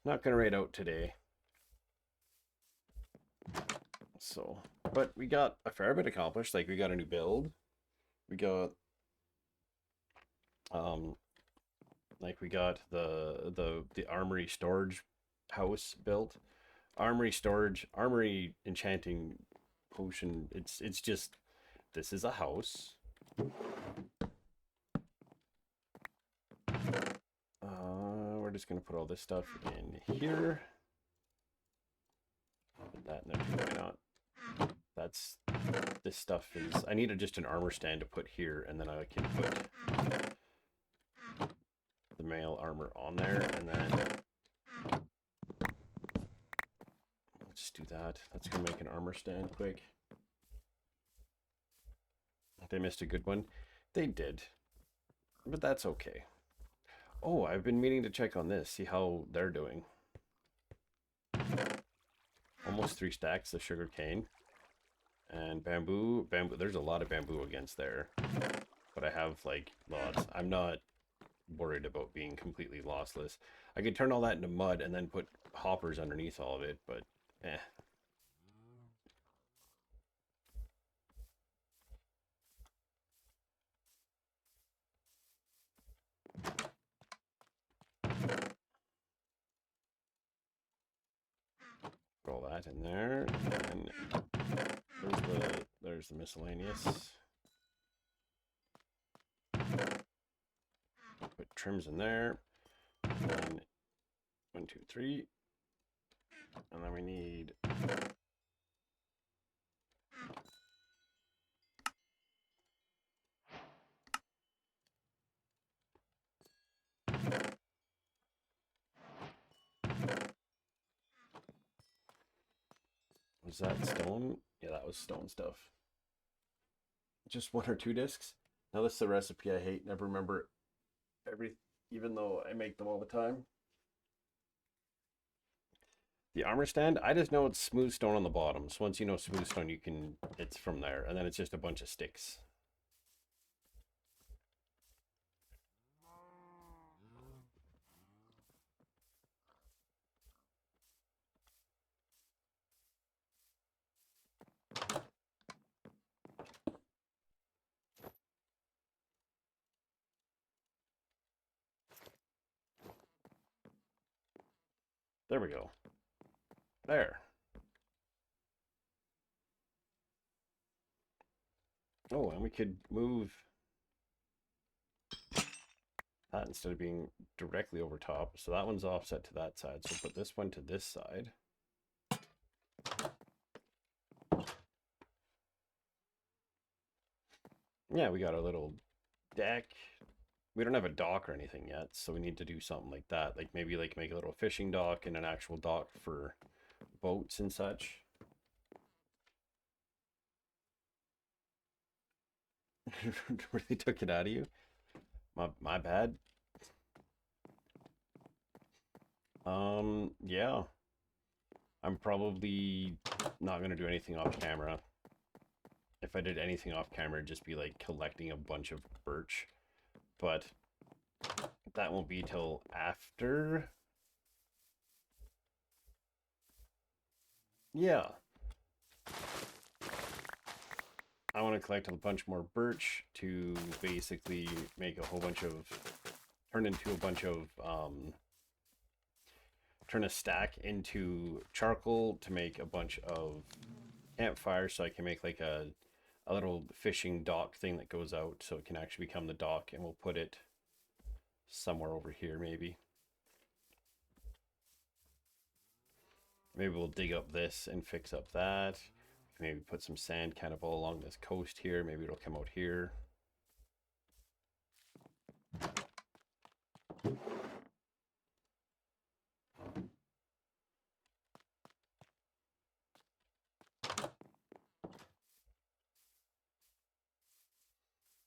not going to raid out today. So, but we got a fair bit accomplished. Like, we got a new build. We got, like, we got the armory storage house built. Armory storage, armory enchanting potion. It's just, this is a house. We're just gonna put all this stuff in here. Put that in there too, why not? That's, this stuff is, I need just an armor stand to put here, and then I can put the mail armor on there, and then let's just do that. That's gonna make an armor stand quick. They missed a good one. They did, but that's okay. Oh, I've been meaning to check on this, see how they're doing. Almost 3 stacks of sugar cane. And bamboo, there's a lot of bamboo against there. But I have, like, lots. I'm not worried about being completely lossless. I could turn all that into mud and then put hoppers underneath all of it, but eh. Put all that in there, and there's the miscellaneous. Put trims in there, and 1, 2, 3, and then we need was that stone? Yeah, that was stone stuff. Just 1 or 2 discs. Now this is the recipe I hate. Never remember even though I make them all the time. The armor stand, I just know it's smooth stone on the bottom. So once you know smooth stone, it's from there. And then it's just a bunch of sticks. There we go. There. Oh, and we could move that instead of being directly over top. So that one's offset to that side. So put this one to this side. Yeah, we got our little deck. We don't have a dock or anything yet, so we need to do something like that. Like maybe like make a little fishing dock and an actual dock for boats and such. Really took it out of you? My bad. Yeah. I'm probably not gonna do anything off camera. If I did anything off camera, it'd just be like collecting a bunch of birch. But that won't be till after. Yeah. I want to collect a bunch more birch to basically make a whole bunch of, turn into a bunch of, turn a stack into charcoal to make a bunch of campfires, so I can make like a little fishing dock thing that goes out, so it can actually become the dock, and we'll put it somewhere over here maybe. Maybe we'll dig up this and fix up that. Maybe put some sand kind of all along this coast here. Maybe it'll come out here.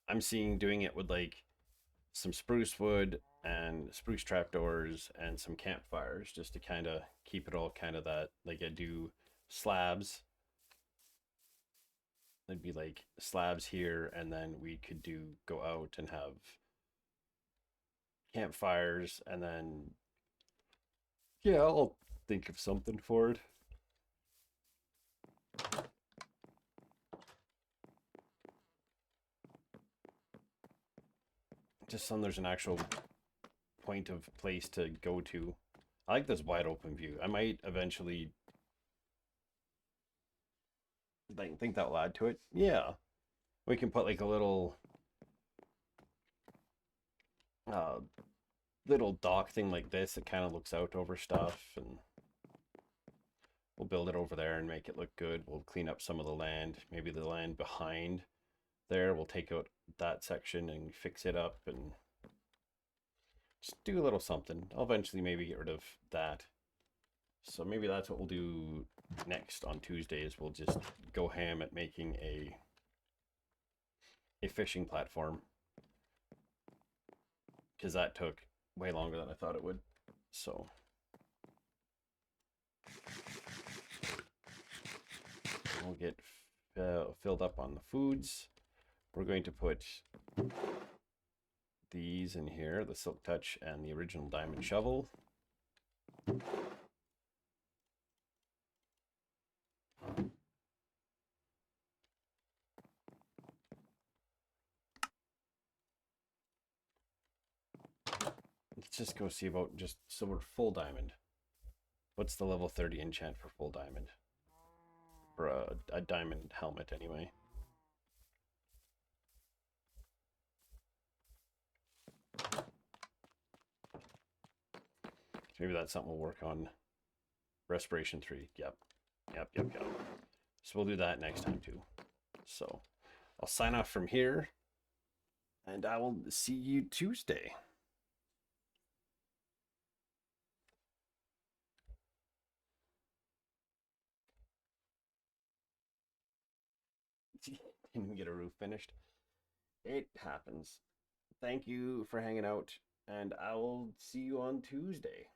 I'm seeing doing it with like some spruce wood, and spruce trapdoors and some campfires just to kind of keep it all kind of that, like I do slabs. It'd be like slabs here, and then we could do go out and have campfires, and then yeah, I'll think of something for it. Just so there's an actual point of place to go to. I like this wide open view. I might eventually think that'll add to it. Yeah. We can put like a uh little dock thing like this that kind of looks out over stuff, and we'll build it over there and make it look good. We'll clean up some of the land, maybe the land behind there. We'll take out that section and fix it up and just do a little something. I'll eventually maybe get rid of that. So maybe that's what we'll do next on Tuesdays. We'll just go ham at making a fishing platform, because that took way longer than I thought it would. So we'll get filled up on the foods. We're going to put these in here, the Silk Touch and the original diamond shovel. Let's just go see about just so we're full diamond. What's the level 30 enchant for full diamond? For a diamond helmet anyway. Maybe that's something we'll work on. Respiration 3. Yep. So we'll do that next time too. So I'll sign off from here, and I will see you Tuesday. Didn't even get a roof finished. It happens. Thank you for hanging out, and I will see you on Tuesday.